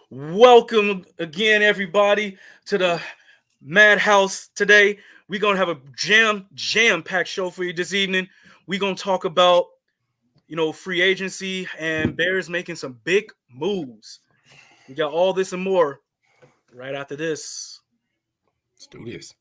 Welcome again, everybody, to the Madhouse. Today, we're gonna have a jam packed show for you this evening. We're gonna talk about free agency and Bears making some big moves. We got all this and more right after this. Let's do this.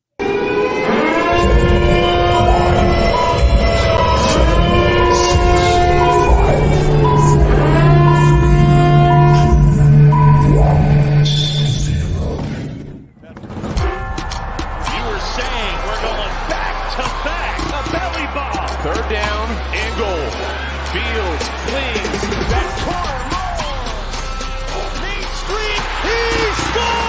Third down and goal. Fields flings. That's far. Main Street. He scores!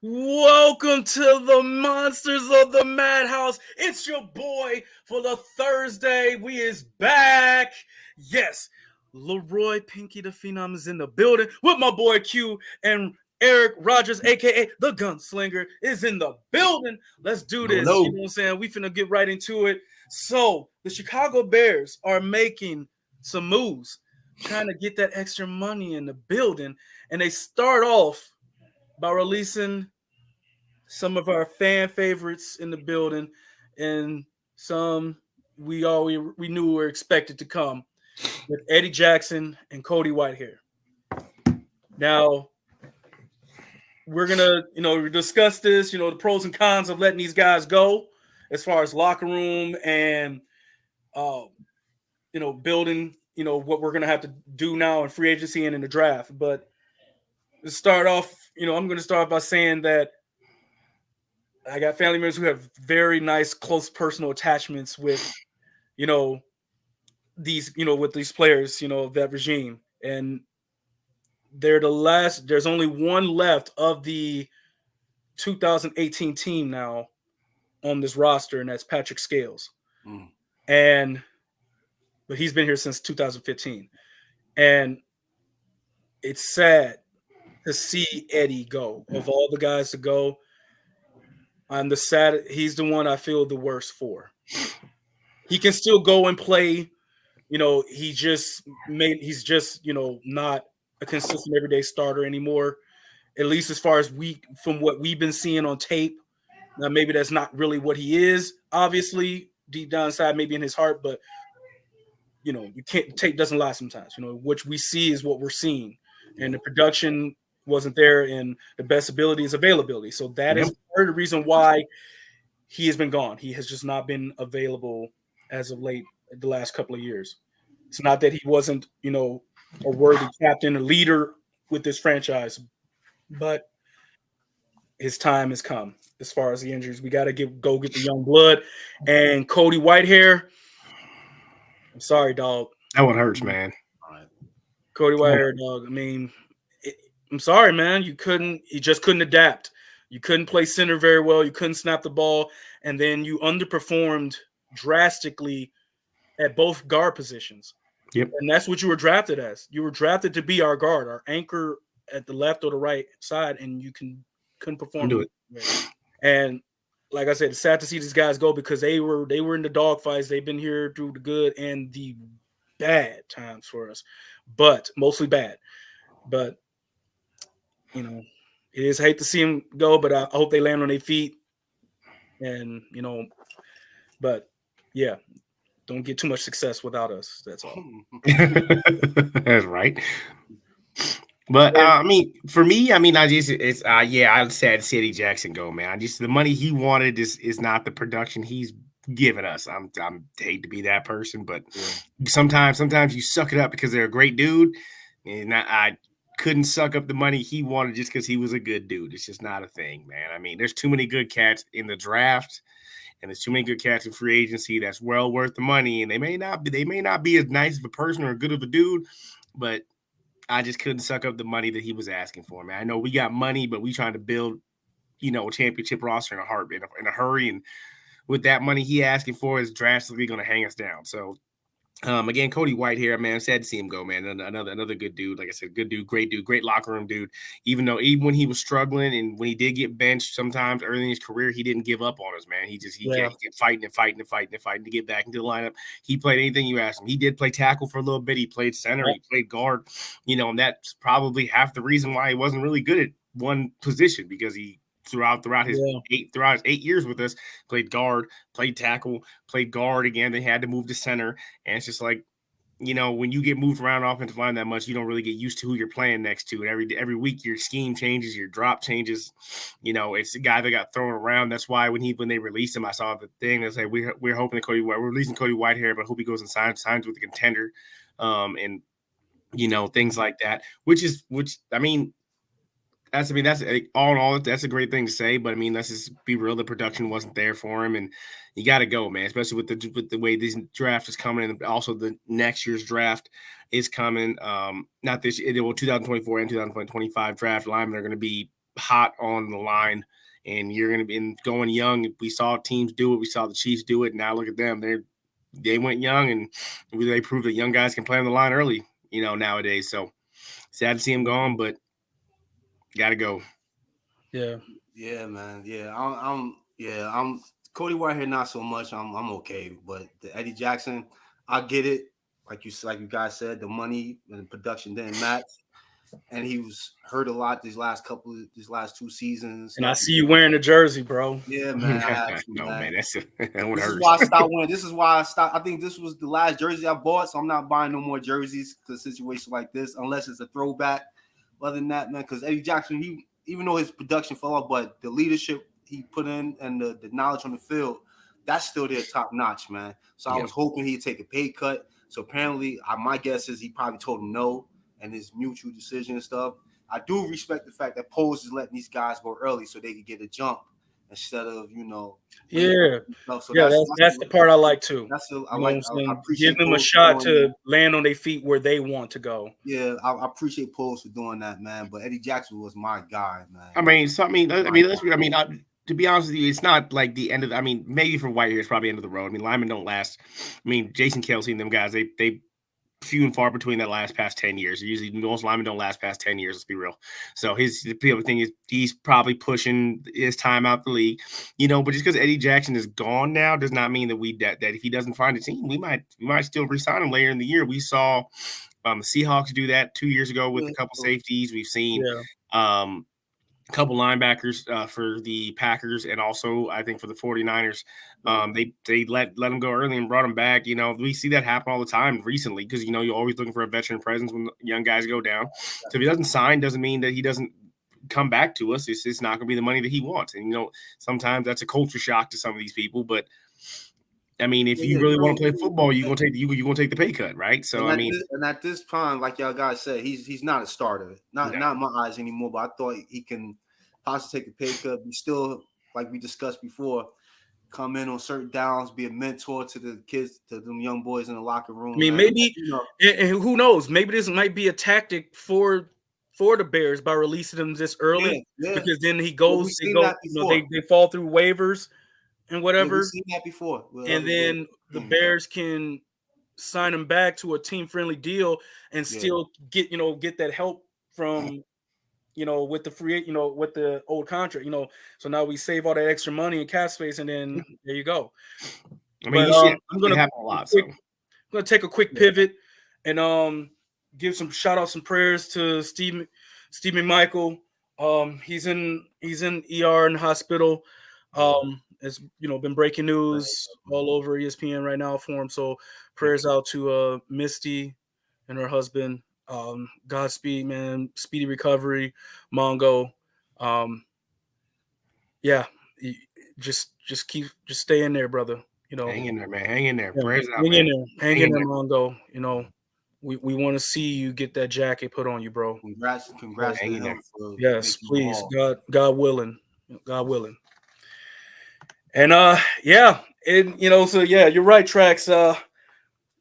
Welcome to the Monsters of the Madhouse. It's your boy for the Thursday. We is back. Yes, Leroy Pinky the Phenom is in the building with my boy Q, and Eric Rogers, aka the Gunslinger, is in the building. Let's do this. Hello. You know what I'm saying? We finna get right into it. So the Chicago Bears are making some moves, trying to get that extra money in the building, and they start off by releasing some of our fan favorites in the building, and some we knew were expected to come with Eddie Jackson and Cody Whitehair. Now we're gonna discuss this, the pros and cons of letting these guys go as far as locker room and building what we're gonna have to do now in free agency and in the draft. But to start off, I'm gonna start by saying that I got family members who have very nice, close personal attachments with, with these players, of that regime. And they're the last, there's only one left of the 2018 team now on this roster, and that's Patrick Scales. But he's been here since 2015. And it's sad to see Eddie go. Of all the guys to go, he's the one I feel the worst for. He can still go and play. He's just not a consistent everyday starter anymore. At least as far as from what we've been seeing on tape. Now maybe that's not really what he is, obviously, deep down inside, maybe in his heart, but tape doesn't lie sometimes. What we see is what we're seeing. And the production wasn't there, and the best ability is availability. So that is part of the reason why he has been gone. He has just not been available as of late the last couple of years. It's not that he wasn't, a worthy captain or leader with this franchise, but his time has come as far as the injuries. We got to go get the young blood. And Cody Whitehair, I'm sorry, dog. That one hurts, man. Cody Whitehair, dog. I mean, I'm sorry, man. You just couldn't adapt. You couldn't play center very well. You couldn't snap the ball. And then you underperformed drastically at both guard positions. Yep. And that's what you were drafted as. You were drafted to be our guard, our anchor at the left or the right side, and you couldn't perform. Do it. And like I said, it's sad to see these guys go because they were in the dog fights. They've been here through the good and the bad times for us, but mostly bad. But it is hate to see them go, but I hope they land on their feet. And but yeah, don't get too much success without us. That's all. That's right. But I mean, for me, I'd sad to see Eddie Jackson go, man. The money he wanted is not the production he's given us. I'm hate to be that person, but sometimes you suck it up because they're a great dude, and I couldn't suck up the money he wanted just because he was a good dude. It's just not a thing, man. I mean, there's too many good cats in the draft, and there's too many good cats in free agency that's well worth the money, and they may not be as nice of a person or good of a dude, but I just couldn't suck up the money that he was asking for, man. I know we got money, but we trying to build, a championship roster in a hurry, and with that money he asking for is drastically going to hang us down. So Again, Cody Whitehair, man, sad to see him go, man. Another good dude. Like I said, good dude, great locker room dude. Even when he was struggling and when he did get benched sometimes early in his career, he didn't give up on us, man. He kept fighting to get back into the lineup. He played anything you asked him. He did play tackle for a little bit. He played center. He played guard. And that's probably half the reason why he wasn't really good at one position, because he throughout his 8 years with us, played guard, played tackle, played guard again. They had to move to center, and it's just like, when you get moved around offensive line that much, you don't really get used to who you're playing next to. And every week your scheme changes, your drop changes. It's the guy that got thrown around. That's why when they released him, I saw the thing that said we're hoping that we're releasing Cody Whitehair, but I hope he goes and signs with a contender, and things like that. Which that's all in all, that's a great thing to say. But I mean, let's just be real. The production wasn't there for him, and you got to go, man. Especially with the way this draft is coming, and also the next year's draft is coming. Not this year, 2024 and 2025 draft linemen are going to be hot on the line, and you're going to be going young. We saw teams do it. We saw the Chiefs do it. And now look at them. They went young, and they proved that young guys can play on the line early. Nowadays. So sad to see him gone, but. Gotta go. Yeah, man. Yeah, I'm Cody Whitehair, not so much. I'm okay, but the Eddie Jackson, I get it. Like you guys said, the money and the production didn't match, and he was hurt a lot these last 2 seasons. And I see you wearing the jersey, bro. Yeah, man. Man, this is why I stopped wearing. This is why I stopped. I think this was the last jersey I bought, so I'm not buying no more jerseys because a situation like this, unless it's a throwback. Other than that, man, because Eddie Jackson, even though his production fell off, but the leadership he put in and the knowledge on the field, that's still there top notch, man. So I was hoping he'd take a pay cut. So apparently, my guess is he probably told him no, and his mutual decision and stuff. I do respect the fact that Poles is letting these guys go early so they can get a jump instead of, Yeah. So that's the part I like too. I appreciate give them a shot to land on their feet where they want to go. Yeah, I appreciate Poles for doing that, man. But Eddie Jackson was my guy, man. To be honest with you, it's not like the end of. Maybe for Whitehair, it's probably end of the road. Linemen don't last. Jason Kelsey and them guys, they few and far between that last past 10 years. Usually most linemen don't last past 10 years, let's be real. So the thing is he's probably pushing his time out the league, but just because Eddie Jackson is gone now does not mean that that if he doesn't find a team, we might still re-sign him later in the year. We saw the Seahawks do that 2 years ago with a couple safeties. We've seen a couple linebackers for the Packers, and also I think for the 49ers. They let them go early and brought them back. We see that happen all the time recently because, you're always looking for a veteran presence when young guys go down. So if he doesn't sign, doesn't mean that he doesn't come back to us. It's not going to be the money that he wants. And, sometimes that's a culture shock to some of these people. But, if you really want to play football, you're going to take the pay cut, right? So, and at this time, like y'all guys said, he's not a starter. Not in my eyes anymore, but I thought he can possibly take a pay cut. But still, like we discussed before, come in on certain downs, be a mentor to the kids, to them young boys in the locker room. Maybe, and who knows? Maybe this might be a tactic for the Bears by releasing them this early, because then he goes, they fall through waivers and whatever. We've seen that before. And then the Bears can sign him back to a team-friendly deal and still get that help from with the free, with the old contract, so now we save all that extra money and cap space, and then there you go. I'm going to happen a lot. I'm going to take a quick pivot and give some shout outs and prayers to Steve McMichael. He's in ER in the hospital. It's been breaking news all over ESPN right now for him. So prayers out to Misty and her husband. Godspeed, man. Speedy recovery, Mongo. Just stay in there, brother. Hang in there, man. Hang in there. Prayers out, hang in there, Mongo. We want to see you get that jacket put on you, bro. Congrats to him. Yes, please. God willing. And you're right, Trax.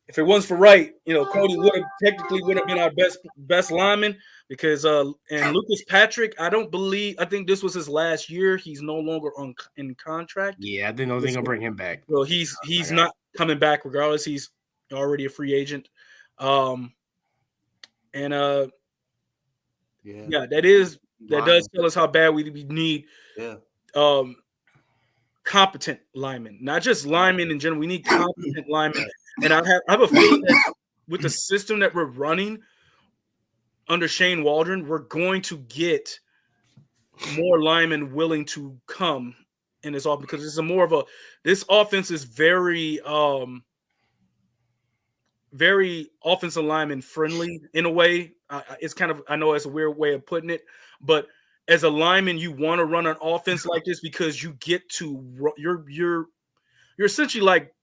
If it wasn't for Wright, Cody would have been our best lineman, because and Lucas Patrick, I think this was his last year. He's no longer in contract. Yeah, I think they're gonna bring him back. Well, he's not coming back regardless. He's already a free agent. And yeah, that does tell us how bad we need competent linemen, not just linemen in general. We need competent linemen. And I have a feeling that with the system that we're running under Shane Waldron, we're going to get more linemen willing to come in this offense, because this offense is very very offensive lineman friendly in a way. It's kind of, I know it's a weird way of putting it, but as a lineman, you want to run an offense like this because you get to you're essentially like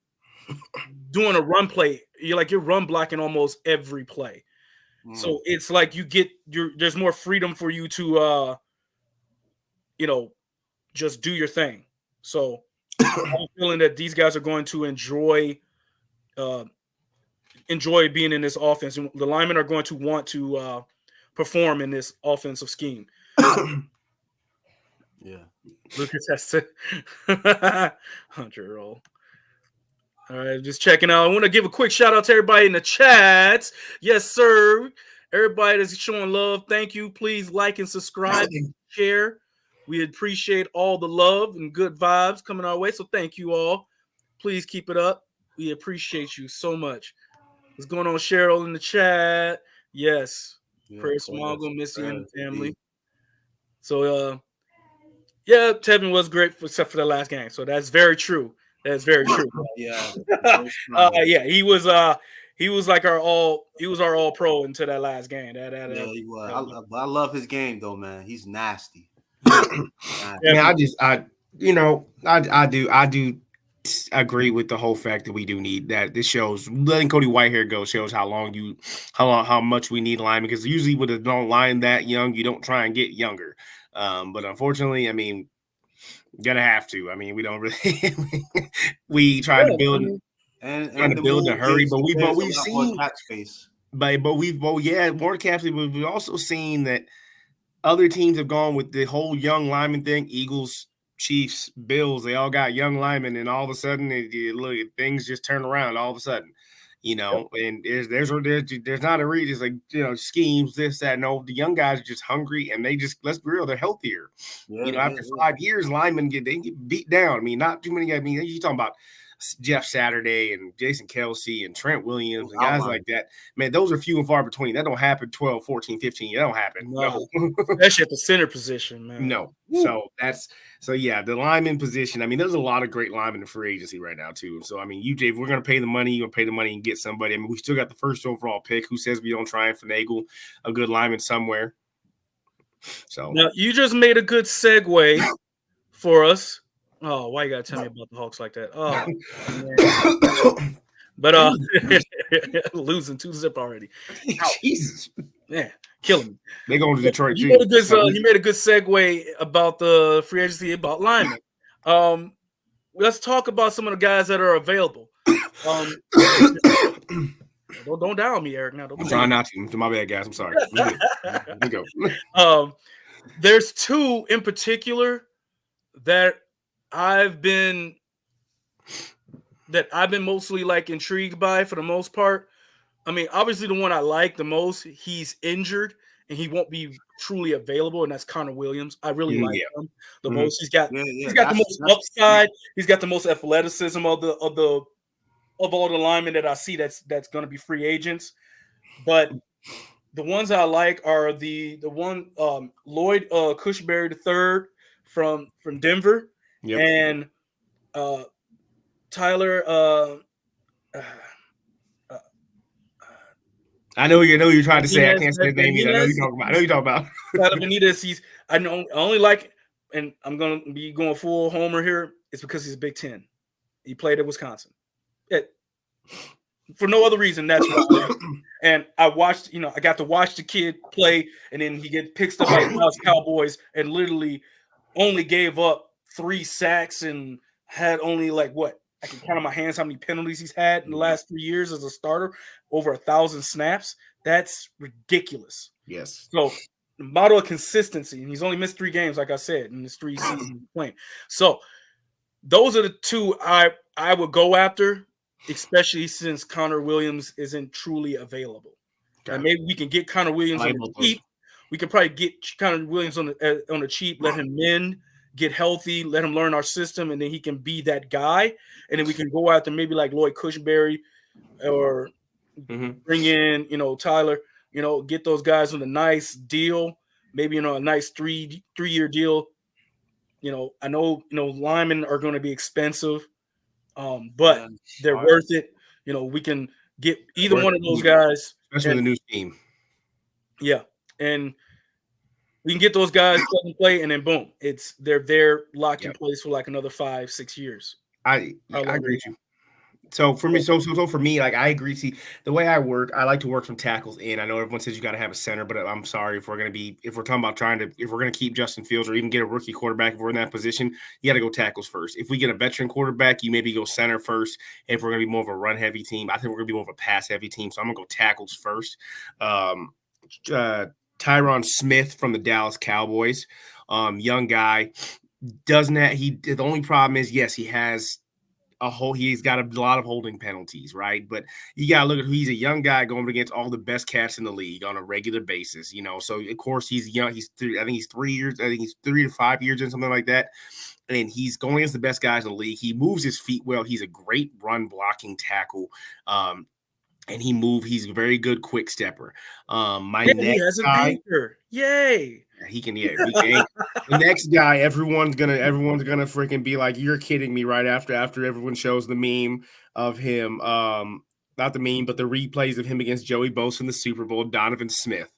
doing a run play. You're run blocking almost every play. So it's like there's more freedom for you to just do your thing. So I'm feeling that these guys are going to enjoy being in this offense, and the linemen are going to want to perform in this offensive scheme. Yeah. Lucas has to Hunter roll. All right, just checking out. I want to give a quick shout out to everybody in the chats. Yes, sir. Everybody that's showing love, thank you. Please like and subscribe and share. We appreciate all the love and good vibes coming our way. So thank you all. Please keep it up. We appreciate you so much. What's going on, Cheryl, in the chat? Yes. Prayers to Mongo, Missy, and the family. So, yeah, Tevin was great except for the last game. So that's very true. That's very true. Yeah. Yeah, he was like our all pro into that last game. He was. I love his game though, man. He's nasty. Yeah, I do agree with the whole fact that we do need that. This shows letting Cody Whitehair go shows how much we need linemen, because usually with a line that young, you don't try and get younger. But unfortunately, I mean, gonna have to. I mean, we don't really we try to build a hurry, but we've seen cap space. But we've more cap space, but we've also seen that other teams have gone with the whole young lineman thing. Eagles, Chiefs, Bills, they all got young linemen, and all of a sudden things just turn around all of a sudden. And there's not a reason. It's like, schemes, this, that. No, the young guys are just hungry, and they just, let's be real, they're healthier. After 5 years, linemen get beat down. I mean, not too many guys. I mean, you're talking about Jeff Saturday and Jason Kelsey and Trent Williams and guys like that. Man, those are few and far between. That don't happen 12, 14, 15. That don't happen. No. Especially at the center position, man. No. So yeah, the lineman position. I mean, there's a lot of great linemen in free agency right now too. So I mean, if we're gonna pay the money, you're gonna pay the money and get somebody. I mean, we still got the first overall pick. Who says we don't try and finagle a good lineman somewhere? So now you just made a good segue for us. Oh, why you gotta tell me about the Hawks like that? Oh, man. But losing 2-0 already. Jesus, yeah, killing me. They going to Detroit. You made a good segue about the free agency, about linemen. Let's talk about some of the guys that are available. Don't down me, Eric. Now, I'm trying not to. My bad, guys. I'm sorry. Let me go. There's two in particular that I've been mostly like intrigued by for the most part. I mean, obviously the one I like the most, he's injured and he won't be truly available, and that's Connor Williams. I really like him the most. He's got the most upside. He's got the most athleticism of all the linemen that I see that's going to be free agents. But the ones I like are the one Lloyd Cushberry III from Denver. Yep. And Tyler. I know you're trying to say. I can't say his name either. I know you're talking about. Tyler Benitez. I only like, and I'm gonna be going full homer here. It's because he's a Big Ten. He played at Wisconsin. For no other reason, that's why. And I watched. I got to watch the kid play, and then he get picked up by the Dallas Cowboys, and literally only gave up 3 sacks and had only I can count on my hands how many penalties he's had in the last 3 years as a starter, over 1,000 snaps. That's ridiculous. Yes. So the model of consistency, and he's only missed 3 games, like I said, in his 3 seasons playing. So those are the two I would go after. especially since Connor Williams isn't truly available. Okay. Maybe we can get Connor Williams on the cheap. We could probably get Connor Williams on the cheap, let him mend, get healthy, let him learn our system, and then he can be that guy. And then we can go after maybe like Lloyd Cushenberry or bring in, Tyler, get those guys on a nice deal, maybe, a nice three-year deal. I know, linemen are going to be expensive, but they're worth it. We can get either one of those guys. Especially with the new team. Yeah. And we can get those guys plug and play, and then boom, they're there locked in place for like another 5-6 years. I agree with you. So for me, for me, like I agree. See, the way I work, I like to work from tackles in. I know everyone says you got to have a center, but I'm sorry if we're talking about if we're gonna keep Justin Fields or even get a rookie quarterback, if we're in that position, you got to go tackles first. If we get a veteran quarterback, you maybe go center first. If we're gonna be more of a run heavy team, I think we're gonna be more of a pass heavy team. So I'm gonna go tackles first. Tyron Smith from the Dallas Cowboys, young guy, the only problem is, yes, he's got a lot of holding penalties, right? But you got to look at he's a young guy going against all the best cats in the league on a regular basis, So of course he's young. I think he's 3 years. I think he's 3 to 5 years and something like that. And he's going against the best guys in the league. He moves his feet well. He's a great run blocking tackle. And he's a very good quick stepper. He has an anchor. Yay. He can. The next guy, everyone's gonna freaking be like, "You're kidding me!" Right after everyone shows the meme of him, not the meme, but the replays of him against Joey Bosa in the Super Bowl, Donovan Smith,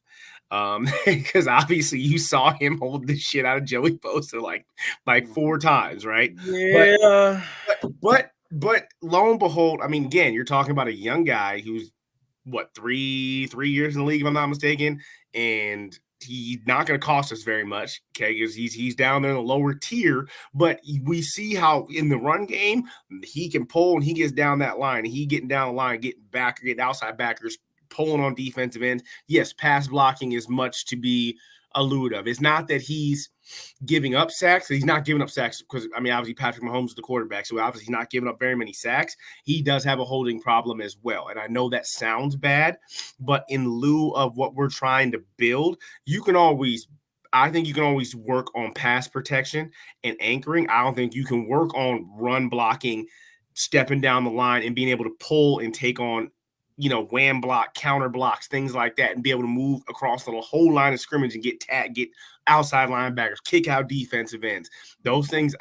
because obviously you saw him hold the shit out of Joey Bosa like 4 times, right? Yeah. But lo and behold, I mean, again, you're talking about a young guy who's what 3 years in the league, if I'm not mistaken, and he's not going to cost us very much, okay, because he's down there in the lower tier. But we see how in the run game he can pull and he gets down that line. He getting down the line, getting outside backers, pulling on defensive ends. Yes, pass blocking is much to be alluded of. It's not that he's giving up sacks. He's not giving up sacks because, I mean, obviously Patrick Mahomes is the quarterback, so obviously he's not giving up very many sacks. He does have a holding problem as well, and I know that sounds bad, but in lieu of what we're trying to build, I think you can always work on pass protection and anchoring. I don't think you can work on run blocking, stepping down the line, and being able to pull and take on wham block, counter blocks, things like that, and be able to move across the whole line of scrimmage and get outside linebackers, kick out defensive ends. Those things,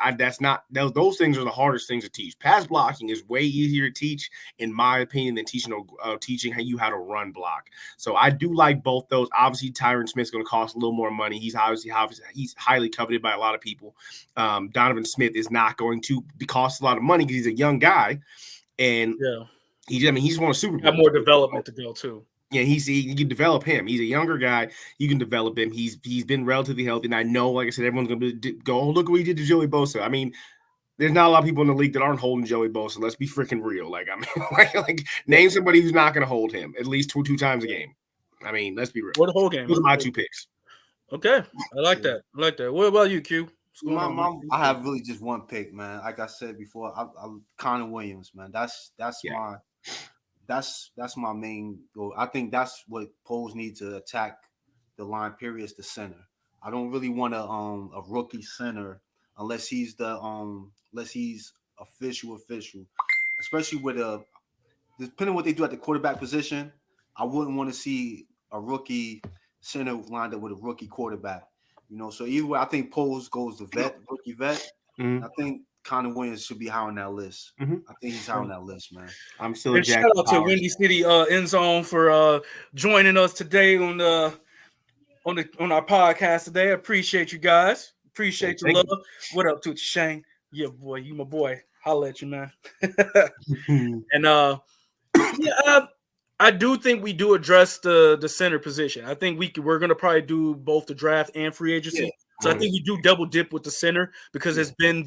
those things are the hardest things to teach. Pass blocking is way easier to teach, in my opinion, than teaching you how to run block. So I do like both those. Obviously, Tyron Smith's going to cost a little more money. He's highly coveted by a lot of people. Donovan Smith is not going to cost a lot of money because he's a young guy, and he's won a Super Bowl. Got more development to go too. Yeah, you can develop him. He's a younger guy. You can develop him. He's been relatively healthy, and I know, like I said, everyone's going to go, "Oh, look what he did to Joey Bosa." I mean, there's not a lot of people in the league that aren't holding Joey Bosa. Let's be freaking real. Name somebody who's not going to hold him at least two times a game. I mean, let's be real. What a whole game. Those are my 2 picks. Okay, I like that. What about you, Q? I have really just one pick, man. Like I said before, I'm Connor Williams, man. That's my main goal. I think that's what Poles need to attack the line. Period, is the center. I don't really want a rookie center unless he's official. Especially with depending on what they do at the quarterback position, I wouldn't want to see a rookie center lined up with a rookie quarterback. So either way, I think Poles goes the rookie vet. Mm-hmm. I think Connor Williams should be high on that list. Mm-hmm. I think he's high on that list, man. I'm still a shout out to Windy City End Zone for joining us today on our podcast today. I appreciate you guys. Appreciate your love. What up to Shane? Yeah, boy, you my boy. Holla at you, man. And I do think we do address the center position. I think we're going to probably do both the draft and free agency. Yeah. So I think we do double dip with the center because it's been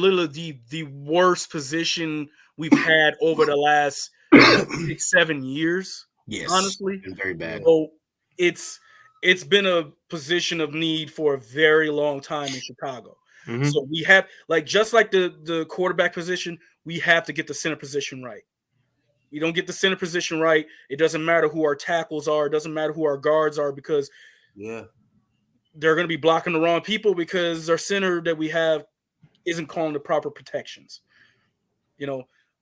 literally the worst position we've had over the last 6-7 years. Yes, honestly, it's very bad. So it's been a position of need for a very long time in Chicago. Mhm. So we have just like the quarterback position, we have to get the center position right. We don't get the center position right, it doesn't matter who our tackles are, it doesn't matter who our guards are, because they're going to be blocking the wrong people because our center that we have isn't calling the proper protections.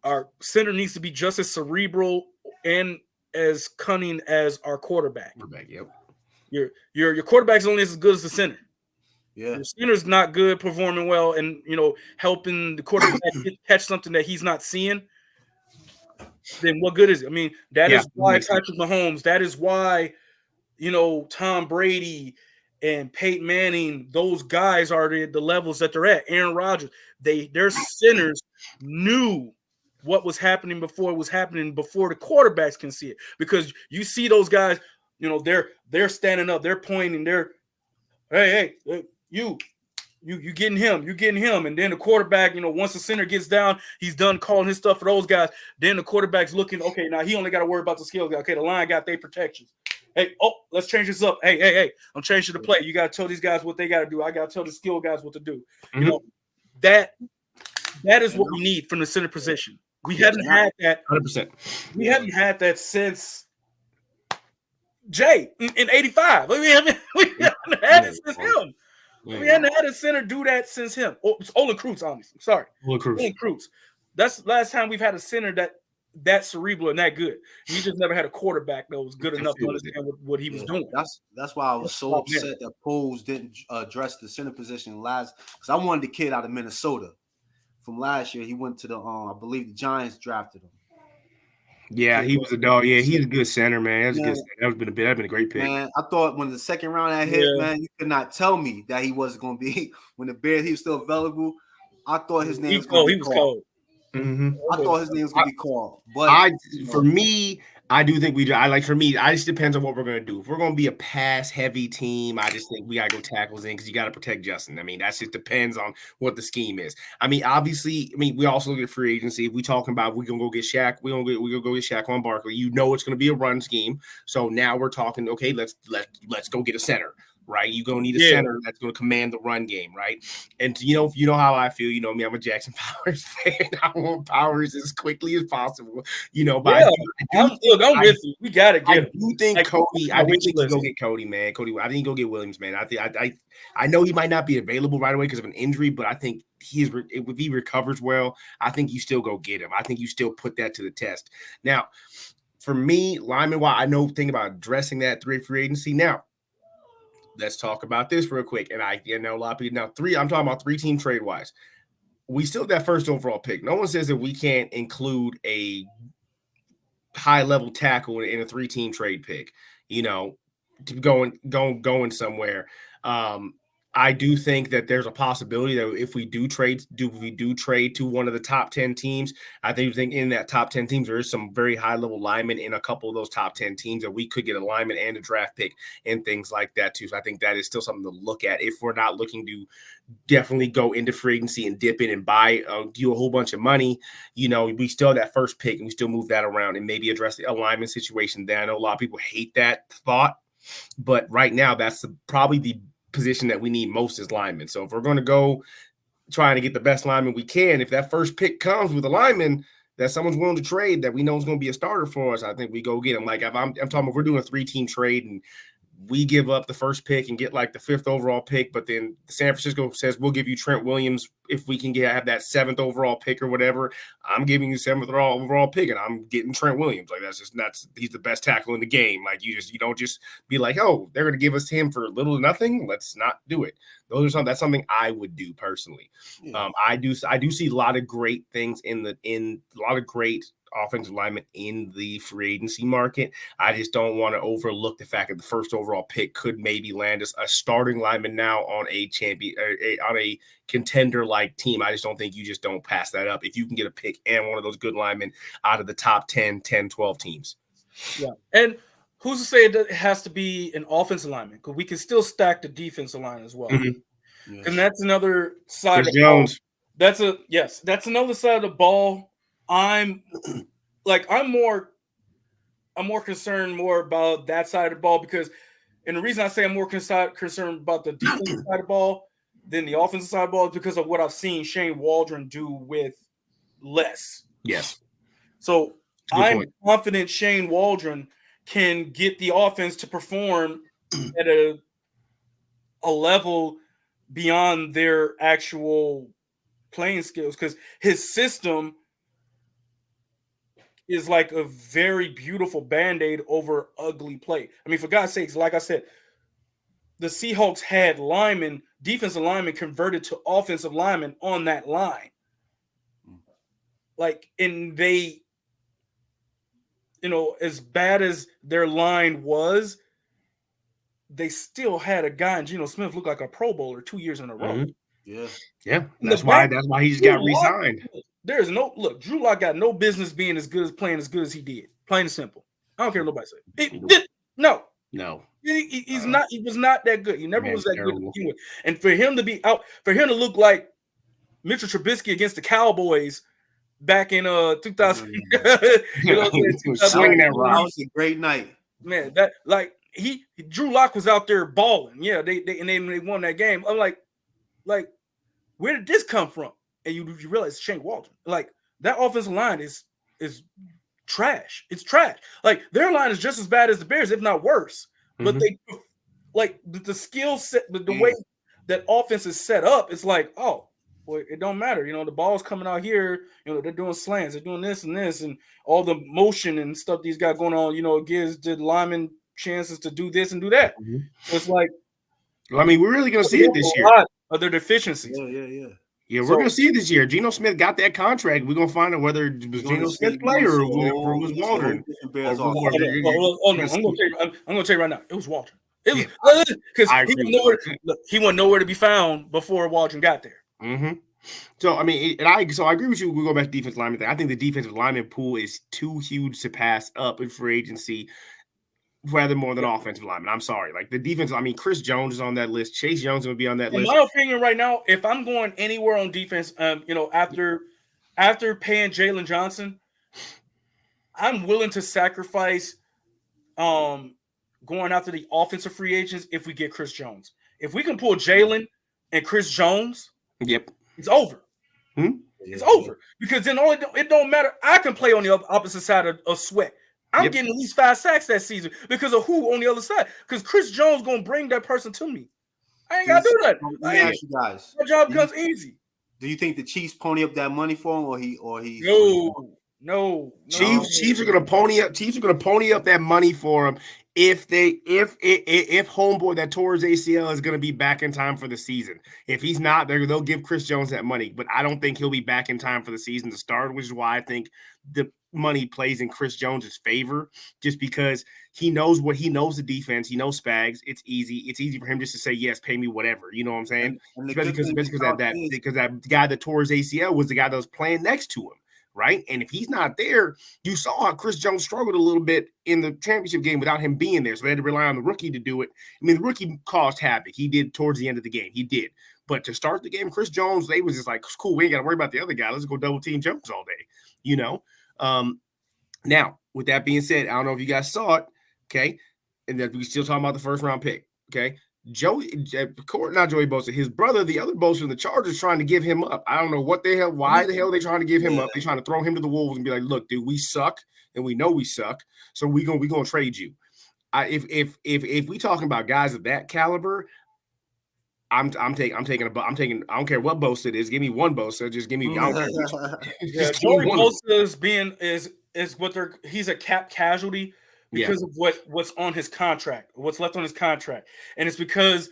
Our center needs to be just as cerebral and as cunning as our quarterback. Yep. Your quarterback's only as good as the center. Yeah. Your center's not good, performing well, and helping the quarterback catch something that he's not seeing. Then what good is it? I mean, that is why Patrick Mahomes. That is why Tom Brady and Peyton Manning. Those guys are the levels that they're at. Aaron Rodgers. Their centers knew what was happening before it was happening, before the quarterbacks can see it. Because you see those guys, they're standing up, they're pointing, they're hey, you getting him, and then the quarterback, once the center gets down, he's done calling his stuff for those guys. Then the quarterback's looking, okay, now he only got to worry about the skill guy. Okay, the line got their protections. Hey, let's change this up. Hey, I'm changing the play. You got to tell these guys what they got to do. I got to tell the skill guys what to do. Mm-hmm. That is what we need from the center position. We haven't had that. 100%. We haven't had that since Jay in '85. We haven't had it since him. We hadn't had a center do that since him. It's Olin Kreutz, honestly. I'm sorry. Olin Kreutz. That's the last time we've had a center that cerebral and that good. We just never had a quarterback that was good enough to understand what he was doing. That's why I was so upset that Poles didn't address the center position last, because I wanted the kid out of Minnesota from last year. He went to the I believe the Giants drafted him. Yeah, he was a dog. Yeah, he's a good center, man. That's been a great pick. Man, I thought when the second round had hit, man, you could not tell me that he wasn't going to be when the Bears. He was still available. I thought his name was going to be called. Cold. Mm-hmm. I thought his name was going to be called. But for me, I do think we do. I just depends on what we're going to do. If we're going to be a pass heavy team, I just think we got to go tackles in because you got to protect Justin. I mean, that just depends on what the scheme is. I mean, obviously, we also look at free agency. If we talking about we're going to go get Shaq, we're going to go get Shaq on Barkley. It's going to be a run scheme. So now we're talking, okay, let's go get a center. Right, you're gonna need a center that's gonna command the run game, right? And you know how I feel. You know me, I'm a Jackson Powers fan. I want Powers as quickly as possible. But I'm with you. We gotta get him. I do think Cody. I do think you go get Cody, man. I think go get Williams, man. I know he might not be available right away because of an injury, but I think if he recovers well, I think you still go get him. I think you still put that to the test. Now, for me, lineman, while I know think about addressing that free agency now. Let's talk about this real quick. And I know a lot of people now. I'm talking about 3-team trade wise. We still have that first overall pick. No one says that we can't include a high level tackle in a 3-team trade pick. Going somewhere. I do think that there's a possibility that if we do trade to one of the top 10 teams, I think in that top 10 teams, there is some very high level linemen in a couple of those top 10 teams that we could get a lineman and a draft pick and things like that too. So I think that is still something to look at if we're not looking to definitely go into free agency and dip in and buy, do a whole bunch of money. We still have that first pick and we still move that around and maybe address the alignment situation there. I know a lot of people hate that thought, but right now that's probably the position that we need most as linemen. So if we're going to go trying to get the best lineman we can, if that first pick comes with a lineman that someone's willing to trade that we know is going to be a starter for us, I think we go get him. Like if I'm talking, if we're doing a 3-team trade and we give up the first pick and get like the 5th overall pick, but then San Francisco says we'll give you Trent Williams if we can have that 7th overall pick or whatever. I'm giving you 7th overall pick and I'm getting Trent Williams. Like he's the best tackle in the game. Like you don't just be like, oh, they're going to give us him for little to nothing. Let's not do it. That's something I would do personally. Yeah. I do see a lot of great things in a lot of great offensive lineman in the free agency market. I just don't want to overlook the fact that the first overall pick could maybe land us a starting lineman now on a on a contender like team. I just don't think you just don't pass that up if you can get a pick and one of those good linemen out of the top 10, 12 teams. Yeah. And who's to say it has to be an offensive lineman? Because we can still stack the defensive line as well. Mm-hmm. Yes. And that's another side Chris of the Jones. Ball. That's another side of the ball. I'm more concerned about that side of the ball because, and the reason I say I'm more concerned about the defensive side of the ball than the offensive side of the ball because of what I've seen Shane Waldron do with less. Yes. So Good I'm point. confident Shane Waldron can get the offense to perform at a level beyond their actual playing skills because his system is like a very beautiful Band-Aid over ugly play. I mean, for God's sakes, like I said, the Seahawks had linemen, defensive linemen converted to offensive linemen on that line. Like, and they, as bad as their line was, they still had a guy, and Geno Smith looked like a Pro Bowler 2 years in a row. Mm-hmm. Yeah. That's why he just got re-signed. There's Drew Lock got no business being playing as good as he did. Plain and simple. I don't care what nobody says. No. He's not. He was not that good. He never was that good to begin with. And for him to be out, for him to look like Mitchell Trubisky against the Cowboys back in 2000, swinging that rock. That was a great night, man. That Drew Lock was out there balling. Yeah, they won that game. I'm like, where did this come from? And you realize it's Shane Waldron. Like, that offensive line is trash. It's trash. Like, their line is just as bad as the Bears, if not worse. But they, like, the skill set, the way that offense is set up, it's like, oh, well, it don't matter. The ball's coming out here. They're doing slants. They're doing this and this and all the motion and stuff these got going on. It gives the linemen chances to do this and do that. So it's like, well, I mean, we're really going to see it this year. Of their deficiencies. Yeah, we're going to see it this year. Geno Smith got that contract. We're going to find out whether it was Geno Smith play or it was Waldron. I'm going to tell you right now. It was Waldron. It was because he wasn't nowhere to be found before Waldron got there. Mm-hmm. So I mean, I agree with you. We go back to defensive lineman thing. I think the defensive lineman pool is too huge to pass up in free agency. Rather more than offensive lineman. I'm sorry. Like, the defense, I mean, Chris Jones is on that list. Chase Young's going to be on that list. In my opinion right now, if I'm going anywhere on defense, after paying Jalen Johnson, I'm willing to sacrifice going after the offensive free agents if we get Chris Jones. If we can pull Jalen and Chris Jones, it's over. It's over. Because then it don't matter. I can play on the opposite side of Sweat. I'm getting at least 5 sacks that season because of who on the other side. Because Chris Jones gonna bring that person to me. I ain't gotta do that. Let me ask you guys. My job becomes easy. Do you think the Chiefs pony up that money for him, or he? No. Chiefs are gonna pony up. Chiefs are gonna pony up that money for him if homeboy that tore his ACL is gonna be back in time for the season. If he's not, they'll give Chris Jones that money. But I don't think he'll be back in time for the season to start, which is why I think the money plays in Chris Jones's favor, just because he knows the defense, he knows Spags. It's easy for him just to say yes, pay me whatever. You know what I'm saying? Because that guy that tore his ACL was the guy that was playing next to him, right? And if he's not there, you saw how Chris Jones struggled a little bit in the championship game without him being there, so they had to rely on the rookie to do it. I mean, the rookie caused havoc. He did towards the end of the game. He did. But to start the game, Chris Jones, they was just like, cool, we ain't got to worry about the other guy. Let's go double team Jones all day, Now, with that being said, I don't know if you guys saw it, okay, and that we still talking about the first round pick, okay? Not Joey Bosa, his brother, the other Bosa in the Chargers, trying to give him up. I don't know why the hell they trying to give him up. They trying to throw him to the Wolves and be like, look, dude, we suck, and we know we suck, so we gonna trade you. If we talking about guys of that caliber, I'm taking. I don't care what Bosa it is. Give me one Bosa. Just give me. I don't care. Joey Bosa is what he's a cap casualty because of what's on his contract, what's left on his contract, and it's because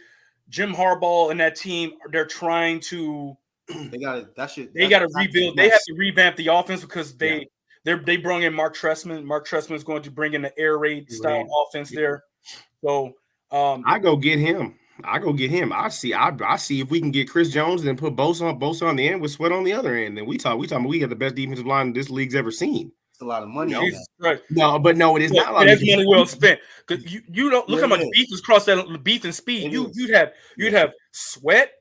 Jim Harbaugh and that team, they're trying to. They got to rebuild. They have to revamp the offense because they brought in Mark Trestman. Mark Trestman is going to bring in the air raid style offense there. So I go get him. I see if we can get Chris Jones and then put Bosa on the end with Sweat on the other end. Then we talking we got the best defensive line this league's ever seen. It's a lot of money. No, it is not a lot. That's money well spent. Because you don't look how much beef is across that beef and speed. You'd have Sweat,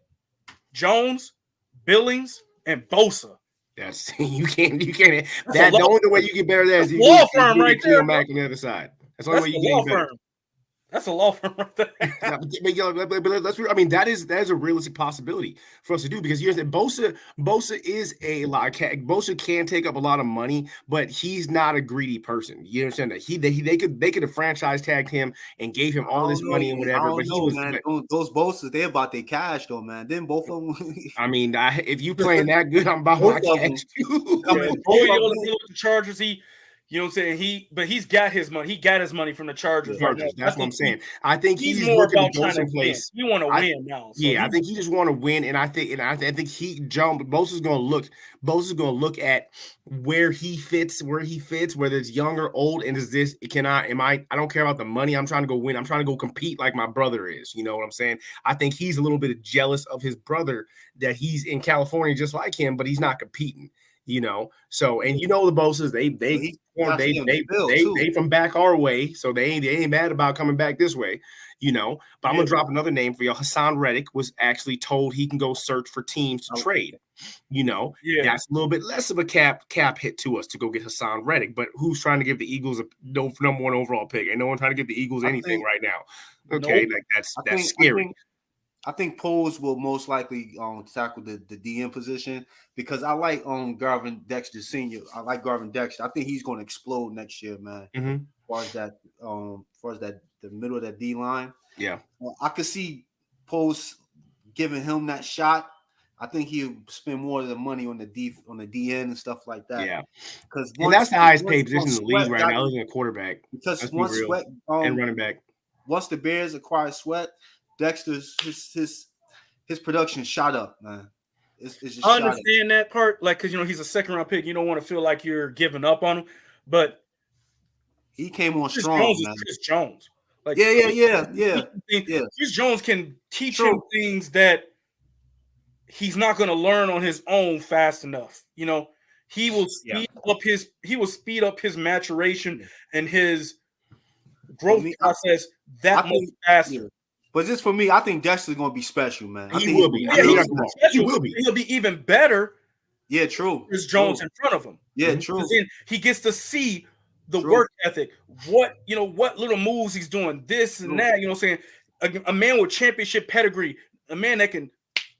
Jones, Billings, and Bosa. That's you can't. That the only way you get better there is law firm right there. Back on the other side. That's the only way you get better. That's a law firm right there. But let's. I mean, that is a realistic possibility for us to do because here's that Bosa is a lot. Bosa can take up a lot of money, but he's not a greedy person. You understand that they could have franchise tagged him and gave him all this money and whatever. But he was man. Those Bosses, they about their cash though, man. Then both of them. I mean, if you playing that good, I'm about my cash too. I mean, the Chargers, you know what I'm saying? But he's got his money. He got his money from the Chargers. That's what I'm saying. I think he's more looking about to go someplace. You want to win now. So I think he just want to win, and I think Bosa's gonna look at where he fits, whether it's young or old, and I don't care about the money. I'm trying to go win. I'm trying to go compete like my brother is. You know what I'm saying? I think he's a little bit jealous of his brother that he's in California just like him, but he's not competing. You know, so and the Bosas, they from back our way, so they ain't mad about coming back this way, you know. But I'm gonna drop another name for you. Hassan Reddick was actually told he can go search for teams to trade. You know, that's a little bit less of a cap hit to us to go get Hassan Reddick. But who's trying to give the Eagles a number one overall pick? Ain't no one trying to give the Eagles anything right now. Okay, that's scary. I think Poles will most likely tackle the DM position because I like Garvin Dexter Sr. I like Garvin Dexter. I think he's going to explode next year, man. Mm-hmm. As far as that the middle of that D line, I could see Poles giving him that shot. I think he'll spend more of the money on the DN and stuff like that. Yeah, because that's the highest paid position in the league right now, isn't a quarterback. Because once Sweat and running back, once the Bears acquire Sweat. Dexter's his production shot up, man. It's just I understand that part, like because he's a second round pick. You don't want to feel like you're giving up on him, but he came on strong, man. Chris Jones, like Chris Jones can teach him things that he's not going to learn on his own fast enough. You know, he will speed up his maturation and his growth process that much faster. Yeah. But just for me, I think Dexter's going to be special, man. He will be. He will be. He'll be even better. Yeah, true. There's Jones in front of him. Yeah, true. Then he gets to see the work ethic. What little moves he's doing, this and that. You know what I'm saying? A man with championship pedigree, a man that can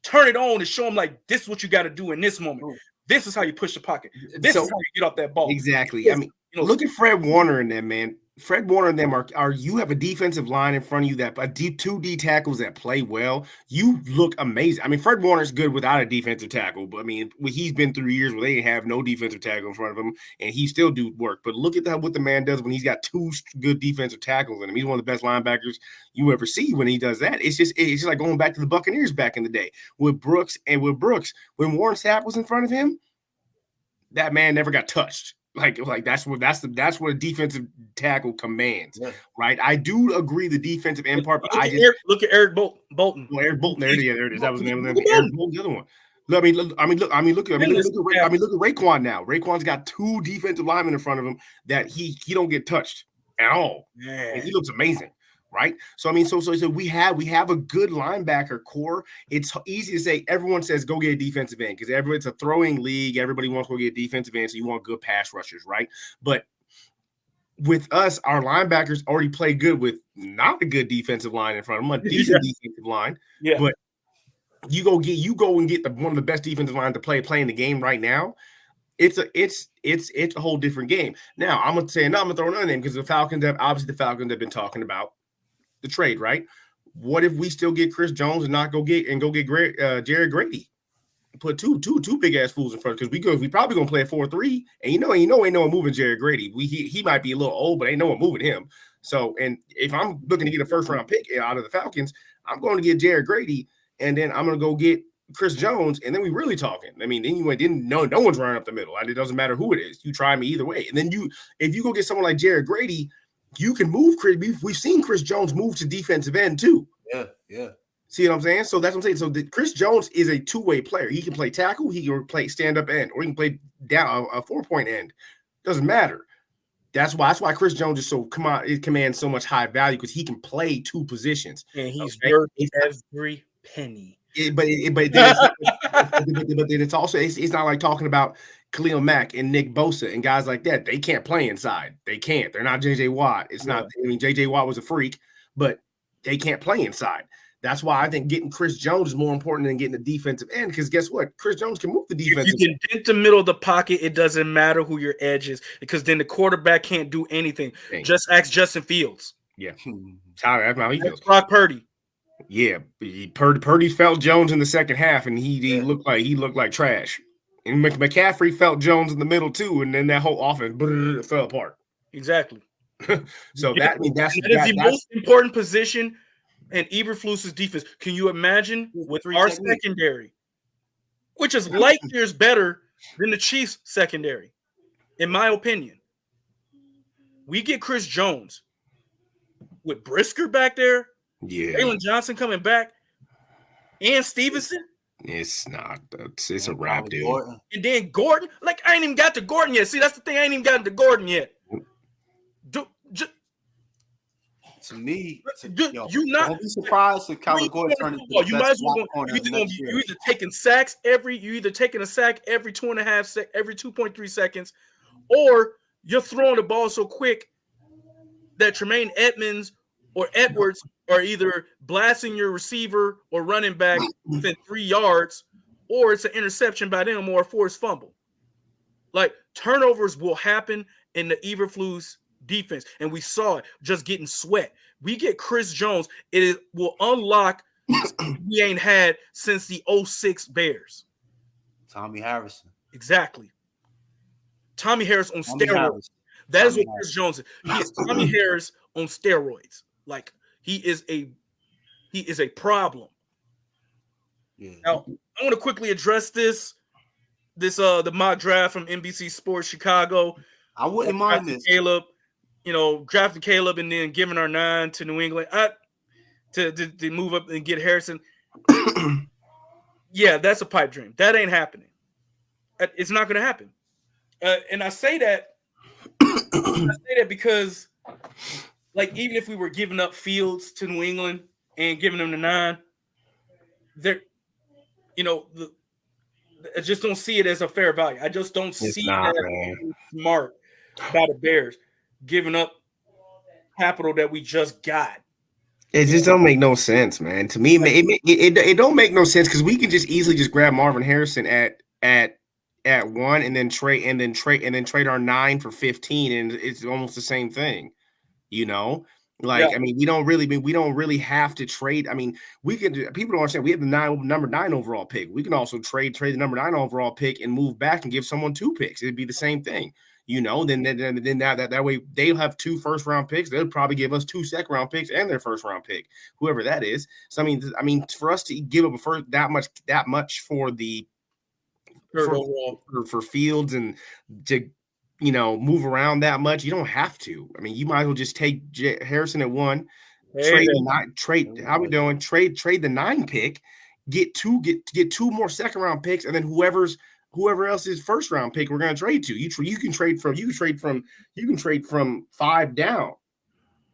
turn it on and show him like this is what you got to do in this moment. This is how you push the pocket. This is how you get off that ball. Exactly. I mean, look at Fred Warner in them, man. Fred Warner and them are you have a defensive line in front of you that two D tackles that play well. You look amazing. I mean, Fred Warner's good without a defensive tackle, but I mean, he's been through years where they didn't have no defensive tackle in front of him, and he still do work. But look at what the man does when he's got two good defensive tackles in him. He's one of the best linebackers you ever see when he does that. It's just like going back to the Buccaneers back in the day with Brooks, when Warren Sapp was in front of him, that man never got touched. Like that's what a defensive tackle commands, right? I do agree the defensive end part, but look at Eric Bolton. Well, Eric Bolton, there it is. That was the name of the Eric Bolton, the other one. Look at Raekwon now. Raekwon's got two defensive linemen in front of him that he don't get touched at all. Yeah, and he looks amazing. Right. So, I mean, so we have a good linebacker core. It's easy to say everyone says go get a defensive end because it's a throwing league. Everybody wants to go get a defensive end. So you want good pass rushers. Right. But with us, our linebackers already play good with not a good defensive line in front of them, a decent defensive line. Yeah. But you go and get one of the best defensive lines to playing the game right now. It's a whole different game. Now, I'm going to throw another name because the Falcons have been talking about the trade, right? What if we still get Chris Jones and not go get Jared Grady? Put two big ass fools in front because we probably gonna play a 4-3, and ain't no one moving Jared Grady. He might be a little old, but ain't no one moving him. So, and if I'm looking to get a first round pick out of the Falcons, I'm going to get Jared Grady, and then I'm gonna go get Chris Jones, and then we really talking. I mean, anyway, no one's running up the middle. It doesn't matter who it is. You try me either way, and then if you go get someone like Jared Grady. You can move Chris. We've seen Chris Jones move to defensive end too. Yeah. See what I'm saying? So that's what I'm saying. So Chris Jones is a two-way player. He can play tackle, he can play stand-up end, or he can play down a 4-point end. Doesn't matter. That's why Chris Jones is it commands so much high value because he can play two positions. And he's worth every penny. But then it's also it's not like talking about Khalil Mack and Nick Bosa and guys like that. They can't play inside. They can't. They're not JJ Watt. It's not. I mean, JJ Watt was a freak, but they can't play inside. That's why I think getting Chris Jones is more important than getting the defensive end, because guess what? Chris Jones can move the defense. If you can dent the middle of the pocket, it doesn't matter who your edge is, because then the quarterback can't do anything. Just ask Justin Fields. Yeah. That's how he feels. Brock Purdy. Yeah. Purdy felt Jones in the second half, and he looked like trash. And McCaffrey felt Jones in the middle too, and then that whole offense fell apart. Exactly. So that is the most important position in Eberflus's defense. Can you imagine with our secondary, which is light years better than the Chiefs' secondary, in my opinion? We get Chris Jones with Brisker back there, Jalen Johnson coming back, and Stevenson. It's not. It's a wrap, dude. And then Gordon. Like, I ain't even got to Gordon yet. See, that's the thing. I ain't even gotten to Gordon yet. To me, don't be surprised if Kyler Gordon turns into the best block corner. You either taking sacks every 2.3 seconds, or you're throwing the ball so quick that Tremaine Edmonds or Edwards are either blasting your receiver or running back within 3 yards, or it's an interception by them or a forced fumble. Like, turnovers will happen in the Eberflus defense, and we saw it just getting sweat. We get Chris Jones, it will unlock we ain't had since the 06 Bears. Tommy Harrison. Exactly. Tommy Harris on steroids. That is what Chris Jones is. He is Tommy Harris on steroids. Like, he is a problem. Yeah. Now, I want to quickly address the mock draft from NBC Sports Chicago. I wouldn't mind this. Caleb, drafting Caleb and then giving our 9 to New England to move up and get Harrison. Yeah, that's a pipe dream. That ain't happening. It's not going to happen. And I say that because, like, even if we were giving up Fields to New England and giving them the 9, I just don't see it as a fair value. I just don't see that smart by the Bears giving up capital that we just got. It just don't make no sense, man. To me, it don't make no sense, because we can just easily just grab Marvin Harrison at 1 and then trade our 9 for 15, and it's almost the same thing, I mean, we don't really have to trade. I mean, people don't understand. We have the number 9 overall pick. We can also trade the number 9 overall pick and move back and give someone 2 picks. It'd be the same thing, Then that way they'll have 2 first-round picks. They'll probably give us 2 second-round picks and their first-round pick, whoever that is. So I mean, for us to give up that much for the for Fields and to move around that much, you don't have to. I mean, you might as well just take Harrison at 1, trade the 9 pick, get 2 more second round picks, and then whoever else's first round pick we're going to trade to. You can trade from 5 down.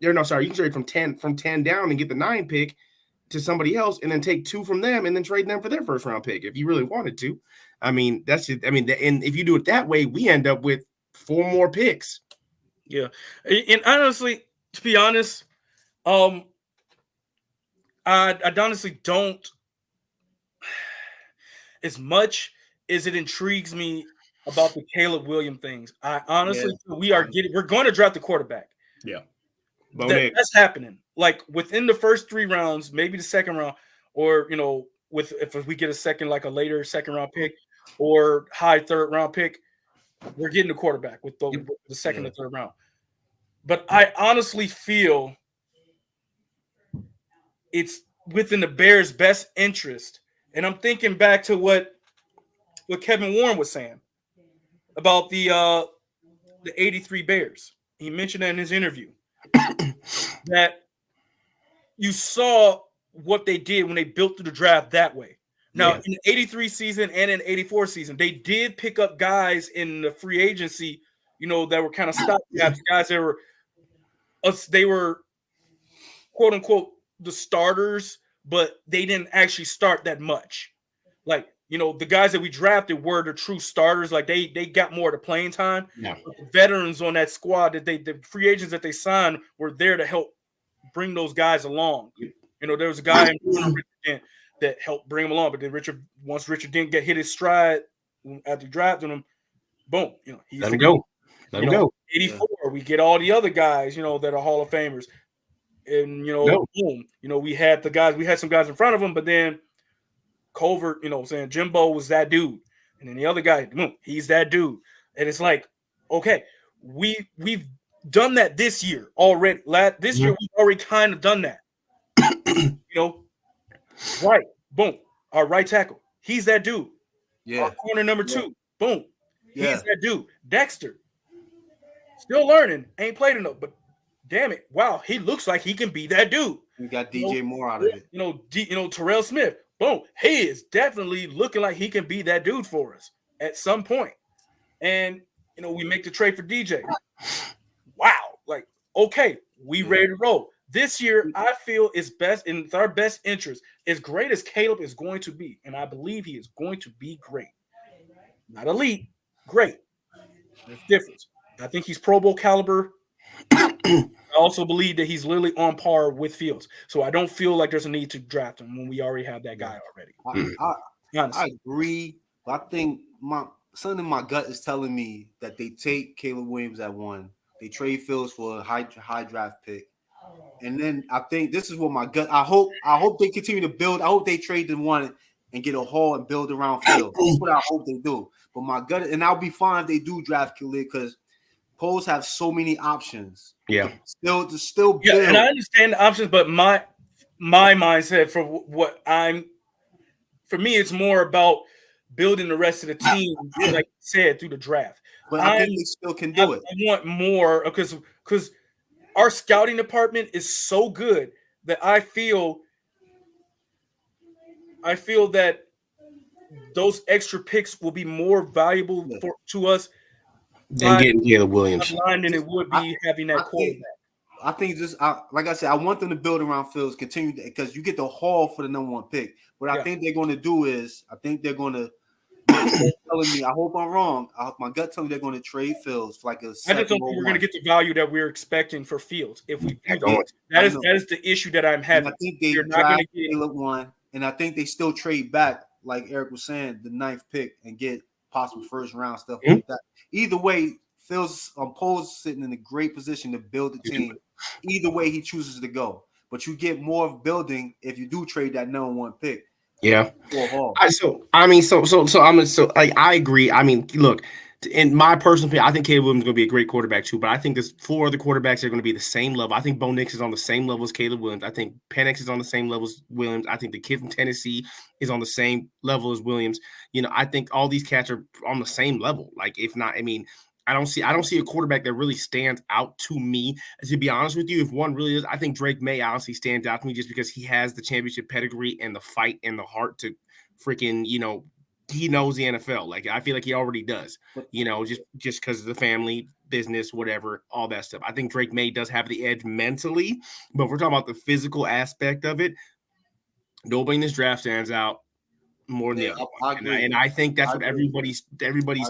You can trade from 10 down and get the 9 pick to somebody else, and then take 2 from them and then trade them for their first round pick if you really wanted to. I mean, and if you do it that way, we end up with 4 more picks. Yeah. And honestly, to be honest, I honestly don't, as much as it intrigues me about the Caleb Williams things, I honestly feel we're going to draft the quarterback. Yeah. That's happening. Like, within the first 3 rounds, maybe the second round, or if we get a later second round pick or high third round pick, we're getting the quarterback with the second or third round. But I honestly feel it's within the Bears' best interest. And I'm thinking back to what Kevin Warren was saying about the 83 Bears. He mentioned that in his interview, that you saw what they did when they built through the draft that way. Now, in the 83 season and in the 84 season, they did pick up guys in the free agency, that were kind of stopgap guys. They were quote unquote the starters, but they didn't actually start that much. Like, the guys that we drafted were the true starters. Like, they got more of the playing time. Yeah. The veterans on that squad, the free agents that they signed, were there to help bring those guys along. You know, there was a guy in that helped bring him along, but then once Richard didn't hit his stride after drafting him, boom, you know, he's let him go. Let him go. 84, we get all the other guys, you know, that are Hall of Famers. And, you know, boom, you know, we had some guys in front of him, but then Covert, you know, saying Jimbo was that dude. And then the other guy, boom, he's that dude. And it's like, okay, we've done that this year already. This year, we've already kind of done that. You know, right, boom, our right tackle, he's that dude. Yeah. Our corner number 2, boom, Yeah. he's that dude. Dexter, still learning, ain't played enough, but damn it, wow, he looks like he can be that dude. We got DJ Moore out of it. You know, Terrell Smith, boom, he is definitely looking like he can be that dude for us at some point. And, you know, we make the trade for DJ. Wow, like, okay, we ready to roll. This year, I feel it's our best interest. As great as Caleb is going to be, and I believe he is going to be great. Not elite, great. There's a difference. I think he's Pro Bowl caliber. I also believe that he's literally on par with Fields. So I don't feel like there's a need to draft him when we already have that guy already. I agree, but I think something in my gut is telling me that they take Caleb Williams at 1. They trade Fields for a high draft pick. And then I think this is what my gut. I hope they continue to build. I hope they trade the 1 and get a haul and build around Fields. That's what I hope they do. But my gut, and I'll be fine if they do draft Khalid because Poles have so many options. Yeah. Still build. Yeah, and I understand the options, but my mindset for me, it's more about building the rest of the team, like you said, through the draft. But I think they still can do it. I want more because our scouting department is so good that I feel that those extra picks will be more valuable to us than getting Caleb Williams than it would be having that quarterback. I think like I said, I want them to build around Fields, continue because you get the haul for the number 1 pick. What I think they're going to do is, telling me, I hope I'm wrong. My gut telling me they're going to trade Fields for like a second. I just don't think we're going to get the value that we're expecting for Fields if we do that. That is the issue that I'm having. And I think they draft Caleb 1, and I think they still trade back, like Eric was saying, the 9th pick and get possible first round stuff like that. Either way, Fields Poles sitting in a great position to build the team. Either way he chooses to go, but you get more of building if you do trade that number 1 pick. Yeah. I agree. I mean, look, in my personal opinion, I think Caleb Williams is going to be a great quarterback too, but I think there's 4 other quarterbacks that are going to be the same level. I think Bo Nix is on the same level as Caleb Williams. I think Penix is on the same level as Williams. I think the kid from Tennessee is on the same level as Williams. You know, I think all these cats are on the same level. Like, if not, I mean, I don't see a quarterback that really stands out to me. To be honest with you, if one really is, I think Drake May honestly stands out to me just because he has the championship pedigree and the fight and the heart to freaking, you know, he knows the NFL. Like, I feel like he already does, you know, just because of the family business, whatever, all that stuff. I think Drake May does have the edge mentally, but if we're talking about the physical aspect of it, nobody in this draft stands out more than the other one. And I think that's what everybody's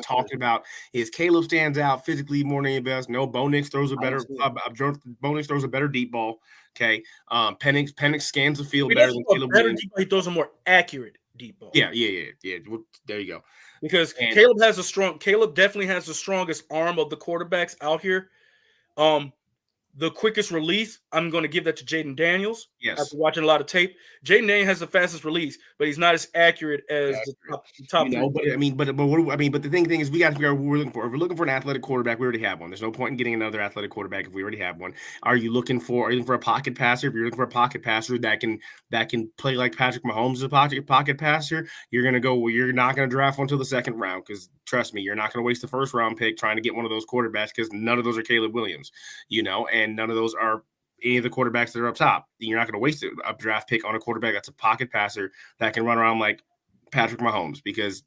talking about is Caleb stands out physically more than anybody else. No, Bo Nix throws a better deep ball. Okay. Penix scans the field better than Caleb Williams. He throws a more accurate deep ball. Yeah. Well, there you go. Because Caleb definitely has the strongest arm of the quarterbacks out here. The quickest release, I'm going to give that to Jaden Daniels. Yes. After watching a lot of tape, Jaden Daniels has the fastest release, but he's not as accurate as the top. You know, but the thing is, we got to figure out what we're looking for. If we're looking for an athletic quarterback, we already have one. There's no point in getting another athletic quarterback if we already have one. Are you looking for a pocket passer? If you're looking for a pocket passer that can play like Patrick Mahomes is a pocket passer, you're going to go. Well, you're not going to draft one until the 2nd round because trust me, you're not going to waste the 1st round pick trying to get one of those quarterbacks because none of those are Caleb Williams. You know, and none of those are any of the quarterbacks that are up top. You're not going to waste a draft pick on a quarterback that's a pocket passer that can run around like Patrick Mahomes because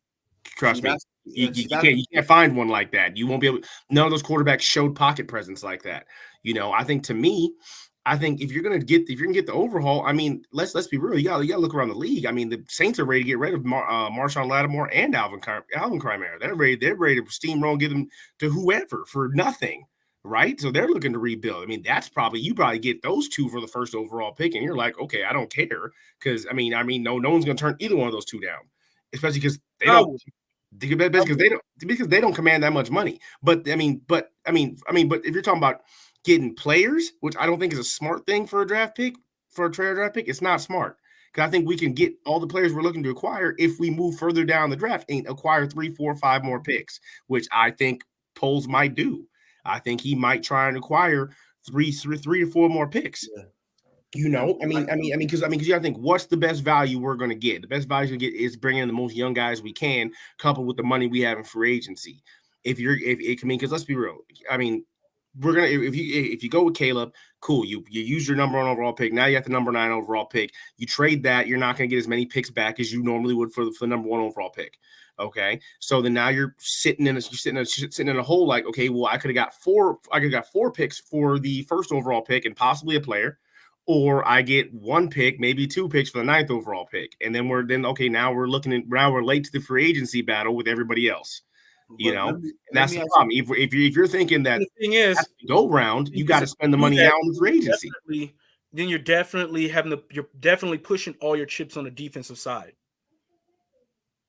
trust me, you can't find one like that. You won't be able. None of those quarterbacks showed pocket presence like that. You know, I think if you're gonna get the overhaul, I mean, let's be real. You gotta look around the league. I mean, the Saints are ready to get rid of Marshawn Lattimore and Alvin Kamara. They're ready to steamroll and get them to whoever for nothing. right? So they're looking to rebuild. I mean, you probably get those two for the first overall pick, and you're like, okay, I don't care, because no one's going to turn either one of those two down, especially because they don't. Because they don't command that much money. But if you're talking about getting players, which I don't think is a smart thing for a draft pick, it's not smart. Because I think we can get all the players we're looking to acquire if we move further down the draft and acquire 3, 4, 5 more picks, which I think Poles might do. I think he might try and acquire three to four more picks. Yeah. You know, because you gotta think, what's the best value we're going to get? The best value we get is bringing in the most young guys we can, coupled with the money we have in free agency. Because let's be real. I mean, we're gonna if you go with Caleb, cool. You use your number 1 overall pick. Now you have the number 9 overall pick. You trade that. You're not going to get as many picks back as you normally would for the number 1 overall pick. Okay, so then now you're sitting in a hole. Like, okay, well, I could have got 4 picks for the first overall pick and possibly a player. Or I get 1 pick, maybe 2 picks for the 9th overall pick. And then now we're late to the free agency battle with everybody else. That's the problem. If you're thinking that the thing is go round, you got to spend the money now on the free agency. Then you're definitely pushing all your chips on the defensive side.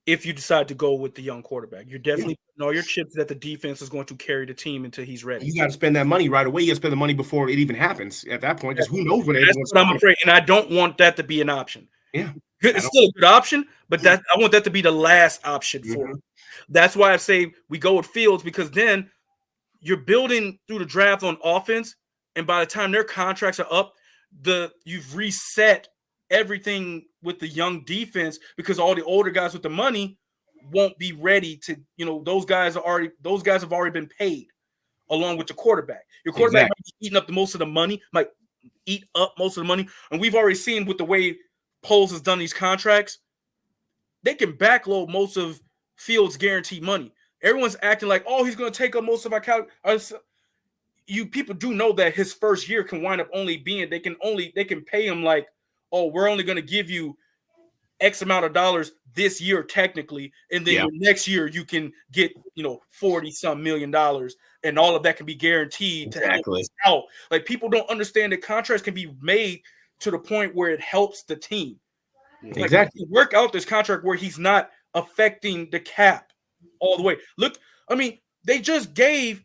If you decide to go with the young quarterback, you're definitely putting all your chips that the defense is going to carry the team until he's ready. You got to spend that money right away. You got to spend the money before it even happens at that point, because who knows when That's what I'm afraid, and I don't want that to be an option. Yeah. It's still a good option, but I want that to be the last option for him. That's why I say we go with Fields, because then you're building through the draft on offense, and by the time their contracts are up, you've reset everything with the young defense, because all the older guys with the money won't be ready to, those guys have already been paid along with the quarterback. Your quarterback might be eating up most of the money, and we've already seen with the way Poles has done these contracts, they can backload most of Fields' guaranteed money. Everyone's acting like, oh, he's going to take up most of our you people do know that his first year can wind up only being they can pay him like, oh, we're only going to give you X amount of dollars this year technically, and then next year you can get 40-some million dollars, and all of that can be guaranteed to help us out. Like, people don't understand that contracts can be made to the point where it helps the team. Like, work out this contract where he's not affecting the cap all the way. Look, I mean, they just gave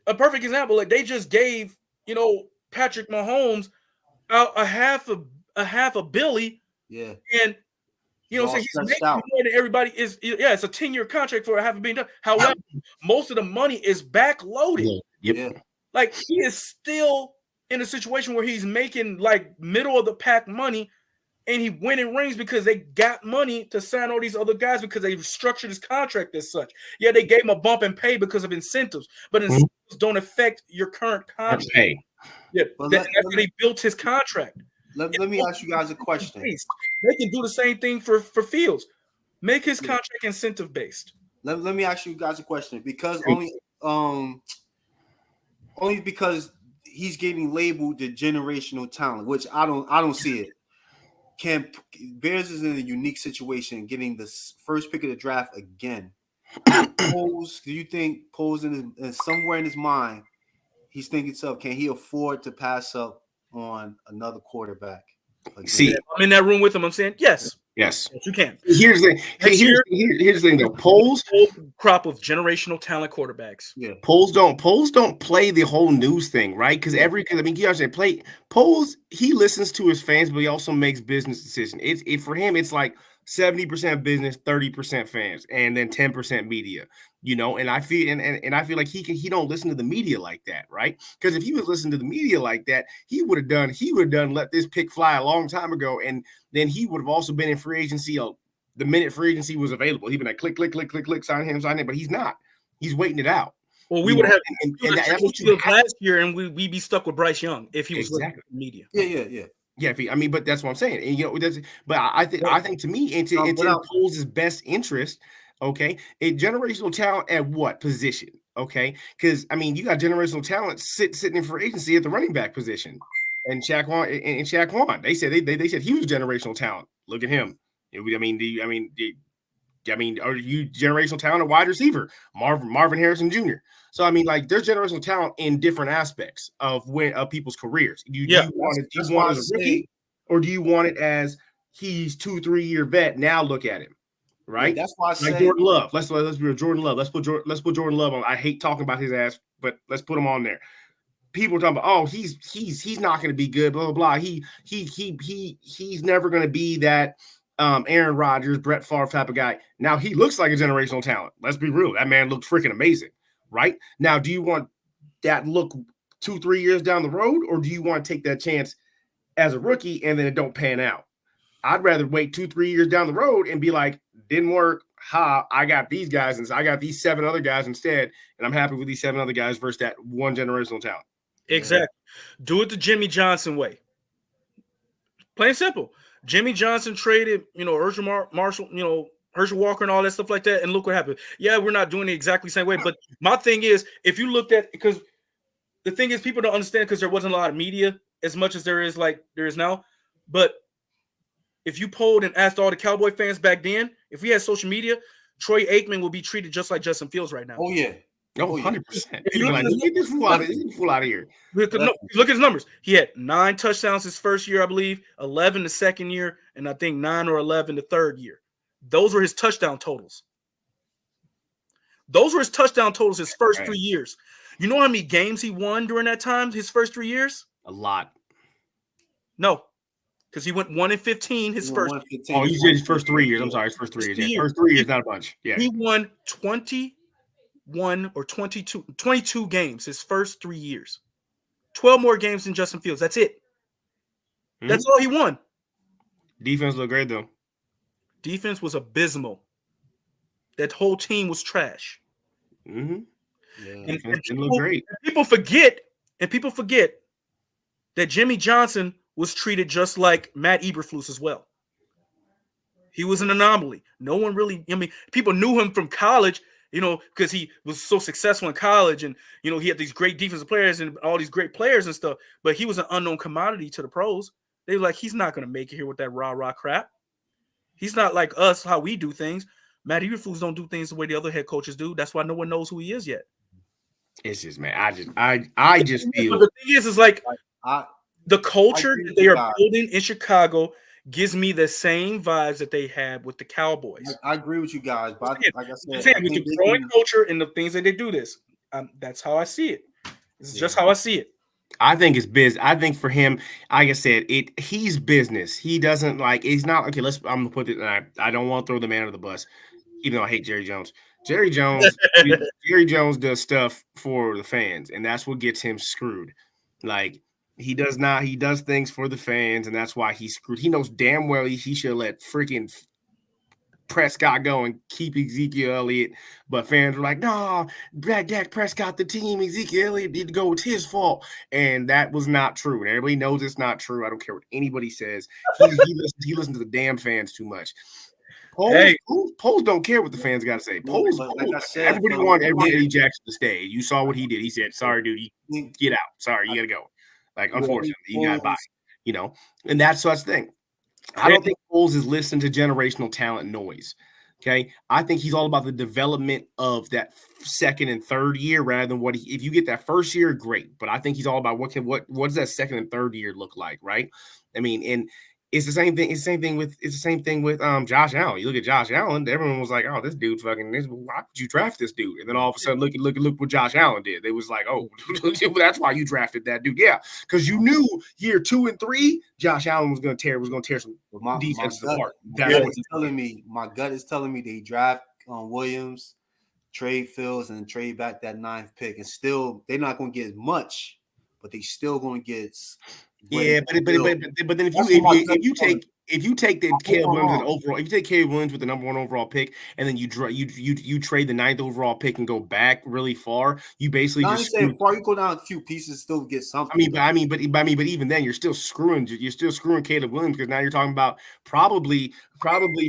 a perfect example. Like, they just gave Patrick Mahomes out a half a billy. Yeah. And so he's making more than everybody is. Yeah, it's a 10-year contract for a half a billion dollars. However, most of the money is backloaded. Yeah. Like, he is still in a situation where he's making like middle of the pack money, and he winning rings because they got money to sign all these other guys because they structured his contract as such. Yeah, they gave him a bump in pay because of incentives, but incentives don't affect your current contract. Pay. Yeah, that's how they built his contract. Let me ask you guys a question. They can do the same thing for Fields. Make his contract incentive based. Let me ask you guys a question, because only because he's getting labeled the generational talent, which I don't see it. Bears is in a unique situation, getting the first pick of the draft again. Do you think Poles somewhere in his mind, he's thinking can he afford to pass up on another quarterback? See, I'm in that room with him. I'm saying yes, you can. Here's the thing though. Poles crop of generational talent quarterbacks. Yeah, Poles don't play the whole news thing, right? Because you understand, Poles, he listens to his fans, but he also makes business decisions. For him, it's like 70% business, 30% fans, and then 10% media. And I feel and I feel like he don't listen to the media like that, right? Because if he was listening to the media like that, he would have done let this pick fly a long time ago, and then he would have also been in free agency the minute free agency was available. He'd been like click, sign him, but he's not. He's waiting it out. Well, we would have that's what you did last year, and we'd be stuck with Bryce Young if he was listening to the media. Yeah. Yeah, but that's what I'm saying. And, but I think to me, it's in Poles' best interest. Okay, a generational talent at what position? Okay, because you got generational talent sitting in free agency at the running back position, and Shaq Juan. They said he was generational talent. Look at him. I mean, are you generational talent at wide receiver? Marvin Harrison Jr. So I mean, like, there's generational talent in different aspects of people's careers. Do you want it? Do you want it as a rookie, or do you want it as he's 2-3 year vet? Now look at him, right? Yeah, that's why I say Jordan Love. Let's be Jordan Love. Let's put Jordan Love on. I hate talking about his ass, but let's put him on there. People are talking about, oh, he's not going to be good, blah blah blah. He's never going to be that Aaron Rodgers, Brett Favre type of guy. Now he looks like a generational talent. Let's be real. That man looked freaking amazing, right? Now, do you want that look 2-3 years down the road, or do you want to take that chance as a rookie and then it don't pan out? I'd rather wait 2-3 years down the road and be like, didn't work. I got these guys, and I got these 7 other guys instead, and I'm happy with these 7 other guys versus that one generational talent. Exactly. Do it the Jimmy Johnson way. Plain and simple. Jimmy Johnson traded, Herschel Marshall, Herschel Walker and all that stuff like that, and look what happened. Yeah, we're not doing it exactly the same way, but my thing is, if you looked at, because the thing is, people don't understand because there wasn't a lot of media as much as there is now, but if you polled and asked all the Cowboy fans back then, if we had social media, Troy Aikman would be treated just like Justin Fields right now. Oh, yeah. Oh, 100%. Get this fool out of here. Look at his numbers. He had 9 touchdowns his first year, I believe, 11 the second year, and I think 9 or 11 the third year. Those were his touchdown totals. His first 3 years. You know how many games he won during that time, his first 3 years? A lot. No. Because he went 1-15 his first. Oh, you said his first 3 years. I'm sorry, his first 3 years. Yeah, first 3 years, not a bunch. Yeah. He won 21 or 22 games his first 3 years. 12 more games than Justin Fields. That's it. Mm-hmm. That's all he won. Defense looked great, though. Defense was abysmal. That whole team was trash. Mm-hmm. Yeah. And people, look great. People forget that Jimmy Johnson was treated just like Matt Eberflus as well. He was an anomaly. No one really, people knew him from college, because he was so successful in college, and he had these great defensive players and all these great players and stuff, but he was an unknown commodity to the pros. They were like, he's not going to make it here with that rah-rah crap. He's not like us, how we do things. Matt Eberflus don't do things the way the other head coaches do. That's why no one knows who he is yet. It's just, man, I just feel. But the thing is like the culture that they are building in Chicago gives me the same vibes that they had with the Cowboys. I agree with you guys, but like I said, with the growing culture and the things that they do this, that's how I see it. This is just how I see it. I think it's business. I think for him, like I said, he's business. He doesn't he's not okay. I'm gonna put it. I don't want to throw the man under the bus, even though I hate Jerry Jones. Jerry Jones does stuff for the fans, and that's what gets him screwed. Like, he does things for the fans, and that's why he's screwed. He knows damn well he should let freaking Prescott go and keep Ezekiel Elliott, but fans were like, no, Dak Prescott, the team, Ezekiel Elliott need to go. It's his fault. And that was not true. And everybody knows it's not true. I don't care what anybody says. He listens to the damn fans too much. Polls don't care what the fans got to say. Polls, everybody wanted Eddie Jackson to stay. You saw what he did. He said, sorry, dude, you get out. Sorry, you got to go. Like, unfortunately, he got by, and that's the thing. I don't think Foles is listening to generational talent noise. Okay. I think he's all about the development of that second and third year rather than if you get that first year, great. But I think he's all about what does that second and third year look like, right? I mean, and it's the same thing. It's the same thing with Josh Allen. You look at Josh Allen, everyone was like, "Oh, this dude why would you draft this dude?" And then all of a sudden, look what Josh Allen did. They was like, "Oh, that's why you drafted that dude." Yeah, because you knew year 2 and 3, Josh Allen was going to tear some defenses apart. My gut is telling me they draft Williams, trade Fields, and trade back that 9th pick, and still they're not going to get as much, but they still going to get. Yeah, but then if you take the Caleb Williams overall, if you take Caleb Williams with the number 1 overall pick, and then you trade the 9th overall pick and go back really far, you basically far. You go down a few pieces, still get something. But even then, you're still screwing Caleb Williams, because now you're talking about probably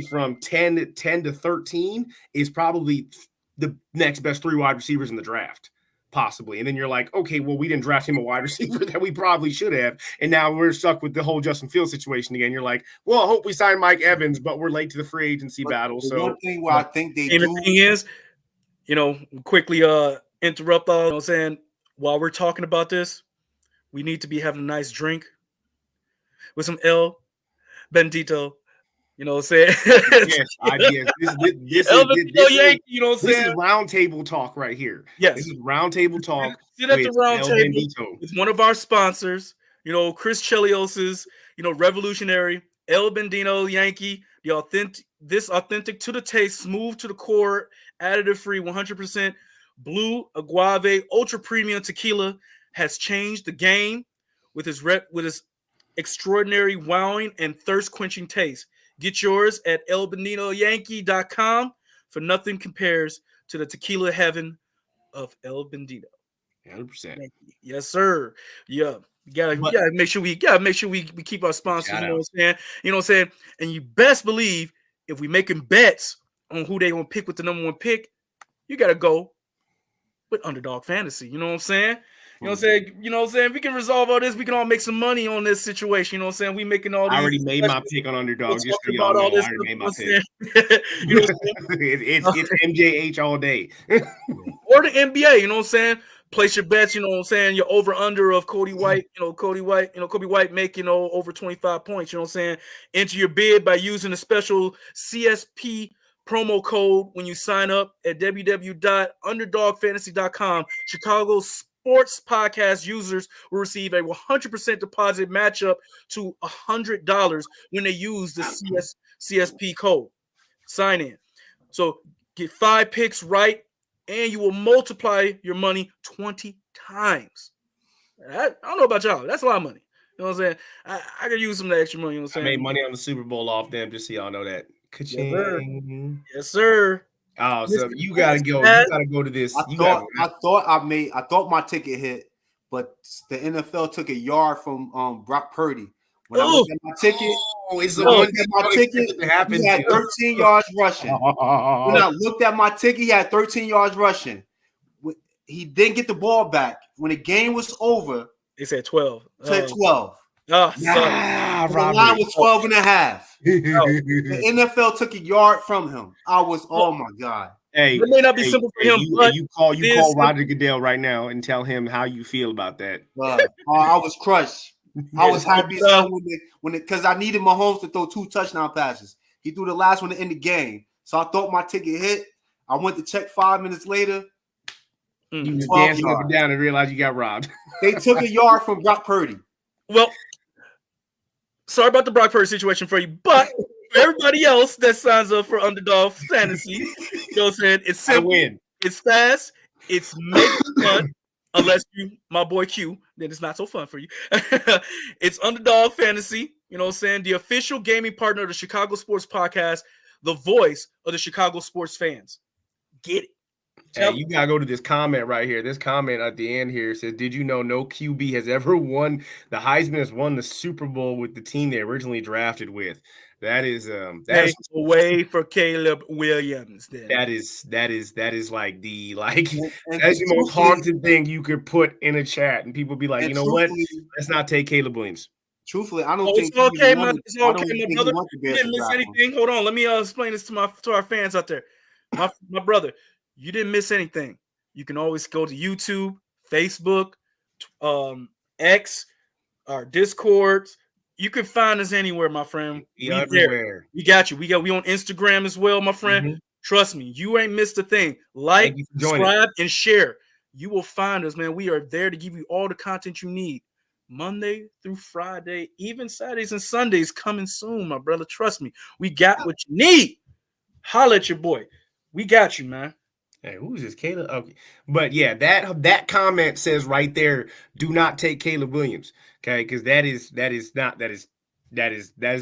from 10 to 13 is probably the next best 3 wide receivers in the draft. possibly. And then you're like, okay, well, we didn't draft him a wide receiver that we probably should have. And now we're stuck with the whole Justin Fields situation again. You're like, well, I hope we sign Mike Evans, but we're late to the free agency battle. So one thing where I think they and do. the thing is, quickly interrupt all, I'm saying, while we're talking about this, we need to be having a nice drink with some El Bendito. You know what I'm saying? yes, ideas. This Yankee, you know what I'm this saying? is round table talk right here. Yes. This is round table talk. Sit at the round El table Bendito. with one of our sponsors, Chris Chelios's, revolutionary El Bendito Yankee, this authentic to the taste, smooth to the core, additive free, 100% blue agave ultra premium tequila has changed the game with his extraordinary wowing and thirst quenching taste. Get yours at elbenditoyankee.com, for nothing compares to the tequila heaven of El Bendito. 100%. Yes, sir. Yeah. We gotta make sure we keep our sponsors. You know what I'm saying? And you best believe if we making bets on who they gonna pick with the number one pick, you gotta go with Underdog Fantasy. You know what I'm saying? You know what I'm saying? We can resolve all this. We can all make some money on this situation. You know what I'm saying? We making all these. I already made my pick on Underdog. Just so y'all about know, all this I already made my stuff, pick. you know what I'm saying? It's MJH all day. Or the NBA, you know what I'm saying? Place your bets, you know what I'm saying? Your over under of Cody White, Kobe White make, over 25 points, you know what I'm saying? Enter your bid by using the special CSP promo code when you sign up at www.underdogfantasy.com. Chicago Sports Podcast users will receive a 100% deposit matchup to $100 when they use the CSP code. Sign in. So get 5 picks right, and you will multiply your money 20 times. I don't know about y'all. That's a lot of money. You know what I'm saying? I could use some of that extra money. You know what I'm saying? I made money on the Super Bowl off them, just so y'all know that. Ka-ching. Yes, sir. Oh, so you gotta go. You gotta go to this. I thought my ticket hit, but the NFL took a yard from Brock Purdy. When I looked at my ticket, he had 13 yards rushing. When I looked at my ticket, he had 13 yards rushing. He didn't get the ball back. When the game was over, they said 12. Said 12. The line was 12 and a half. The NFL took a yard from him. Oh my God. Hey, it may not be simple for him, but you call Roger Goodell right now and tell him how you feel about that. I was crushed. I was happy because I needed Mahomes to throw 2 touchdown passes. He threw the last one to end the game. So I thought my ticket hit. I went to check 5 minutes later. You was dancing up and down and realized you got robbed. They took a yard from Brock Purdy. Well, sorry about the Brock Purdy situation for you, but for everybody else that signs up for Underdog Fantasy, you know what I'm saying? It's simple. It's fast. It's make fun. Unless you, my boy Q, then it's not so fun for you. It's Underdog Fantasy, you know what I'm saying? The official gaming partner of the Chicago Sports Podcast, the voice of the Chicago sports fans. Get it. Hey, you gotta go to this comment right here. This comment at the end here says, "Did you know no QB has ever won? The Heisman has won the Super Bowl with the team they originally drafted with." That is way for Caleb Williams. Then that is like that's the most haunted thing you could put in a chat, and people be like, you know what? Let's not take Caleb Williams. Truthfully, I don't think it's okay, my brother. You didn't miss anything. Hold on, let me explain this to our fans out there. My brother, you didn't miss anything. You can always go to YouTube, Facebook, X, our Discords. You can find us anywhere, my friend. We everywhere. We got you. We on Instagram as well, my friend. Mm-hmm. Trust me, you ain't missed a thing. Like, subscribe, and share. You will find us, man. We are there to give you all the content you need. Monday through Friday, even Saturdays and Sundays coming soon, my brother. Trust me. We got what you need. Holla at your boy. We got you, man. Hey, who's this, Caleb? Okay, but yeah, that comment says right there, do not take Caleb Williams, okay? Because that is the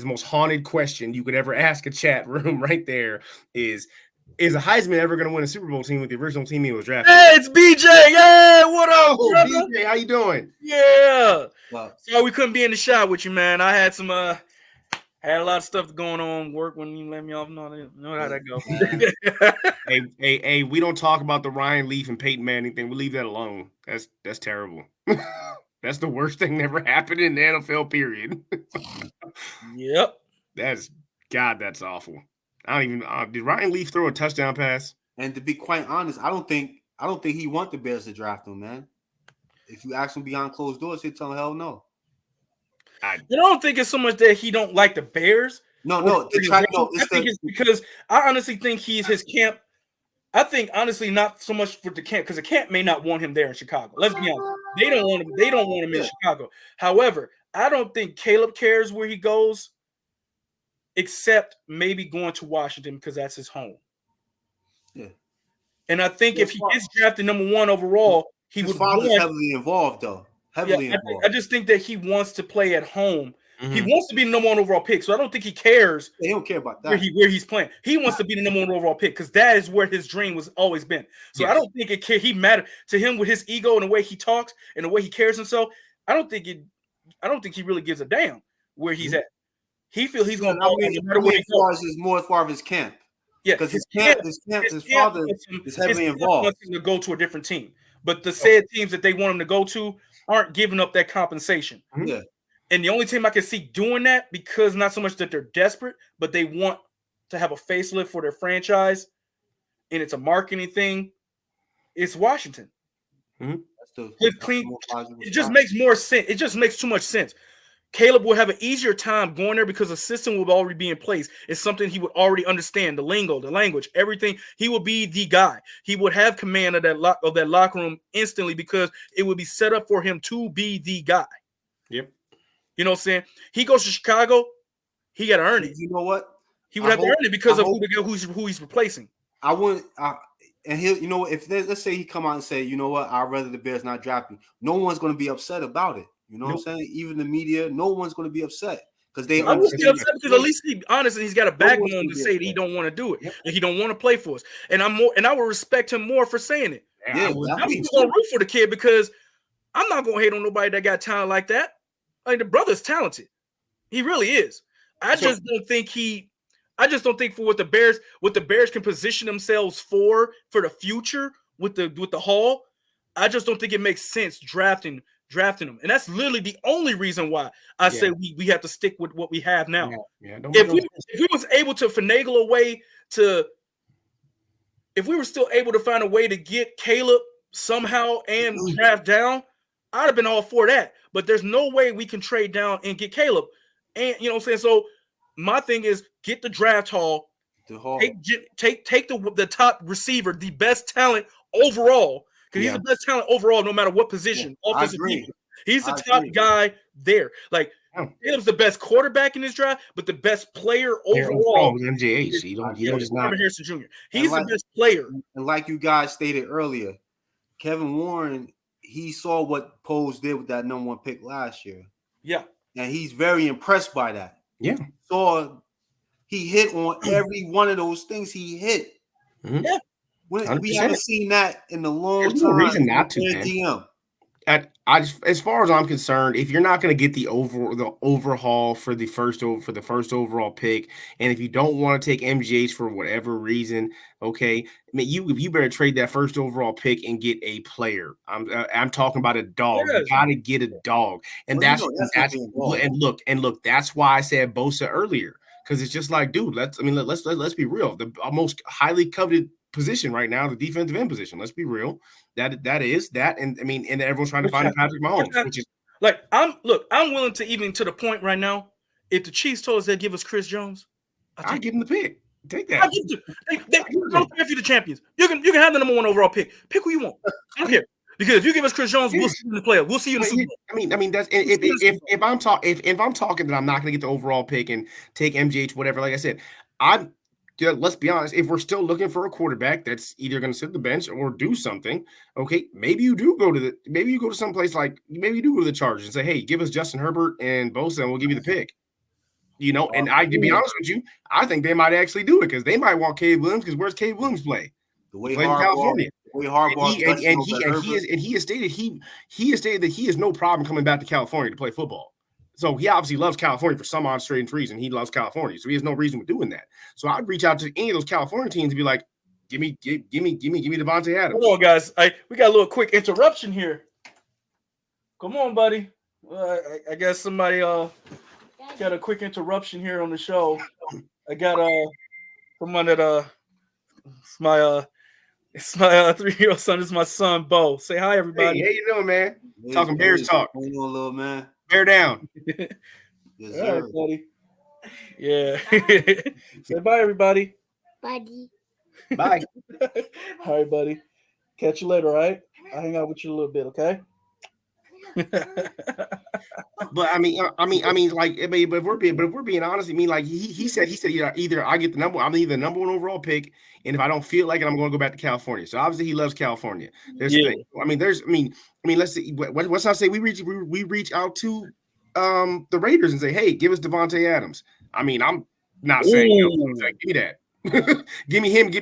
most haunted question you could ever ask a chat room. Right there is a Heisman ever going to win a Super Bowl team with the original team he was drafted? Hey, it's BJ. Yeah, what up, BJ? How you doing? Yeah. Wow. So we couldn't be in the shot with you, man. I had some Had a lot of stuff going on work when you let me off. No, you know how that go. Hey, we don't talk about the Ryan Leaf and Peyton Manning thing. We leave that alone. That's terrible. That's the worst thing that ever happened in the NFL, period. Yep. That's awful. I don't even did Ryan Leaf throw a touchdown pass? And to be quite honest, I don't think he want the Bears to draft him, man. If you ask him behind closed doors, he'll tell him hell no. I don't think it's so much that he don't like the Bears. No. I think it's because I honestly think he's his camp. I think honestly not so much for the camp because the camp may not want him there in Chicago. Let's be honest. They don't want him. They don't want him in Chicago. However, I don't think Caleb cares where he goes, except maybe going to Washington because that's his home. Yeah. And I think if he gets drafted number 1 overall, he would. His father's heavily involved, though. Involved. I just think that he wants to play at home. Mm-hmm. He wants to be the number 1 overall pick, so I don't think he cares. He don't care about that. Where he's playing. He wants to be the number 1 overall pick because that is where his dream was always been. So I don't think he mattered to him with his ego and the way he talks and the way he carries himself. I don't think he really gives a damn where he's at. He feels he's going to go no matter where he goes. Is more as far as his camp. Yeah, because his father is heavily involved. Wants him to go to a different team, but the said teams that they want him to go to aren't giving up that compensation. Yeah. And the only team I can see doing that, because not so much that they're desperate, but they want to have a facelift for their franchise, and it's a marketing thing, it's Washington. Mm-hmm. It just makes more sense. It just makes too much sense. Caleb will have an easier time going there because the system will already be in place. It's something he would already understand, the lingo, the language, everything. He would be the guy. He would have command of that locker room instantly because it would be set up for him to be the guy. Yep. You know what I'm saying? He goes to Chicago, he got to earn it. You know what? He would have to earn it because of who he's replacing. I wouldn't. And he'll, you know, if let's say he come out and say, you know what, I'd rather the Bears not draft me. No one's going to be upset about it. You know what I'm saying? Even the media, no one's going to be upset because they. I'm upset because at least he's honest and he's got a backbone to say that he don't want to do it and he don't want to play for us. And I will respect him more for saying it. Yeah, I'm going to root for the kid because I'm not going to hate on nobody that got talent like that. Like the brother's talented, he really is. I just don't think for what the Bears can position themselves for the future with the haul. I just don't think it makes sense drafting him, and that's literally the only reason why I say we have to stick with what we have now. If we was able to finagle a way to, if we were still able to find a way to get Caleb somehow and draft down, I'd have been all for that. But there's no way we can trade down and get Caleb, and you know what I'm saying. So my thing is get the draft haul, take the top receiver, the best talent overall. Because he's the best talent overall, no matter what position. Offensive defense. He's the top guy there. Like Caleb's the best quarterback in this draft, but the best player overall. MJH. You don't just not. Harrison Jr. He's the best player. And like you guys stated earlier, Kevin Warren, he saw what Poles did with that number 1 pick last year. Yeah. And he's very impressed by that. Yeah. He hit on every one of those things he hit. Mm-hmm. Yeah. We haven't seen that in a long time. There's no reason not to, man. As far as I'm concerned, if you're not going to get the overhaul for the first overall pick, and if you don't want to take MGH for whatever reason, okay, I mean, you better trade that first overall pick and get a player. I'm talking about a dog. You got to get a dog, and look. That's why I said Bosa earlier, because it's just like, dude, let's be real. The most highly coveted position right now, the defensive end position. Let's be real. That is, and I mean, and everyone's trying to find Patrick Mahomes, which is like I'm willing to, even to the point right now, if the Chiefs told us they'd give us Chris Jones, I'd give him the pick. Take that. They don't care if you're the champions. You can have the number 1 overall pick. Pick who you want. I don't care. Because if you give us Chris Jones, we'll see you in the playoffs. We'll see you in the Super Bowl. I mean that's if I'm talking that I'm not going to get the overall pick and take MGH, whatever. Like I said, let's be honest. If we're still looking for a quarterback that's either going to sit the bench or do something, okay, maybe you go to someplace like maybe you do go to the Chargers and say, hey, give us Justin Herbert and Bosa, and we'll give you the pick. You know, and to be honest with you, I think they might actually do it because they might want Caleb Williams, because where's Caleb Williams play? The way California. He has stated that he has no problem coming back to California to play football. So he obviously loves California for some odd strange reason. He loves California, so he has no reason for doing that. So I'd reach out to any of those California teams and be like, give me Devontae Adams. Hold on, guys. We got a little quick interruption here. Come on, buddy. I guess somebody got a quick interruption here on the show. I got someone that it's my 3-year-old son. Is my son Bo. Say hi, everybody. Hey, how you doing, man? Hey, Talking Bears talk. What's going on, little man? Bear down. Yes, All sir. right, buddy. Yeah. Say bye, everybody. Buddy. Bye. All right, buddy. Catch you later, all right? I'll hang out with you a little bit, okay? But I mean, like, but if we're being honest, I mean, like he said either I get I'm either the number 1 overall pick, and if I don't feel like it, I'm going to go back to California. So obviously he loves California. Let's see. What's not say we reach out to the Raiders and say, hey, give us Devontae Adams. I mean, I'm not saying give me that. give me him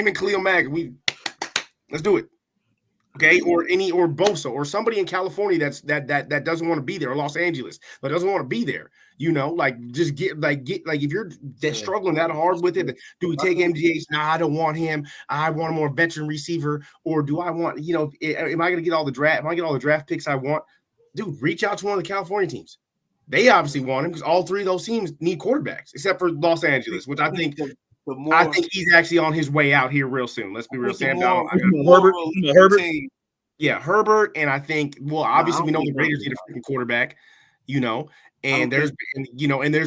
and Khalil Mack. Let's do it. Okay, or Bosa or somebody in California that doesn't want to be there, or Los Angeles that doesn't want to be there. Like just get if you're struggling that hard with it, do we take MGH? Nah, I don't want him. I want a more veteran receiver, or do I want am I going to get all the draft? Am I get all the draft picks I want? Dude, reach out to one of the California teams. They obviously want him because all 3 of those teams need quarterbacks, except for Los Angeles, which I think. I think he's actually on his way out here real soon. Let's be real. Sam Donald. Herbert. Yeah, Herbert. And I think, obviously we know the Raiders need a freaking quarterback, and there's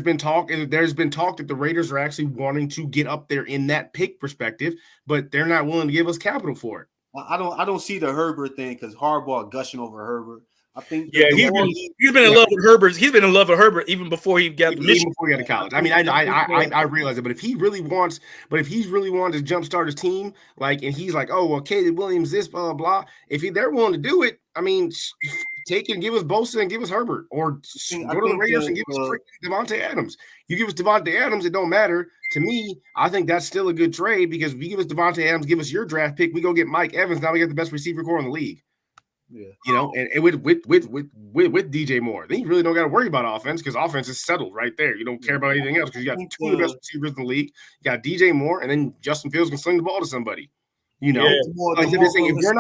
been talk that the Raiders are actually wanting to get up there in that pick perspective, but they're not willing to give us capital for it. I don't see the Herbert thing because Harbaugh gushing over Herbert. I think he's been in love with Herbert. He's been in love with Herbert even before he got to college. I mean, I realize it, but if he's really wanting to jumpstart his team, and he's like, oh well, Caleb Williams, this blah blah blah. If they're willing to do it, I mean, take and give us Bosa and give us Herbert, or go to the Raiders and give us Devontae Adams. You give us Devontae Adams, it don't matter to me. I think that's still a good trade because if you give us Devontae Adams, give us your draft pick, we go get Mike Evans. Now we got the best receiver core in the league. Yeah, and with DJ Moore, then you really don't got to worry about offense because offense is settled right there. You don't care about anything else because you got 2 of the best receivers in the league. You got DJ Moore, and then Justin Fields can sling the ball to somebody. If we're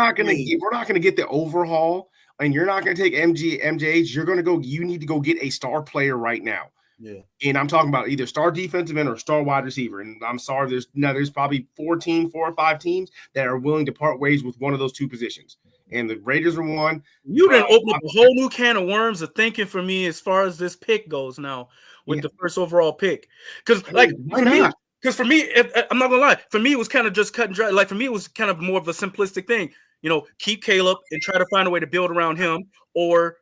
not gonna get the overhaul, and you're not gonna take MJH, you need to go get a star player right now. Yeah, and I'm talking about either star defensive end or star wide receiver. And I'm sorry, there's probably 4 or 5 teams that are willing to part ways with one of those 2 positions. And the Raiders are one. You didn't open up a whole new can of worms of thinking for me as far as this pick goes now with the first overall pick. Because for me, I'm not gonna lie, for me it was kind of just cut and dry. Like for me, it was kind of more of a simplistic thing. Keep Caleb and try to find a way to build around him, or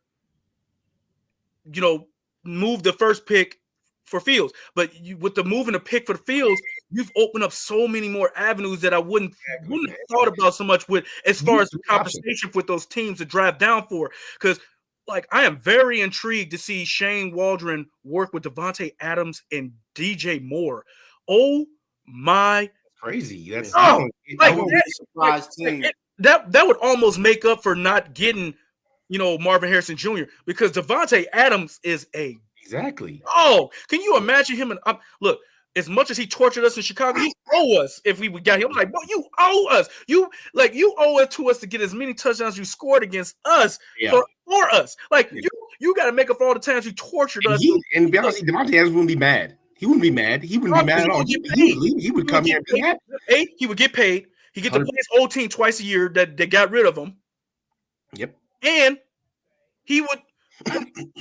move the first pick for Fields. But with the moving the pick for the Fields, you've opened up so many more avenues that I wouldn't have thought about so much with as far as the compensation with those teams to drive down for. Because I am very intrigued to see Shane Waldron work with Devontae Adams and DJ Moore. Oh my, crazy! That's surprise team. That would almost make up for not getting Marvin Harrison Jr. because Devontae Adams is exactly. Oh, can you imagine him? And look, as much as he tortured us in Chicago, he owe us if we got him. I'm like, bro, you owe us. You owe it to us to get as many touchdowns you scored against us for us. You got to make up for all the times you tortured us. And to be honest, Devontae Adams wouldn't be mad. He wouldn't be mad. He wouldn't be mad at all. He would come here and be happy. He would get paid. He get to play his old team twice a year that they got rid of him. Yep. And he would,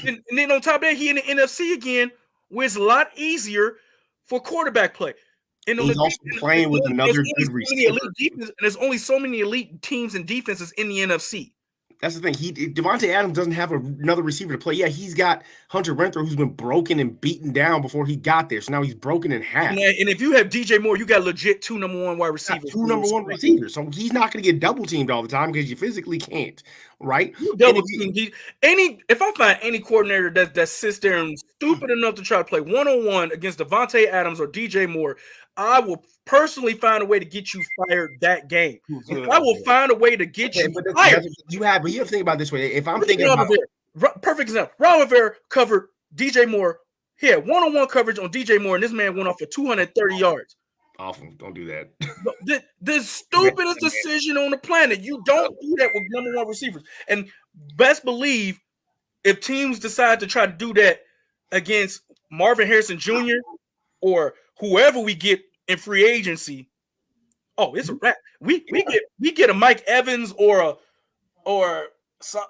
and then on top of that, he in the NFC again, where it's a lot easier for quarterback play. And he's also playing with another good receiver. And there's only so many elite teams and defenses in the NFC. That's the thing. Devontae Adams doesn't have another receiver to play. Yeah, he's got Hunter Renfrow, who's been broken and beaten down before he got there. So now he's broken in half. And if you have DJ Moore, you got legit 2 number 1 wide receivers. 2 number 1 receivers. So he's not going to get double teamed all the time because you physically can't, right? If I find any coordinator that sits there and stupid enough to try to play 1-on-1 against Devontae Adams or DJ Moore, I will personally find a way to get you fired that game. I will find a way to get you fired. You have to think about it this way. If I'm thinking about perfect example, Ron Rivera covered DJ Moore. He had one-on-one coverage on DJ Moore, and this man went off for 230 yards. Awful. Don't do that. The stupidest decision on the planet. You don't do that with number one receivers. And best believe if teams decide to try to do that against Marvin Harrison Jr. or whoever we get in free agency, oh, it's a wrap. We get a Mike Evans or a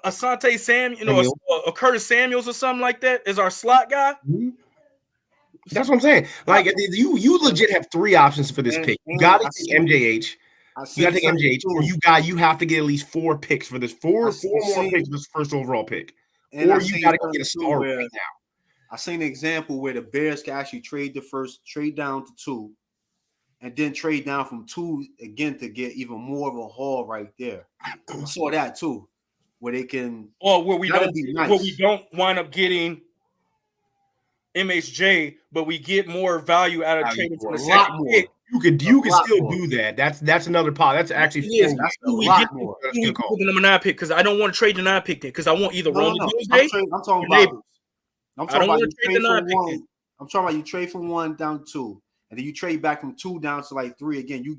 Asante Sam, a Curtis Samuels or something like that as our slot guy. That's what I'm saying. Like you legit have three options for this pick. You got to take MJH. You got to take MJH, or you have to get at least 4 picks for this. Four more picks for this first overall pick. Or you got to go get a star right now. I seen an example where the Bears can actually trade down to 2, and then trade down from 2 again to get even more of a haul right there. I saw that too, where they can. Or where we don't wind up getting MHJ, but we get more value out of trading for a lot more. You could still do that. That's another pot. That's actually that's a lot more. The number 9 pick because I don't want to trade the 9 pick there because I want either Ronald Tuesday. I'm talking about you trade from 1 down to 2, and then you trade back from 2 down to like 3 again. You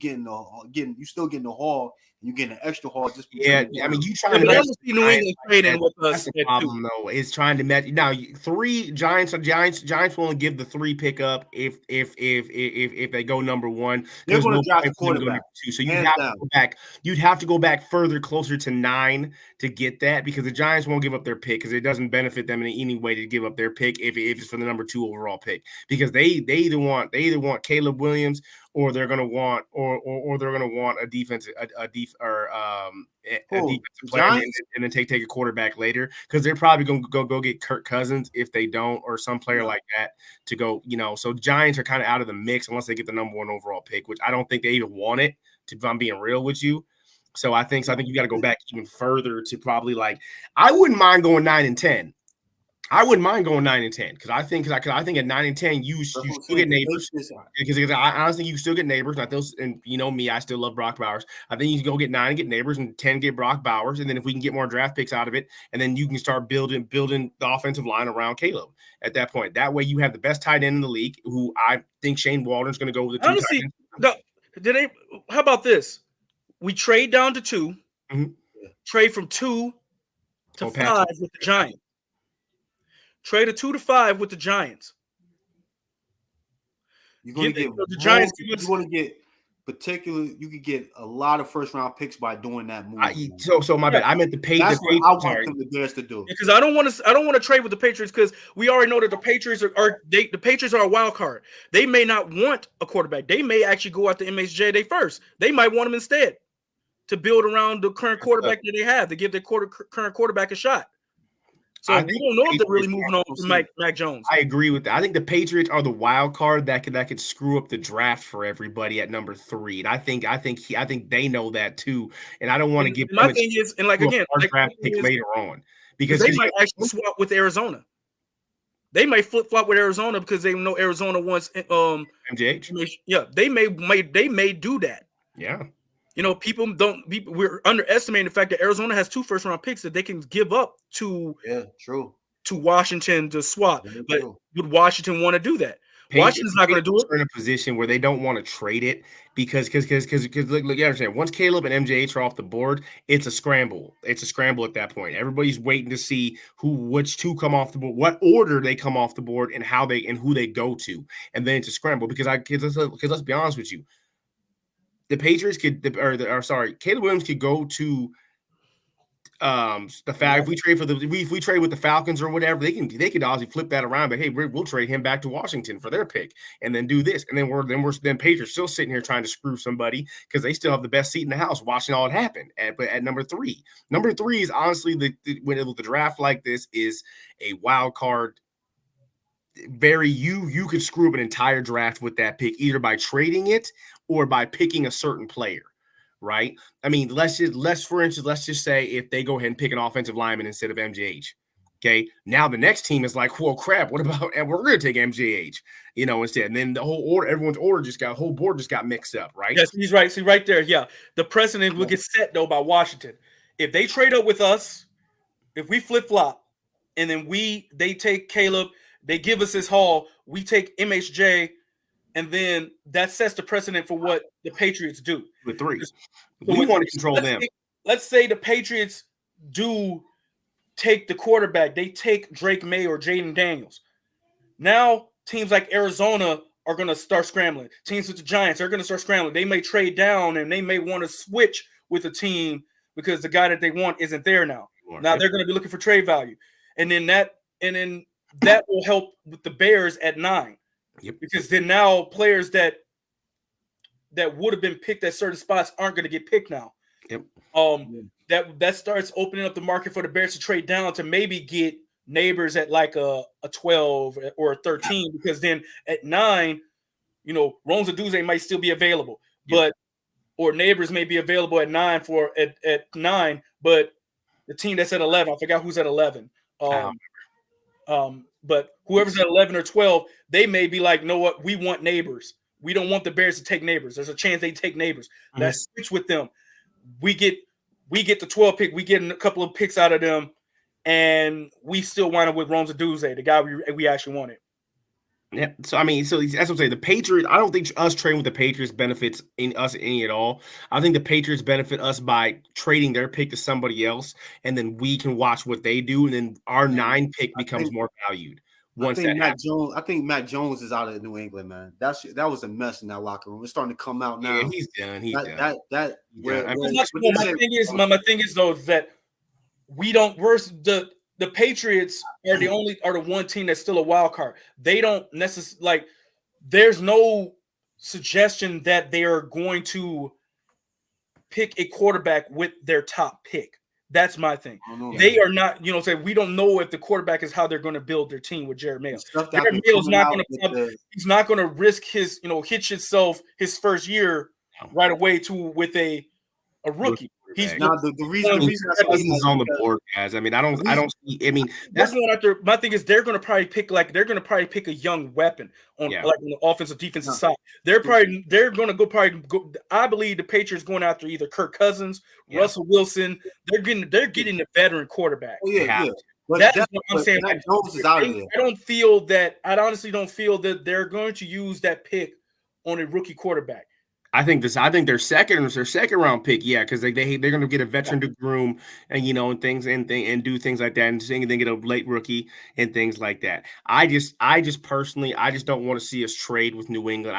still getting the haul. You getting an extra haul just I mean you trying to match New England trading with us. That's the problem though. Is trying to match now 3 Giants will only give the 3 pickup if they go number 1. They're going to draft a quarterback. So you'd have to go back further closer to 9 to get that because the Giants won't give up their pick because it doesn't benefit them in any way to give up their pick if it's for the number 2 overall pick because they either want Caleb Williams or they're gonna want a defensive player and then take a quarterback later because they're probably gonna go get Kirk Cousins if they don't or some player like that to go. So Giants are kind of out of the mix unless they get the number 1 overall pick, which I don't think they even want it. If I'm being real with you, so I think you got to go back even further to probably I wouldn't mind going 9 and 10. I wouldn't mind going 9 and 10 because I think at 9 and 10 you still get neighbors because I honestly you still get neighbors. And me, I still love Brock Bowers. I think you can go get 9 and get neighbors and 10 get Brock Bowers, and then if we can get more draft picks out of it, and then you can start building the offensive line around Caleb at that point. That way you have the best tight end in the league, who I think Shane Waldron's going to go with the 2 tight ends. How about this? We trade down to 2, trade from 2 to 5 with the Giants. Trade a 2 to 5 with the Giants. You're going to get the Giants. You want to get you could get a lot of first round picks by doing that move. So my bad. I meant the pay. That's what I want the Bears to do. Because I don't want to trade with the Patriots because we already know that the Patriots the Patriots are a wild card. They may not want a quarterback. They may actually go after MHJ first. They might want him instead to build around the current quarterback that they have to give their current quarterback a shot. So we don't know if they're really moving on to Mac Jones. I agree with that. I think the Patriots are the wild card that could screw up the draft for everybody at number 3. And I think they know that too. And I don't want to give my thing is, and again, draft picks later on because they might actually swap with Arizona. They may flip flop with Arizona because they know Arizona wants MJH. Yeah, they may do that. Yeah. We're underestimating the fact that Arizona has 2 first round picks that they can give up to Washington to swap. But would Washington want to do that? Washington's not going to do it. In a position where they don't want to trade it because look, you understand. Once Caleb and MJH are off the board, it's a scramble. It's a scramble at that point. Everybody's waiting to see which 2 come off the board, what order they come off the board, and who they go to, and then it's a scramble. Because let's be honest with you. The Patriots Caleb Williams could go to the fact if we trade with the Falcons or whatever, they could obviously flip that around. But hey, we'll trade him back to Washington for their pick, and then do this, and then Patriots still sitting here trying to screw somebody because they still have the best seat in the house watching all it happen. But at number 3 is honestly when the draft like this is a wild card. You could screw up an entire draft with that pick either by trading it or by picking a certain player, right? I mean, let's just say if they go ahead and pick an offensive lineman instead of MJH, okay? Now the next team is like, well, crap, what about? And we're going to take MJH, instead. And then the whole board just got mixed up, right? Yes, he's right. See, right there, yeah. The precedent will get set though by Washington. If they trade up with us, if we flip flop, and then they take Caleb. They give us this haul. We take MHJ, and then that sets the precedent for what the Patriots do. With 3. So We want to control them. Let's say the Patriots do take the quarterback. They take Drake May or Jaden Daniels. Now teams like Arizona are going to start scrambling. Teams with the Giants are going to start scrambling. They may trade down and they may want to switch with a team because the guy that they want isn't there now. Now they're going to be looking for trade value. And then that will help with the Bears at 9. Yep. Because then now players that would have been picked at certain spots aren't going to get picked now. Yep. That starts opening up the market for the Bears to trade down to maybe get Neighbors at like a 12 or a 13, because then at 9, Rones Aduze might still be available, or Neighbors may be available at 9 at 9, but the team that's at 11, I forgot who's at 11. But whoever's at 11 or 12, they may be like, know what, we want Neighbors. We don't want the Bears to take Neighbors. There's a chance they take Neighbors. Let's switch with them. We get the 12 pick. We get a couple of picks out of them, and we still wind up with Rones Aduze, the guy we actually wanted. Yeah. So that's what I'm saying. The Patriots, I don't think us trading with the Patriots benefits us any at all. I think the Patriots benefit us by trading their pick to somebody else, and then we can watch what they do, and then our 9 pick becomes more valued. I think Matt Jones is out of New England, man. That was a mess in that locker room. It's starting to come out now. Yeah, he's done. My thing is though that we don't. The Patriots are the one team that's still a wild card. They don't necessarily there's no suggestion that they are going to pick a quarterback with their top pick. That's my thing. They are not, we don't know if the quarterback is how they're going to build their team with Jared Mayo. Jared Mayo's he's not going to risk his, hitch himself his first year right away with a rookie. He's now the reason he's on the board, guys. I don't see. That's going after. My thing is they're going to probably pick a young weapon on the offensive defensive side. They're going to go. I believe the Patriots going after either Kirk Cousins, Russell Wilson. They're getting the veteran quarterback. Oh yeah. That's what I'm saying. Jones is out of there. I honestly don't feel that they're going to use that pick on a rookie quarterback. I think their second round pick, because they're going to get a veteran to groom and and things and do things like that, and then get a late rookie and things like that. I just personally don't want to see us trade with New England.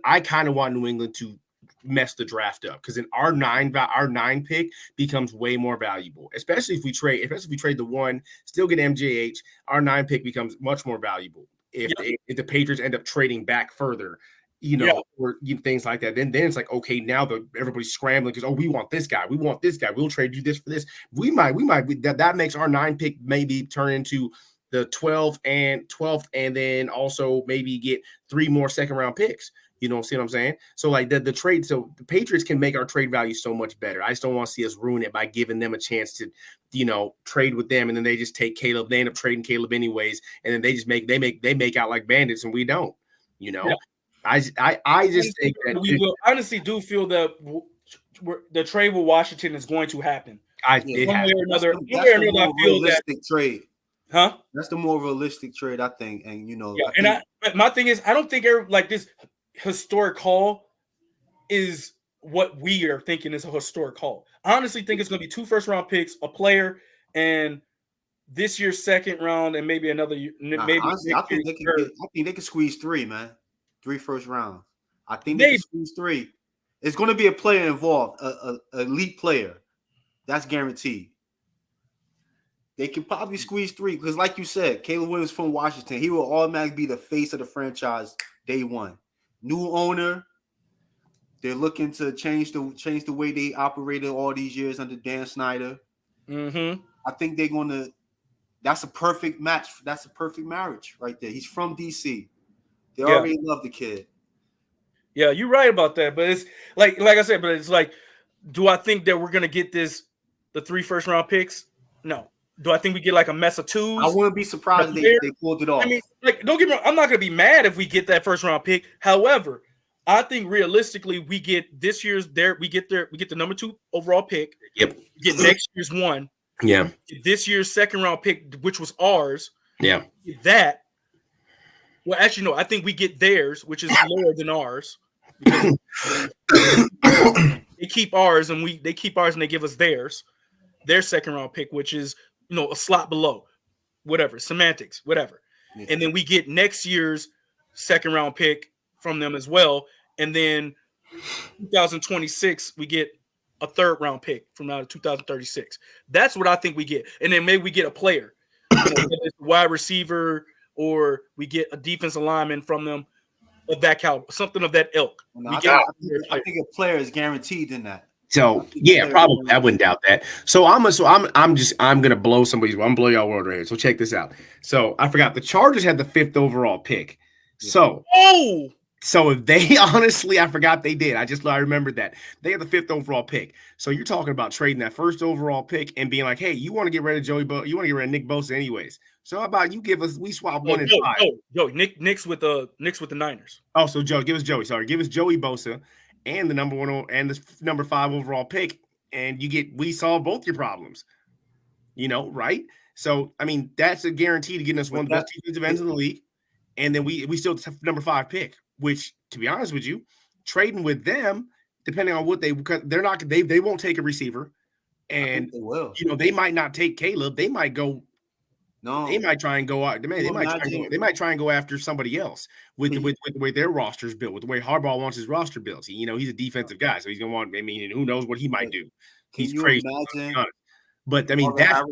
I kind of want New England to mess the draft up, because then our 9 pick becomes way more valuable, especially if we trade the 1, still get MJH. Our 9 pick becomes much more valuable if the Patriots end up trading back further. Or things like that. Then it's like, okay, now everybody's scrambling because we want this guy, we'll trade you this for this. We might that makes our 9 pick maybe turn into the 12th, and then also maybe get 3 more second round picks. See what I'm saying? So the trade, so the Patriots can make our trade value so much better. I just don't want to see us ruin it by giving them a chance to, trade with them, and then they just take Caleb. They end up trading Caleb anyways, and then they just make out like bandits, and we don't. I just think that we will honestly do feel that the trade with Washington is going to happen. That's the more realistic trade. Huh? That's the more realistic trade, I think. And my thing is, I don't think this historic haul is what we are thinking is a historic haul. I honestly think it's going to be 2 first-round picks, a player, and this year's second round, and maybe another. Honestly, I think they can squeeze 3, man. 3 first rounds. I think they can squeeze 3. It's going to be a player involved, a elite player. That's guaranteed. They can probably squeeze 3 because, like you said, Caleb Williams from Washington, he will automatically be the face of the franchise day 1. New owner. They're looking to change the way they operated all these years under Dan Snyder. Mm-hmm. I think they're going to. That's a perfect match. That's a perfect marriage right there. He's from DC. They already love the kid. Yeah, you're right about that. But it's like I said, but it's like, do I think that we're gonna get the 3 first-round picks? No. Do I think we get like a mess of 2s? I wouldn't be surprised if they pulled it off. Don't get me wrong, I'm not gonna be mad if we get that first-round pick. However, I think realistically we get we get the number 2 overall pick. Yep. We get next year's 1. Yeah. This year's second-round pick, which was ours. Yeah. That. Well, actually, no. I think we get theirs, which is lower than ours, because they keep ours and they keep ours and they give us their second round pick, which is a slot below, whatever, semantics, whatever. Yeah. And then we get next year's second round pick from them as well. And then 2026, we get a third round pick from now to 2036. That's what I think we get. And then maybe we get a player, whether it's a wide receiver or we get a defensive lineman from them of that caliber, something of that ilk. I think a player is guaranteed in that. So yeah, probably I wouldn't doubt that. So I'm gonna blow somebody's. I'm gonna blow y'all world right here. So check this out. So I forgot the Chargers had the 5th overall pick. So if they honestly, I forgot they did. I remembered that they had the 5th overall pick. So you're talking about trading that 1st overall pick and being like, hey, you want to get rid of you want to get rid of Nick Bosa anyways. So how about you give us? We swap 1 and 5. Nick's with the Niners. Oh, so Joe, give us Joey. Sorry, give us Joey Bosa and the number 1 and the number 5 overall pick, and we solve both your problems. Right? So I mean, that's a guarantee to getting us one of the best defensive ends in the league, and then we still have number 5 pick. Which, to be honest with you, trading with them, depending on what they won't take a receiver, and they will. They might not take Caleb. They might go. No, they might try and go out. They might try and go after somebody else with the way their roster's built, with the way Harbaugh wants his roster built. He's a defensive guy, so he's gonna want. I mean, who knows what he might do? He's crazy. But I mean, that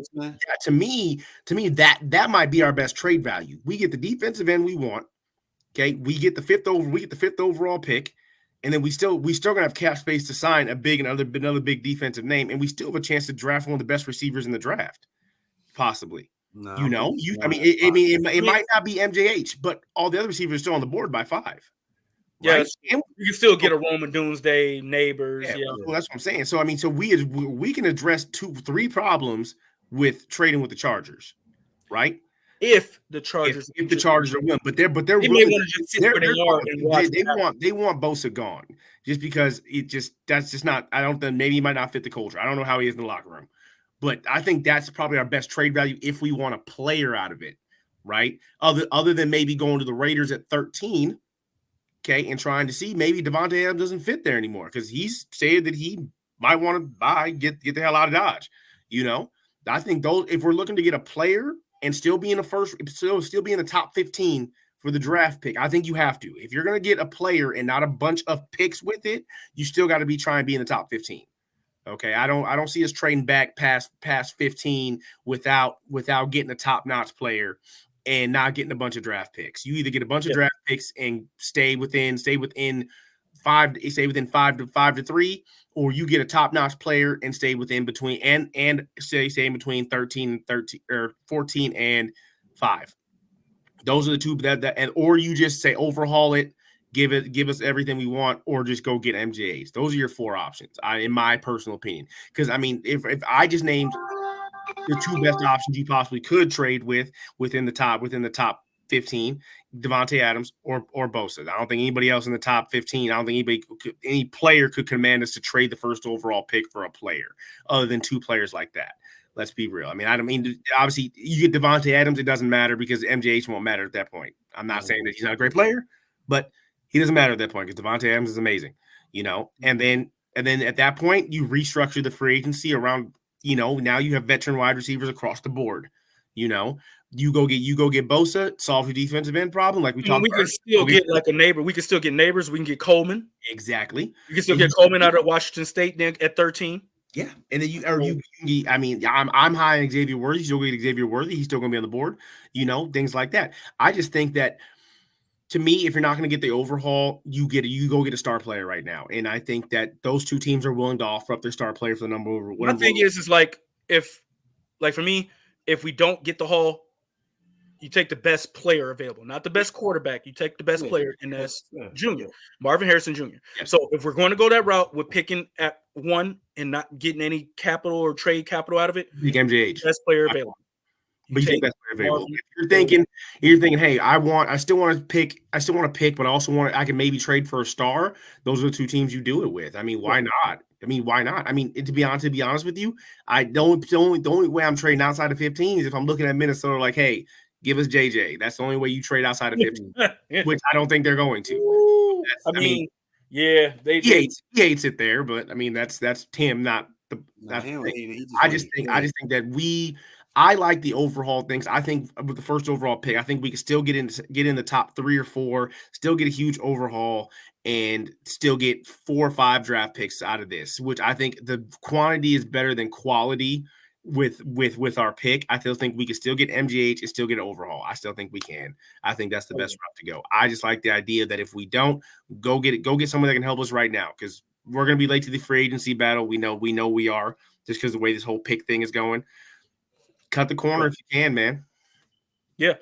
to me, that might be our best trade value. We get the defensive end we want. Okay, we get the 5th overall pick, and then we still gonna have cap space to sign another big defensive name, and we still have a chance to draft one of the best receivers in the draft, possibly. No, it might not be MJH, but all the other receivers are still on the board by 5. Yeah, right? you can still get a Roman Doomsday, Neighbors. Yeah. Well, that's what I'm saying. So I mean, so we can address 2-3 problems with trading with the Chargers, right? If the Chargers are willing, but they're they really, may want to just sit where they are and watch. They want Bosa gone just because that's just not. I don't think maybe he might not fit the culture. I don't know how he is in the locker room, but I think that's probably our best trade value if we want a player out of it, right? Other than maybe going to the Raiders at 13, okay, and trying to see maybe Devontae Adams doesn't fit there anymore because he's said that he might want to get the hell out of Dodge. I think those if we're looking to get a player and still be in the still be in the top 15 for the draft pick. I think you have to. If you're going to get a player and not a bunch of picks with it, you still got to be trying to be in the top 15. Okay, I don't see us trading back past 15 without getting a top-notch player and not getting a bunch of draft picks. You either get a bunch of draft picks and stay within 5 to 3, or you get a top-notch player and stay within between and stay in between 13 or 14 and 5. Those are the two or you just say overhaul it, give us everything we want, or just go get MJAs. Those are your 4 options, in my personal opinion. Because I mean, if I just named the 2 best options you possibly could trade within the top 15, Devontae Adams or Bosa. I don't think anybody else in the top 15. I don't think any player could command us to trade the 1st overall pick for a player other than 2 players like that. Let's be real. I mean, obviously you get Devontae Adams, it doesn't matter because MJH won't matter at that point. I'm not saying that he's not a great player, but he doesn't matter at that point because Devontae Adams is amazing, and then at that point you restructure the free agency around, now you have veteran wide receivers across the board, you go get Bosa, solve your defensive end problem. Like we talked about. We can still get like a neighbor. We can still get neighbors. We can get Coleman. Exactly. You can still get Coleman out of Washington State then at 13. Yeah. And then I'm high on Xavier Worthy. You'll get Xavier Worthy. He's still going to be on the board, things like that. I just think that, to me, if you're not going to get the overhaul, you go get a star player right now. And I think that those 2 teams are willing to offer up their star player for the number over. My thing is like for me, if we don't get the haul, you take the best player available, not the best quarterback. You take the best player, and that's Junior, Marvin Harrison Jr. Yeah. So if we're going to go that route with picking at 1 and not getting any capital or trade capital out of it, MJH, best player available. But you take best player available. If you're thinking, hey, I still want to pick, but I also I can maybe trade for a star. Those are the 2 teams you do it with. I mean, why not? I mean, to be honest with you, the only way I'm trading outside of 15 is if I'm looking at Minnesota like, hey, Give us JJ. That's the only way you trade outside of 15, which I don't think they're going to. Ooh, I mean, yeah, he hates it there, but I mean that's Tim, not the. Nah, he don't hate it. I just think that I like the overhaul things. I think with the first overall pick, I think we can still get in the top 3 or 4, still get a huge overhaul, and still get 4 or 5 draft picks out of this. Which I think the quantity is better than quality with our pick. I still think we can still get MGH and still get an overhaul. I still think we can. I think that's the best route to go. I just like the idea that if we don't go get someone that can help us right now, because we're going to be late to the free agency battle. We know we are, just because the way this whole pick thing is going. Cut the corner if you can, man. Yeah.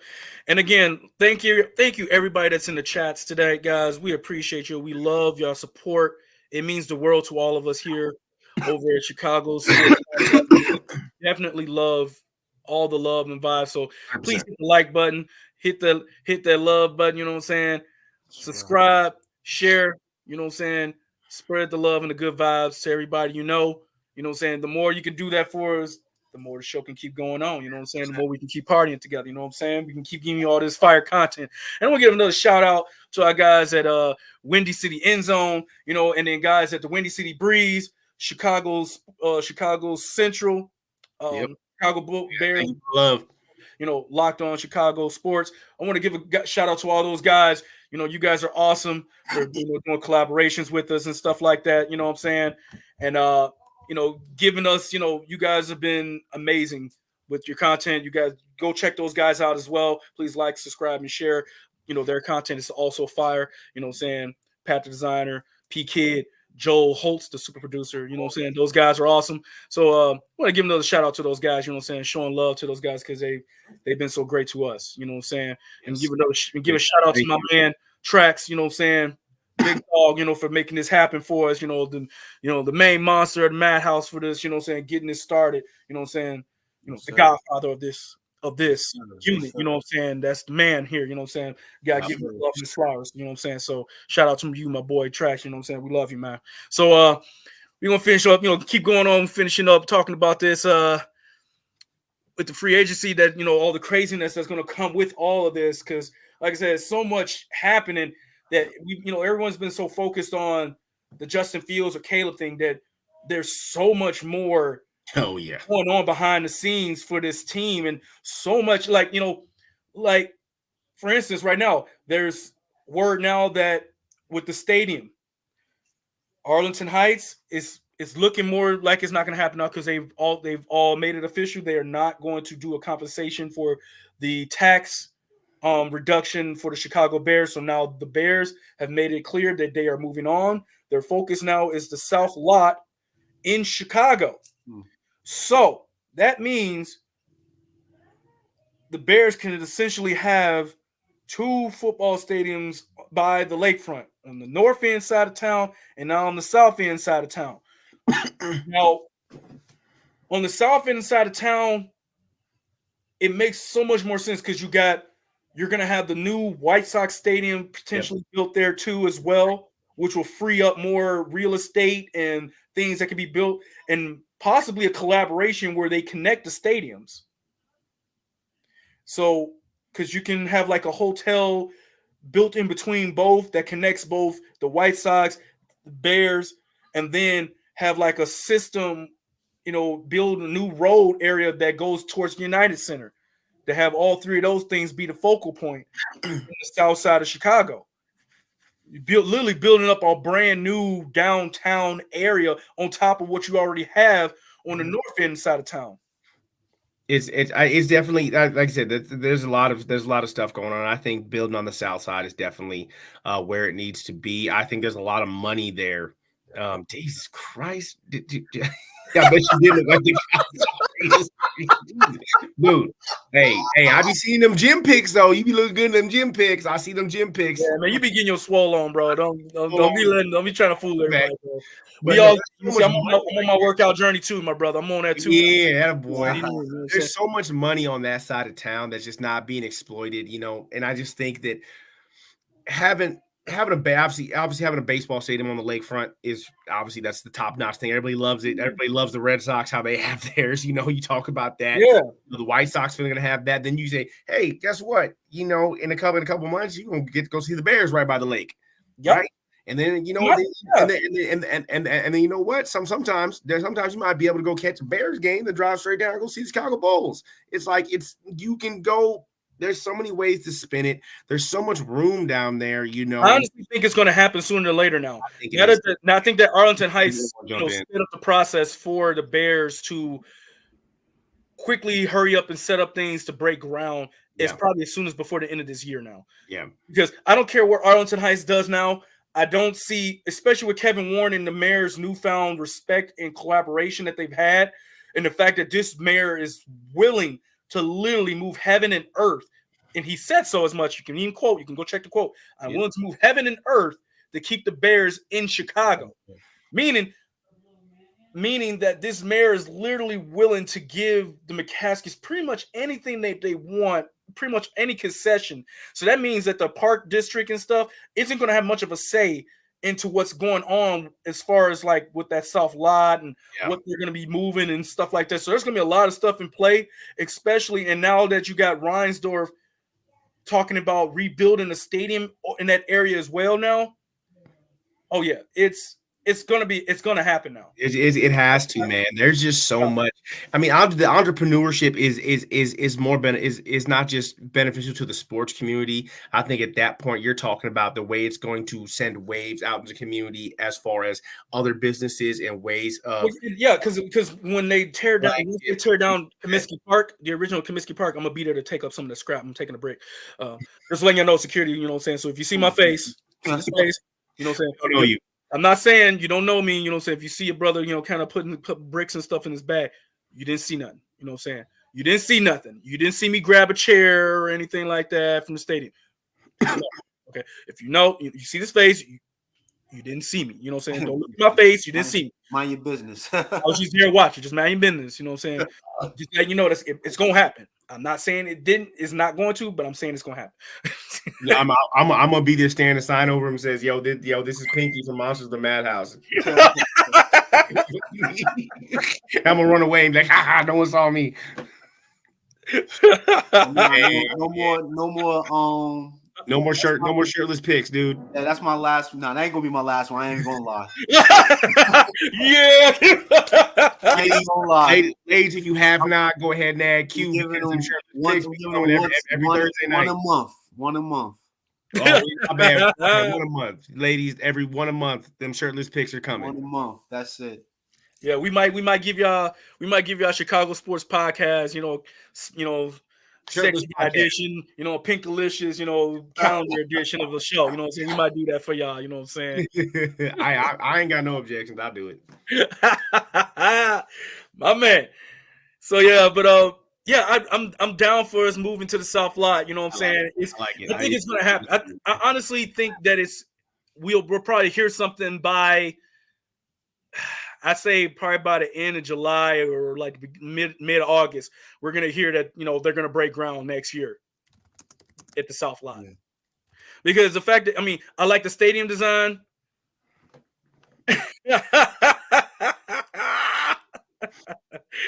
And again, thank you everybody that's in the chats today, guys. We appreciate you. We love your support. It means the world to all of us here over at Chicago. Definitely love all the love and vibes. So please hit the like button, hit that love button, you know what I'm saying? Subscribe, share, you know what I'm saying? Spread the love and the good vibes to everybody you know. You know what I'm saying? The more you can do that for us, the more the show can keep going on. You know what I'm saying? The more we can keep partying together. You know what I'm saying? We can keep giving you all this fire content. And we'll give another shout out to our guys at Windy City End Zone, you know, and then guys at the Windy City Breeze, Chicago Central, Chicago Bears. Love. You know, Locked On Chicago Sports. I want to give a shout out to all those guys. You know, you guys are awesome for doing collaborations with us and stuff like that. You know what I'm saying? And you know, giving us, you know, you guys have been amazing with your content. You guys go check those guys out as well. Please like, subscribe, and share. You know, their content is also fire. You know what I'm saying? Pat the designer, P Kid, Joel Holtz, the super producer. You know what I'm saying? Those guys are awesome. So I want to give another shout out to those guys, you know what I'm saying? Showing love to those guys because they've been so great to us, you know what I'm saying? And give a shout out to my man Trax, you know what I'm saying? Big dog, you know, for making this happen for us, you know, the main monster at the madhouse for this, you know what I'm saying, getting this started, you know what I'm saying, you know, the godfather of this unit, you know what I'm saying, that's the man here, you know what I'm saying, you gotta give him love and flowers, you know what I'm saying, so shout out to you, my boy Trash, you know what I'm saying, we love you, man. So we're gonna finish up, you know, keep going on, finishing up, talking about this with the free agency, that, you know, all the craziness that's gonna come with all of this, because like I said, so much happening that you know, everyone's been so focused on the Justin Fields or Caleb thing that there's so much more going on behind the scenes for this team, and so much, like, you know, like for instance, right now there's word now that with the stadium, Arlington Heights is looking more like it's not going to happen now, because they've all made it official. They are not going to do a compensation for the tax reduction for the Chicago Bears. So now the Bears have made it clear that they are moving on. Their focus now is the South Lot in Chicago. So that means the Bears can essentially have 2 football stadiums by the lakefront, on the north end side of town and now on the south end side of town. Now, on the south end side of town, it makes so much more sense because you're going to have the new White Sox stadium potentially built there too as well, which will free up more real estate and things that can be built, and possibly a collaboration where they connect the stadiums. So, because you can have like a hotel built in between both that connects both the White Sox, the Bears, and then have like a system, you know, build a new road area that goes towards United Center, to have all 3 of those things be the focal point in the south side of Chicago. You literally building up a brand new downtown area on top of what you already have on the north end side of town. It's definitely, like I said, there's a lot of stuff going on. I think building on the south side is definitely where it needs to be. I think there's a lot of money there. Jesus Christ. I bet you did look like the dude. Hey, I be seeing them gym pics though. You be looking good in them gym pics. I see them gym pics. Yeah, man, you be getting your swole on, bro. Don't be trying to fool everybody, bro. I'm on my workout journey too, my brother. I'm on that too. Yeah, boy. There's so much money on that side of town that's just not being exploited, you know. And I just think that having obviously having a baseball stadium on the lakefront is obviously that's the top notch thing. Everybody loves it. Everybody loves the Red Sox, how they have theirs. You talk about that. Yeah. The White Sox are going to have that. Then you say, hey, guess what? In a couple months, you're going to get to go see the Bears right by the lake. Yep. Right. And then and then you know what? Sometimes you might be able to go catch a Bears game and drive straight down and go see the Chicago Bulls. It's like you can go. There's so many ways to spin it. There's so much room down there. I honestly think it's going to happen sooner or later now. I think that Arlington Heights sped up the process for the Bears to quickly hurry up and set up things to break ground. It's probably as soon as before the end of this year now. Yeah. Because I don't care what Arlington Heights does now. I don't see, especially with Kevin Warren and the mayor's newfound respect and collaboration that they've had, and the fact that this mayor is willing to literally move heaven and earth. And he said so as much. You can even quote, you can go check the quote. I'm willing to move heaven and earth to keep the Bears in Chicago. Meaning that this mayor is literally willing to give the McCaskies pretty much anything they want, pretty much any concession. So that means that the park district and stuff isn't going to have much of a say into what's going on as far as like with that South lot and what they're going to be moving and stuff like that. So there's going to be a lot of stuff in play, especially. And now that you got Reinsdorf talking about rebuilding the stadium in that area as well now. Oh yeah, it's going to happen now. It has to, man. There's just so much. I mean, the entrepreneurship is not just beneficial to the sports community. I think at that point you're talking about the way it's going to send waves out in the community as far as other businesses and ways of because when they tear down Comiskey Park, the original Comiskey Park, I'm gonna be there to take up some of the scrap. I'm taking a break. Just letting you know, security. You know what I'm saying. So if you see my face, you know what I'm saying. I know you. I'm not saying you don't know me, you know what I'm saying? If you see your brother, kind of put bricks and stuff in his bag, you didn't see nothing, you know what I'm saying? You didn't see nothing. You didn't see me grab a chair or anything like that from the stadium. Okay. If you see this face, you didn't see me, you know what I'm saying? Don't look at my face, you didn't see me. Mind your business. I was just there watching, just mind your business, you know what I'm saying? Just letting you know it's gonna happen. I'm not saying it's not going to, but I'm saying it's gonna happen. Yeah, I'm gonna be there standing a sign over him says, yo, this is Pinky from Monsters of the Madhouse. I'm gonna run away and be like, haha, no one saw me. No more shirtless pics, dude. Yeah, that's my last. No, that ain't gonna be my last one. I ain't gonna lie. Yeah, I ain't gonna lie. Ladies, if you have not, go ahead and add Q. One a month. Oh, my bad. Okay, 1 a month, ladies. Every 1 a month, them shirtless pics are coming. 1 a month. That's it. Yeah, we might give y'all Chicago Sports Podcast. Sexy edition, Pinkalicious, calendar edition of the show. You know what I'm saying? We might do that for y'all. You know what I'm saying? I ain't got no objections. I'll do it. My man. So yeah, but I'm down for us moving to the South Lot. You know what I'm saying? I think it's gonna happen. I honestly think that we'll probably hear something by. I say probably by the end of July or like mid-August, we're going to hear that, they're going to break ground next year at the South Lot. Yeah. Because the fact that, I like the stadium design.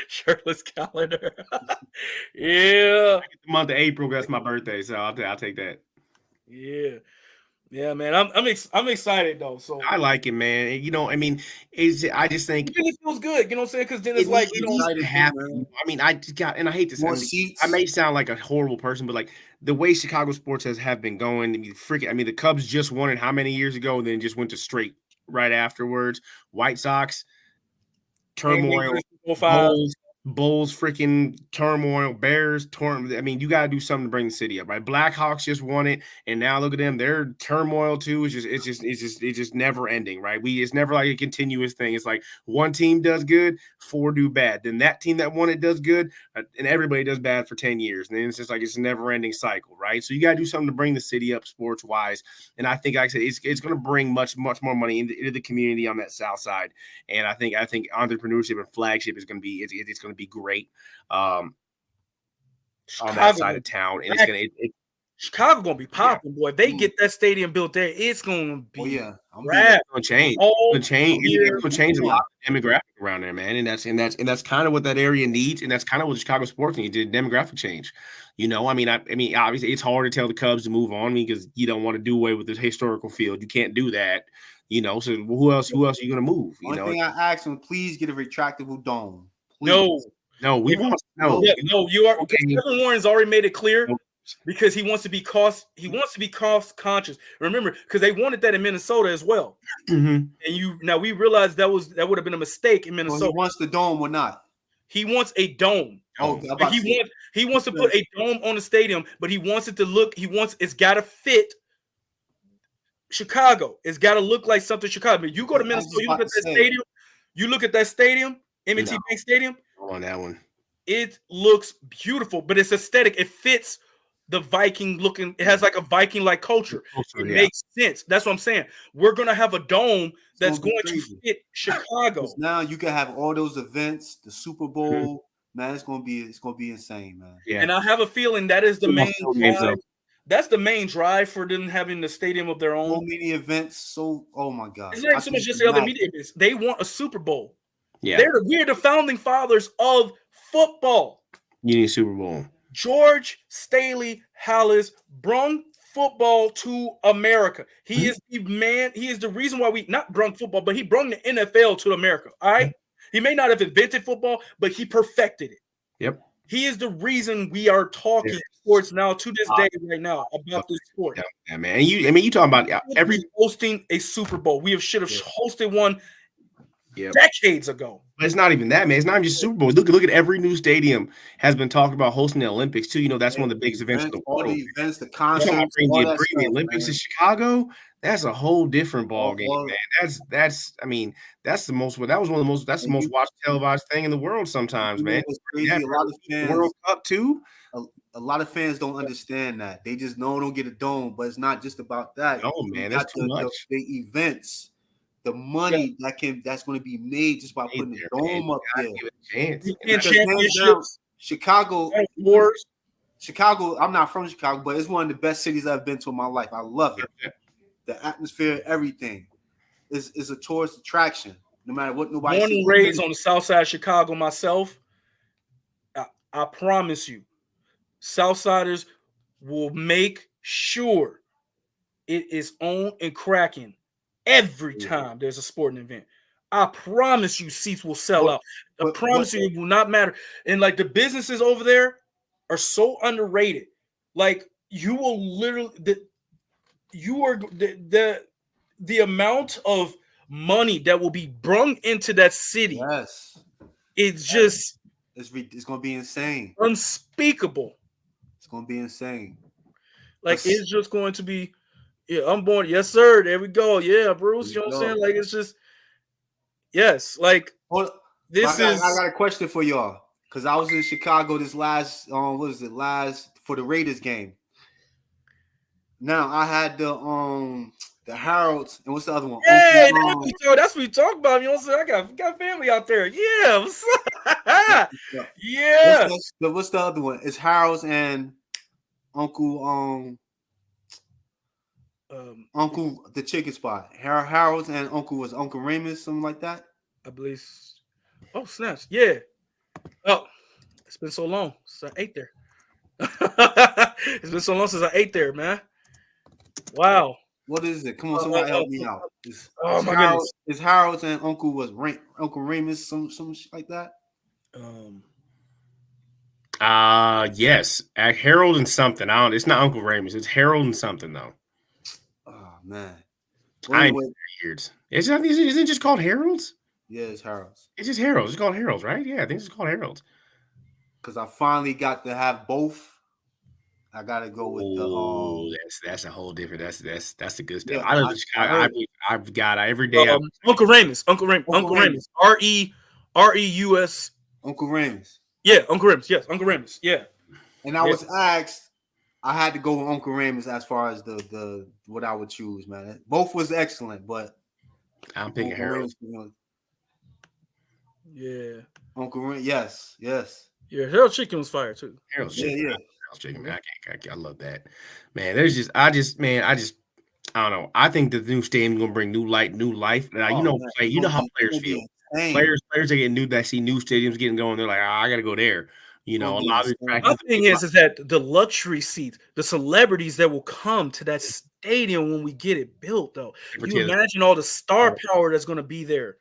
Shirtless calendar. Yeah. The month of April, that's my birthday, so I'll take that. Yeah. Yeah, man, I'm excited though. So I like it, man. I just think it feels good. You know what I'm saying? Because then it's like I hate to say, I may sound like a horrible person, but like the way Chicago sports have been going, the Cubs just won it how many years ago, and then just went to straight right afterwards. White Sox turmoil, Bulls freaking turmoil, Bears turmoil. You got to do something to bring the city up, right? Blackhawks just won it, and now look at them. They're turmoil too. It's just never ending, right? It's never like a continuous thing. It's like one team does good, 4 do bad. Then that team that won it does good, and everybody does bad for 10 years. And then it's just like it's a never ending cycle, right? So you got to do something to bring the city up sports wise. And I think, like I said, it's going to bring much more money into the community on that south side. And I think entrepreneurship and flagship is going to be it's going to be great on that side of town, and it's Chicago gonna be popping, boy. If they get that stadium built there, it's gonna be. Oh yeah, It's gonna change. It's gonna change a lot of demographic around there, man. And that's kind of what that area needs, and that's kind of what Chicago sports needs, the demographic change. You know, I mean, obviously it's hard to tell the Cubs to move on because you don't want to do away with the historical field. You can't do that. You know, so who else are you gonna move? You One thing I asked him, please get a retractable dome. Please. No, we want no. Yeah, no, you are. Okay. Kevin Warren's already made it clear. Because he wants to be cost conscious. Remember, because they wanted that in Minnesota as well. Mm-hmm. And we realized that would have been a mistake in Minnesota. Well, he wants the dome or not? He wants a dome. He wants to put a dome on the stadium, but he wants it to look. It's got to fit Chicago. It's got to look like something Chicago. But you go to Minnesota, you look at that stadium. You look at that stadium, M&T Bank Stadium. On that one, it looks beautiful, but it's aesthetic. It fits the Viking looking. It has like a Viking like culture. It makes sense. That's what I'm saying. We're gonna have a dome that's going to fit Chicago. Now you can have all those events, the Super Bowl. Man, it's gonna be insane, man. Yeah. And I have a feeling that is the main drive. That's the main drive for them having the stadium of their own. So many events. Oh my God. It's not so much just the other media events. They want a Super Bowl. Yeah. We're the founding fathers of football. You need a Super Bowl. George Staley Hallis brung football to America. He is the man. He is the reason why we not brung football, but he brung the NFL to America. All right. He may not have invented football, but he perfected it. Yep. He is the reason we are talking sports now to this day right now about this sport. Yeah, man. You talking about hosting a Super Bowl. We should have hosted one decades ago. But it's not even that, man. It's not even just Super Bowl. Look at every new stadium has been talking about hosting the Olympics too. You know, that's one of the biggest events in the world. All the events, the concerts, the Olympics in Chicago. That's a whole different ball game, man. That's the most watched televised thing in the world sometimes, man. It's crazy. A lot of fans, World Cup too. A lot of fans don't understand that. They just don't get a dome, but it's not just about that. No, man, that's too much. The events. The money that's going to be made just by putting the dome up there. Championships. Chicago. I'm not from Chicago, but it's one of the best cities I've been to in my life. I love it. The atmosphere, everything is a tourist attraction. No matter what nobody. Born and raised on the south side of Chicago myself. I promise you, Southsiders will make sure it is on and cracking. Every time there's a sporting event, I promise you seats will sell out. I promise you it will not matter. And like the businesses over there are so underrated. Like you will literally the amount of money that will be brung into that city. Yes, it's just it's going to be insane, unspeakable. It's going to be insane. Like it's just going to be. Yeah, I'm born. Yes, sir. There we go. Yeah, Bruce. You know what I'm saying? Like, it's just, yes. Like, I got a question for y'all. Because I was in Chicago this last for the Raiders game. Now, I had the Heralds, and what's the other one? Hey, that's what we talk about. You know what I'm saying? I got family out there. Yeah. Yeah. What's the other one? It's Heralds and Uncle the chicken spot. Harold's and Uncle was Uncle Raymond, something like that. I believe. Oh, snaps. Yeah. Oh, it's been so long since I ate there. It's been so long since I ate there, man. Wow. What is it? Come on, somebody help me out. My goodness. It's Harold's and Uncle was Uncle Raymond, some shit like that. Yes. Harold and something. It's not Uncle Raymond's. It's Harold and something though. Man, years. Isn't it just called Harold's? Yeah, it's Harold's. It's just Harold's. It's called Harold's, right? Yeah, I think it's called Harold's. Because I finally got to have both. I gotta go with that's a whole different. That's the good stuff. Yeah, I live in Chicago. I've got every day. Uncle Raymond's. REUS. Uncle Raymond's. Yeah, Uncle Raymond's. Yes, Uncle Raymond's. Yeah. And I was asked. I had to go with Uncle Raymond's as far as the what I would choose, man. Both was excellent, but I'm picking Harold's. Yeah. Uncle Raymond, yes. Yeah, Harold chicken was fire too. Harold's chicken. Yeah. chicken, man. I love that, man. I don't know. I think the new stadium gonna bring new light, new life. Man, You know how players feel. Players are getting new. That see new stadiums getting going. They're like, I gotta go there. You know, a lot of my thing is that the luxury seats, the celebrities that will come to that stadium when we get it built, though. You imagine all the star power that's going to be there.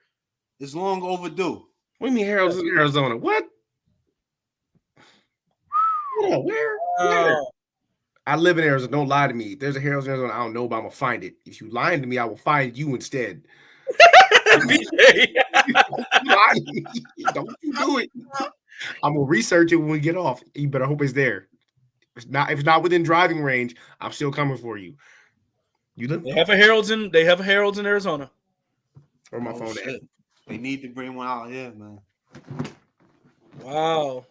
It's long overdue. What do you mean, Arizona? What? Where? I live in Arizona. Don't lie to me. If there's a Harold's in Arizona, I don't know, but I'm gonna find it. If you lying to me, I will find you instead. BJ. Don't you do it. I'm gonna research it when we get off. You better hope it's there. If it's not within driving range, I'm still coming for you. You live? They have a Harold's in Arizona. Or my phone. Shit. They need to bring one out here, man. Wow.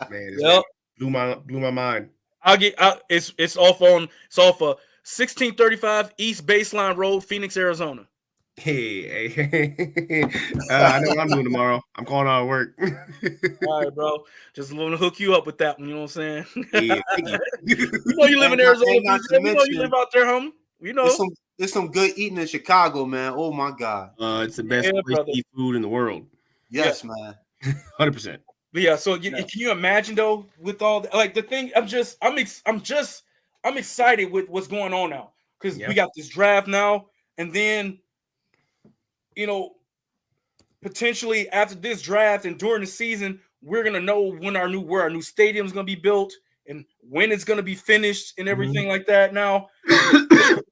Man, yep. blew my mind. It's off 1635 East Baseline Road, Phoenix, Arizona. Hey. I know what I'm doing tomorrow. I'm calling out of work. All right, bro. Just want to hook you up with that one. You know what I'm saying? Yeah, you know you live in Arizona. You know you live out there, homie. You know. There's some good eating in Chicago, man. Oh my God. It's the best place to eat food in the world. Yes, man. 100%. But yeah, so can you imagine though with all the thing? I'm excited with what's going on now because we got this draft now, and then potentially after this draft and during the season, we're gonna know where our new stadium is gonna be built and when it's gonna be finished and everything like that. Now,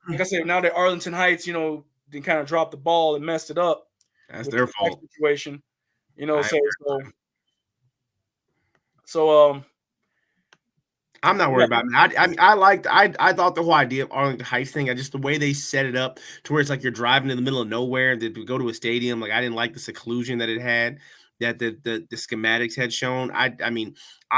like I said, now that Arlington Heights, they kind of dropped the ball and messed it up. That's their fault. Situation, So I'm not worried about it. I thought the whole idea of Arlington Heights thing, just the way they set it up to where it's like you're driving in the middle of nowhere to go to a stadium. Like I didn't like the seclusion that it had, that the schematics had shown. I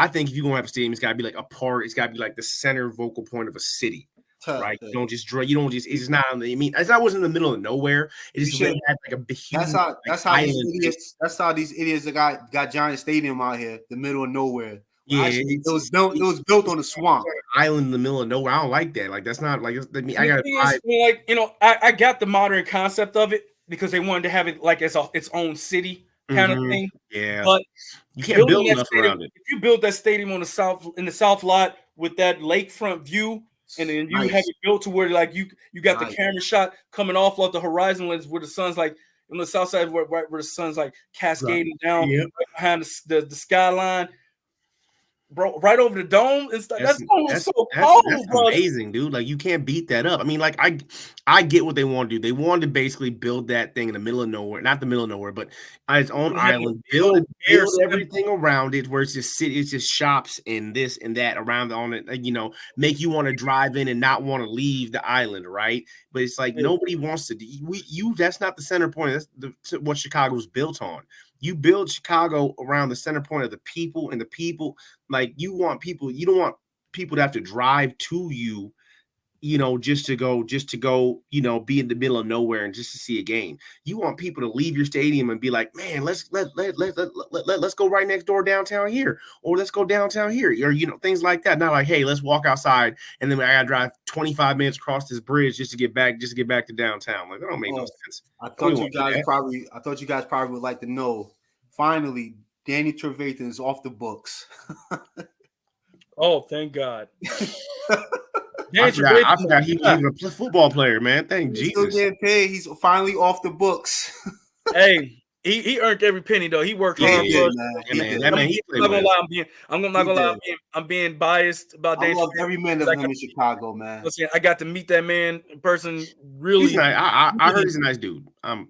think if you're gonna have a stadium, it's gotta be like a part. It's gotta be like the center vocal point of a city. Right, you don't just. It's not. It's not was in the middle of nowhere. It just really had like a big. That's how these idiots that got Giant Stadium out here, the middle of nowhere. Yeah, actually, it was built on a swamp, island in the middle of nowhere. I don't like that. Like that's not like. I got I got the modern concept of it because they wanted to have it like as its own city kind of thing. Yeah, but you can't build enough around it. If you build that stadium on the south lot with that lakefront view. And then you have it built to where like you got the camera shot coming off the horizon where the sun's like on the south side where the sun's like cascading down right behind the skyline, bro, right over the dome. That's so cold, bro. Amazing, dude. Like you can't beat that up. I mean, like I get what they want to do. They wanted to basically build that thing in the middle of nowhere, not the middle of nowhere, but on its own island. Build everything around it where it's just city, it's just shops and this and that around on it. Make you want to drive in and not want to leave the island, right? But it's like nobody wants to. That's not the center point. That's what Chicago's built on. You build Chicago around the center point of the people, and the people, like you don't want people to have to drive to you, just to go, be in the middle of nowhere and just to see a game. You want people to leave your stadium and be like, man, let's go right next door downtown here, or let's go downtown here, or things like that. Not like, hey, let's walk outside and then I gotta drive 25 minutes across this bridge just to get back to downtown. Like that don't make no sense. I thought you guys probably would like to know. Finally, Danny Trevathan is off the books. Oh, thank God. I forgot he was a football player, man. Thank Jesus. Still getting paid. He's finally off the books. Hey, he earned every penny though. He worked hard for us. I'm not gonna lie. I'm being biased about Danny. I love every minute of him in Chicago, man. Listen, I got to meet that man in person. Really, he's nice. I heard he's a nice dude. He's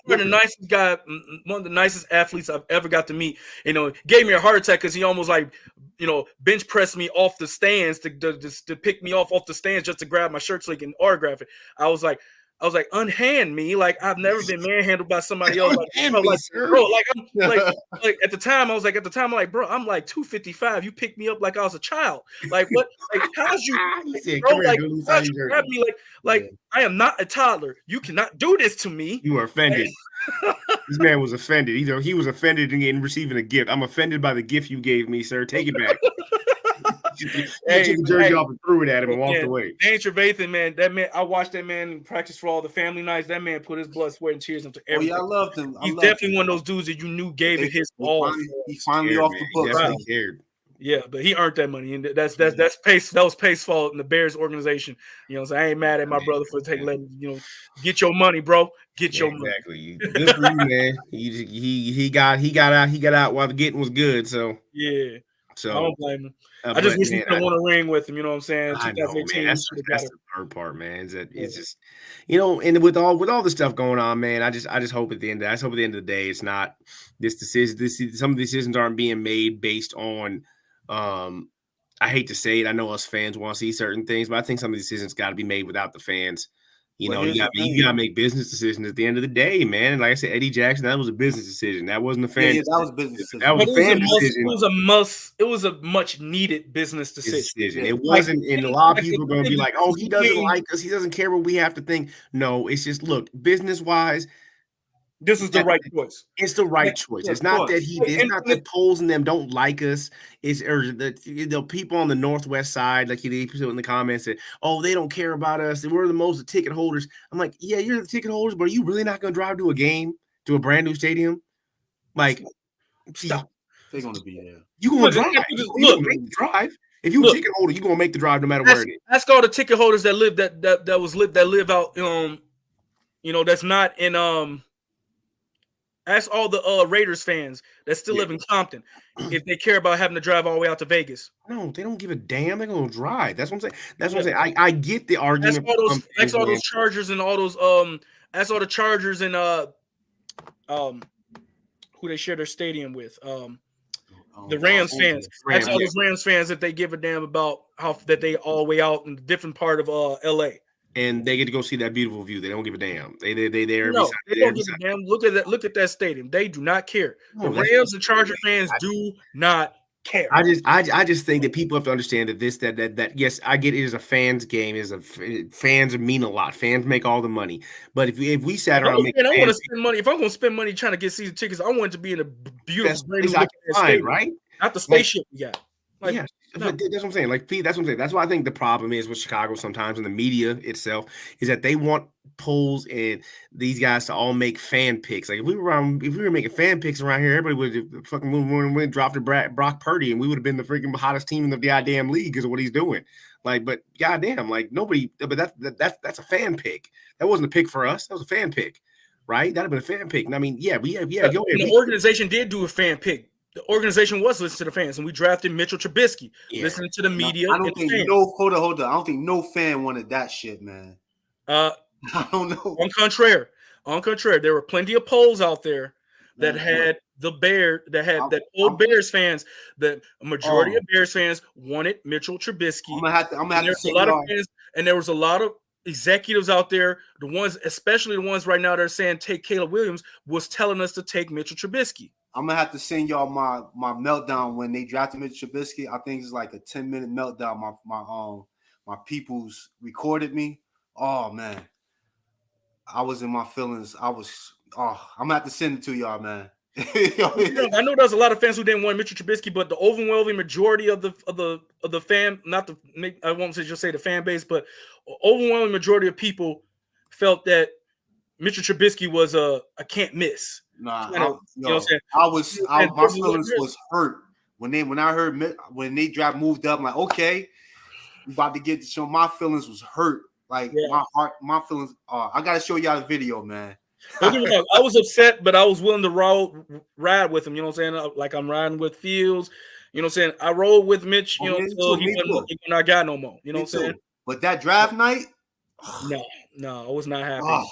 the nicest guy, one of the nicest athletes I've ever got to meet. Gave me a heart attack because he almost bench pressed me off the stands to pick me off the stands just to grab my shirt so he can autograph it. I was like, I was like, unhand me. Like, I've never been manhandled by somebody else. Like, Unhand bro, me, like, sir. bro, like, I'm like at the time, I was like, bro, I'm like 255. You picked me up like I was a child. Like, what? Like, how's you, He like, said, bro? "Come here, Like, dude. Let me how'd sign you your grab jersey." me? Like, I am not a toddler. You cannot do this to me. You were offended. This man was offended. Either he was offended in receiving a gift. I'm offended by the gift you gave me, sir. Take it back. You took the jersey off and threw it at him and walked away. Dan Trevathan, man, that man, I watched that man practice for all the family nights. That man put his blood, sweat, and tears into everything. Oh, yeah, I loved him. He's definitely one of those dudes that you knew gave it his all. He finally off the book. He definitely cared. Yeah, but he earned that money, and that's Pace. That was Pace's fault in the Bears organization. You know, so I ain't mad at my brother for letting get your money, bro. Get your money. Exactly. Good for you, man. He got out while the getting was good. So yeah. So I don't blame him. I just wish we could have won a ring with him. You know what I'm saying? I know, man. That's the hard part, man. Is that it's just, and with all the stuff going on, man. I just hope at the end. I just hope at the end of the day, it's not this decision. Some of the decisions aren't being made based on. I hate to say it. I know us fans want to see certain things, but I think some of the decisions got to be made without the fans. You gotta make business decisions at the end of the day, man. And like I said, Eddie Jackson, that was a business decision. That wasn't a fan. Yeah, that was a business decision. That was a fan decision. It was a much needed business decision. It wasn't, and a lot of people are going to be like, "Oh, he doesn't like us. He doesn't care what we have to think." No, it's just look, business wise. This is the right choice. It's the right choice. It's not that it's not that polls and them don't like us. It's the people on the Northwest side, like he put in the comments that, oh, they don't care about us. And we're the most ticket holders. I'm like, yeah, you're the ticket holders, but are you really not going to drive to a game, to a brand new stadium? Like, stop. They're going to be there. You're going to drive. You're going to make the drive. If you're a ticket holder, you're going to make the drive no matter where it is. Ask all the ticket holders that live that live out, that's not in Ask all the Raiders fans that still live in Compton if they care about having to drive all the way out to Vegas. No, they don't give a damn. They're gonna drive. That's what I'm saying. That's what I'm saying. I get the argument. Ask all those Chargers and all those ask all the Chargers and who they share their stadium with. The Rams fans. Ask all those Rams fans if they give a damn about how that they all the way out in a different part of LA. And they get to go see that beautiful view. They don't give a damn. They there. No, they don't give a damn. Look at that. Look at that stadium. They do not care. The Rams and Charger fans do not care. I just think that people have to understand that yes, I get it is a fans game. Fans mean a lot. Fans make all the money. But if we sat around, I want to spend money. If I'm going to spend money trying to get season tickets, I want it to be in a beautiful place I can find, right? Not the spaceship we got. Yeah. But that's what I'm saying. Like, Pete, that's what I'm saying. That's why I think the problem is with Chicago sometimes and the media itself is that they want polls and these guys to all make fan picks. Like if we were making fan picks around here, everybody would fucking drop to Brock Purdy and we would have been the freaking hottest team in the goddamn league because of what he's doing. Like, but goddamn, like nobody. But that's a fan pick. That wasn't a pick for us. That was a fan pick, right? That'd have been a fan pick. And I mean, yeah. Go ahead. The organization did do a fan pick. The organization was listening to the fans, and we drafted Mitchell Trubisky, listening to the media. I don't think hold on. I don't think no fan wanted that shit, man. I don't know. On contrary, there were plenty of polls out there that had that old Bears fans. That a majority of Bears fans wanted Mitchell Trubisky. I'm gonna have to say a lot of fans, and there was a lot of executives out there. The ones, especially the ones right now, that are saying take Caleb Williams, was telling us to take Mitchell Trubisky. I'm gonna have to send y'all my meltdown when they drafted Mitchell Trubisky. I think it's like a 10-minute meltdown. My peoples recorded me. Oh man, I was in my feelings. I'm gonna have to send it to y'all, man. I know there's a lot of fans who didn't want Mitchell Trubisky, but the overwhelming majority of the fan, I won't just say the fan base, but overwhelming majority of people felt that Mitchell Trubisky was a can't miss. Nah, you know what I'm saying? My feelings was hurt when I heard they draft moved up. I'm like, okay, we about to get to show. My feelings was hurt. Like my heart, my feelings. I gotta show y'all the video, man. I was upset, but I was willing to ride with him. You know what I'm saying? Like I'm riding with Fields. You know what I'm saying? I rolled with Mitch. You know, until he not got no more. You know what I'm saying? But that draft night, no, I was not happy.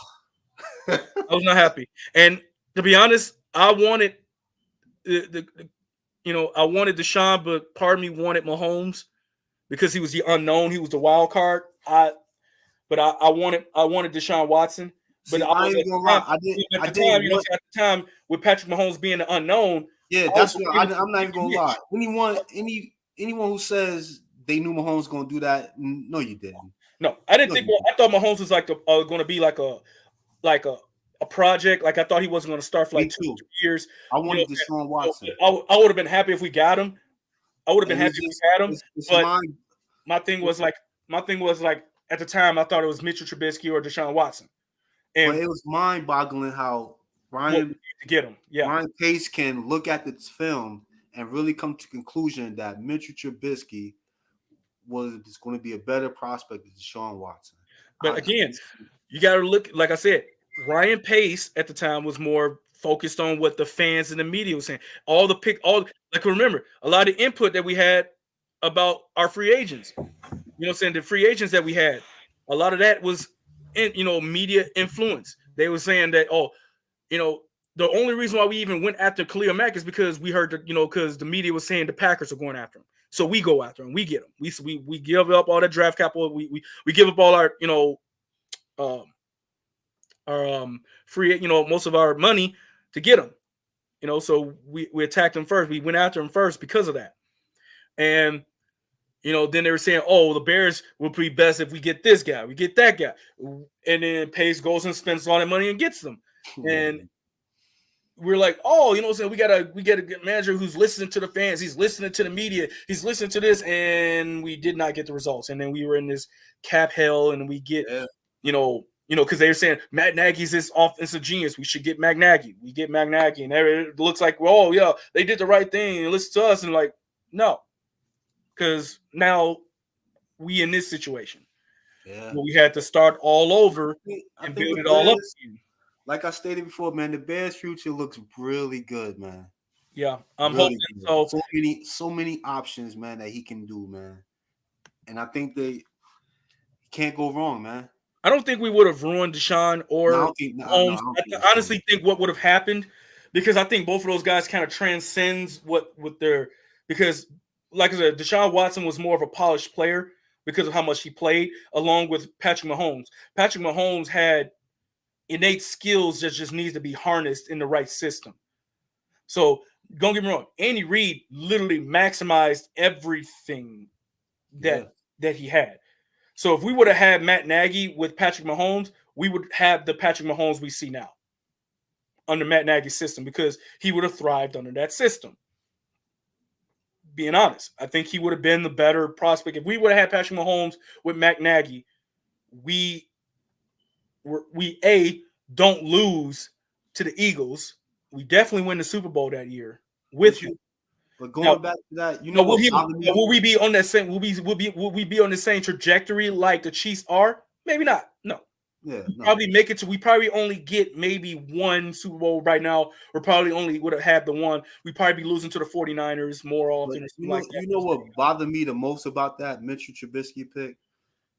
I was not happy, and to be honest, I wanted I wanted Deshaun, but part of me wanted Mahomes because he was the unknown. He was the wild card. I but I wanted Deshaun Watson. But See, I ain't gonna lie. I didn't want. at the time with Patrick Mahomes being the unknown. Yeah, that's what I'm not even gonna lie. Anyone who says they knew Mahomes gonna do that, no, you didn't. No, I didn't think. I thought Mahomes was like going to be like a project. Like I thought he wasn't going to start for like 2 years. I wanted Deshaun Watson. I would have been happy if we got him. I would have been happy if we had him. But my thing was like at the time I thought it was Mitchell Trubisky or Deshaun Watson. And but it was mind-boggling how Ryan to get him. Yeah, Ryan Pace can look at this film and really come to the conclusion that Mitchell Trubisky was going to be a better prospect than Deshaun Watson. But again, you got to look. Like I said, Ryan Pace at the time was more focused on what the fans and the media was saying. Remember a lot of input that we had about our free agents. You know what I'm saying? The free agents that we had, a lot of that was media influence. They were saying that, the only reason why we even went after Khalil Mack is because we heard that, because the media was saying the Packers are going after him. So we go after him. We get him. We give up all that draft capital. We give up all our, free, most of our money to get him. So we attacked him first. We went after him first because of that. And then they were saying, oh, the Bears will be best if we get this guy, we get that guy. And then Pace goes and spends all that money and gets them. And we're like, oh, we got a good manager who's listening to the fans, he's listening to the media, he's listening to this, and we did not get the results. And then we were in this cap hell, and we get, because they were saying Matt Nagy's this offensive genius. We should get Matt Nagy. We get Matt Nagy, and it looks like, oh yeah, they did the right thing and listen to us. And like, no. Because now we in this situation. Yeah. We had to start all over and build it all up again. Like I stated before, man, the Bears' future looks really good, man. Yeah, I'm really hoping so. So many options, man, that he can do, man. And I think they can't go wrong, man. I don't think we would have ruined Deshaun or Holmes. I honestly think what would have happened, because I think both of those guys kind of transcends because like I said, Deshaun Watson was more of a polished player because of how much he played, along with Patrick Mahomes. Patrick Mahomes had innate skills that just needs to be harnessed in the right system. So don't get me wrong, Andy Reid literally maximized everything that he had. So if we would have had Matt Nagy with Patrick Mahomes, we would have the Patrick Mahomes we see now under Matt Nagy's system, because he would have thrived under that system. Being honest, I think he would have been the better prospect. If we would have had Patrick Mahomes with Matt Nagy, we don't lose to the Eagles. We definitely win the Super Bowl that year with him. But going back to that, will we be on that same? Will we be on the same trajectory like the Chiefs are? Maybe not. No. Yeah. Probably make it to. We probably only get maybe one Super Bowl right now. We're probably only would have had the one. We probably be losing to the 49ers more often. You know what bothered me the most about that Mitchell Trubisky pick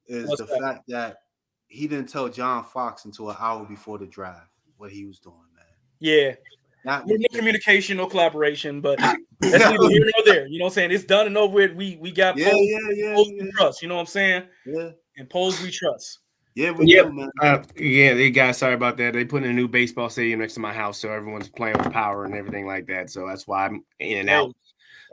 is fact that he didn't tell John Fox until an hour before the draft what he was doing, man. Yeah. No communication, no collaboration, but that's neither here nor there. You know what I'm saying? It's done and over with. We got polls we trust. You know what I'm saying? Yeah. And polls we trust. Yeah, we do, man. They guys, sorry about that. They put in a new baseball stadium next to my house, so everyone's playing with power and everything like that. So that's why I'm in and out.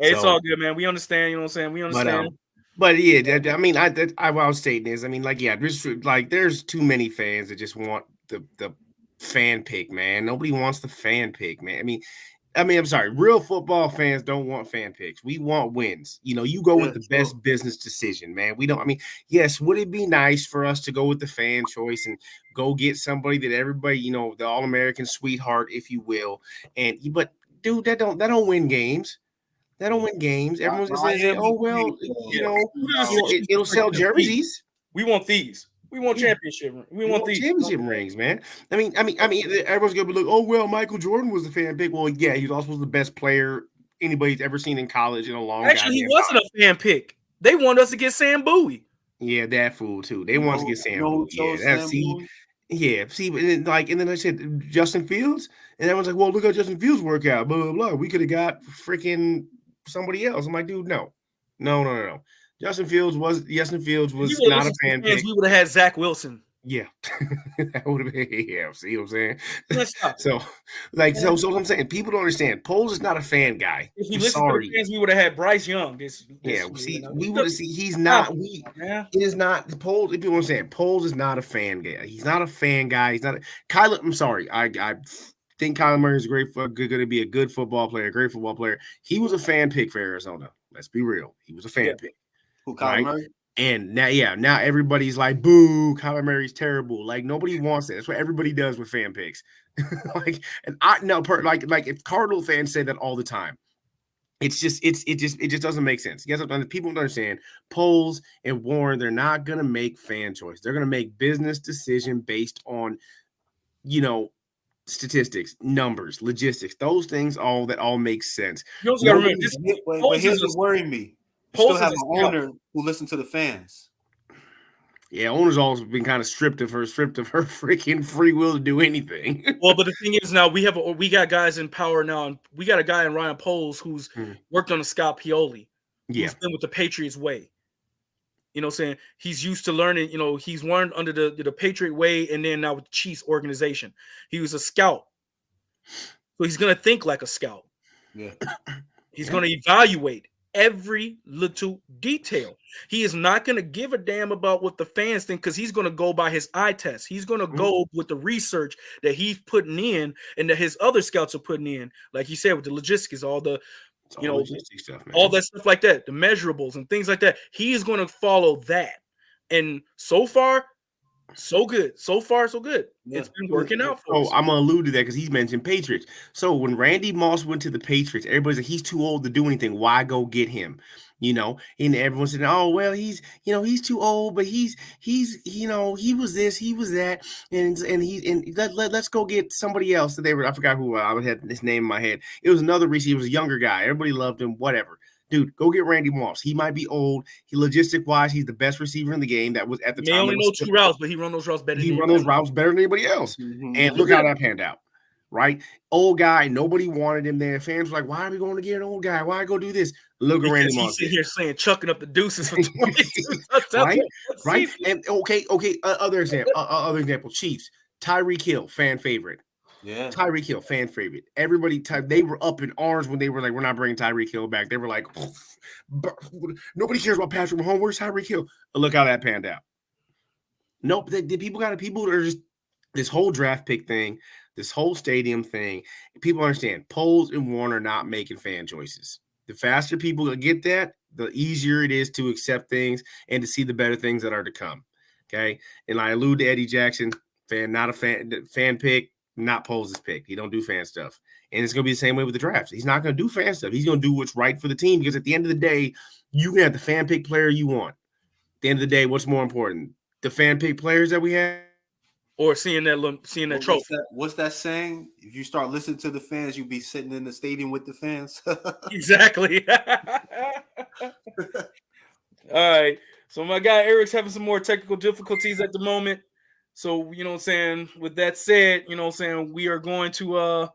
Hey, it's all good, man. We understand. You know what I'm saying? We understand. But yeah, I mean, I was stating is, I mean, there's too many fans that just want the fan pick, man. Nobody wants the fan pick, man. I mean, I'm sorry. Real football fans don't want fan picks. We want wins. You go with the best business decision, man. We don't. I mean, yes, would it be nice for us to go with the fan choice and go get somebody that everybody, the All-American sweetheart, if you will? But dude, that don't win games. That don't win games. Everyone's gonna say, "Oh well, it'll sell jerseys." We want these. We want championship. We want these championship rings, man. I mean, everyone's gonna be like, "Oh well, Michael Jordan was the fan pick." Well, yeah, he's also the best player anybody's ever seen in college in a long time. Actually, he wasn't a fan pick. They wanted us to get Sam Bowie. Yeah, that fool too. They wanted to get Sam Bowie. And then I said Justin Fields, and everyone's like, "Well, look how Justin Fields work out." Blah blah blah. We could have got freaking somebody else. I'm like, dude, no. Justin Fields was If you not a listen to fan fans, pick. we would have had Zach Wilson. Yeah, that would have been. Yeah, see what I'm saying? Let's stop it. So, so what I'm saying, people don't understand. Poles is not a fan guy. If we I'm listened to the sorry. fans, we would have had Bryce Young this Yeah, year. see, You know? we would have seen. He's Stop not. man. It is not Poles. If people understand, Poles is not a fan guy. He's not a fan guy. He's not. Kyler. I'm sorry. I think Kyler Murray is going to be a good football player, a great football player. He was a fan pick for Arizona. Let's be real. He was a fan pick. Who, Kyler Murray? And now everybody's like, boo, Kyler Murray's terrible. Like, nobody wants that. That's what everybody does with fan picks. Like, and I know, like if Cardinal fans say that all the time, it just doesn't make sense. You guys, people don't understand. Poles and Warren, they're not gonna make fan choice. They're gonna make business decision based on, statistics, numbers, logistics. Those things all make sense. You also got to remember this. But here's what's worrying me. You still have an owner who listens to the fans. Yeah, owner's always been kind of stripped of her freaking free will to do anything. Well, but the thing is, now we got guys in power now, and we got a guy in Ryan Poles who's worked on the Scott Pioli, who's been with the Patriots way. You know what I'm saying? He's used to learning, he's learned under the Patriot way, and then now with the Chiefs organization. He was a scout. So he's gonna think like a scout. Yeah. He's gonna evaluate every little detail. He is not going to give a damn about what the fans think, because he's going to go by his eye test. He's going to go with the research that he's putting in and that his other scouts are putting in. Like he said, with the logistics, all the, logistic stuff, man. All that stuff like that, the measurables and things like that. He is going to follow that. And so far, so good. So far, so good. Yeah. It's been working out for us. I'm going to allude to that because he's mentioned Patriots. So when Randy Moss went to the Patriots, everybody's like, he's too old to do anything. Why go get him? And everyone said, oh, well, he's too old, but he was this, he was that. And let's go get somebody else. I forgot who I had this name in my head. It was another receiver. He was a younger guy. Everybody loved him, whatever. Dude, go get Randy Moss. He might be old. Logistic-wise, he's the best receiver in the game. That was at the time. He only knows 2 routes, but he run those routes better. He run those routes better than anybody else. Mm-hmm. And look how that panned out, right? Old guy, nobody wanted him there. Fans were like, why are we going to get an old guy? Why go do this? Look at Randy Moss. He's sitting here saying, chucking up the deuces for 22. right? And okay. Other example, Chiefs. Tyreek Hill, fan favorite. Yeah, Tyreek Hill, fan favorite. Everybody, they were up in arms when they were like, we're not bringing Tyreek Hill back. They were like, nobody cares about Patrick Mahomes. Where's Tyreek Hill? Look how that panned out. Nope, people are just this whole draft pick thing, this whole stadium thing. People understand Poles and Warren are not making fan choices. The faster people get that, the easier it is to accept things and to see the better things that are to come. Okay, and I allude to Eddie Jackson, not a fan pick. Not Poles' pick. He don't do fan stuff. And it's going to be the same way with the drafts. He's not going to do fan stuff. He's going to do what's right for the team, because at the end of the day, you can have the fan pick player you want. At the end of the day, what's more important? The fan pick players that we have, or seeing that trophy. What's that saying? If you start listening to the fans, you'll be sitting in the stadium with the fans. Exactly. All right. So my guy Eric's having some more technical difficulties at the moment. So, with that said, we are going to, we're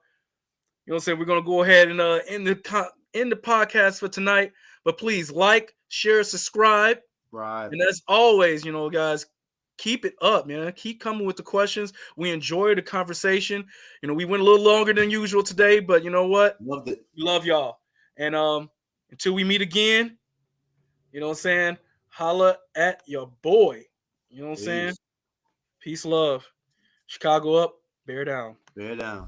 going to go ahead and end the podcast for tonight. But please like, share, subscribe. Right. And as always, guys, keep it up, man. Keep coming with the questions. We enjoy the conversation. We went a little longer than usual today, but you know what? Loved it. We love y'all. And until we meet again, holla at your boy. You know what I'm saying? Peace, love. Chicago up, bear down. Bear down.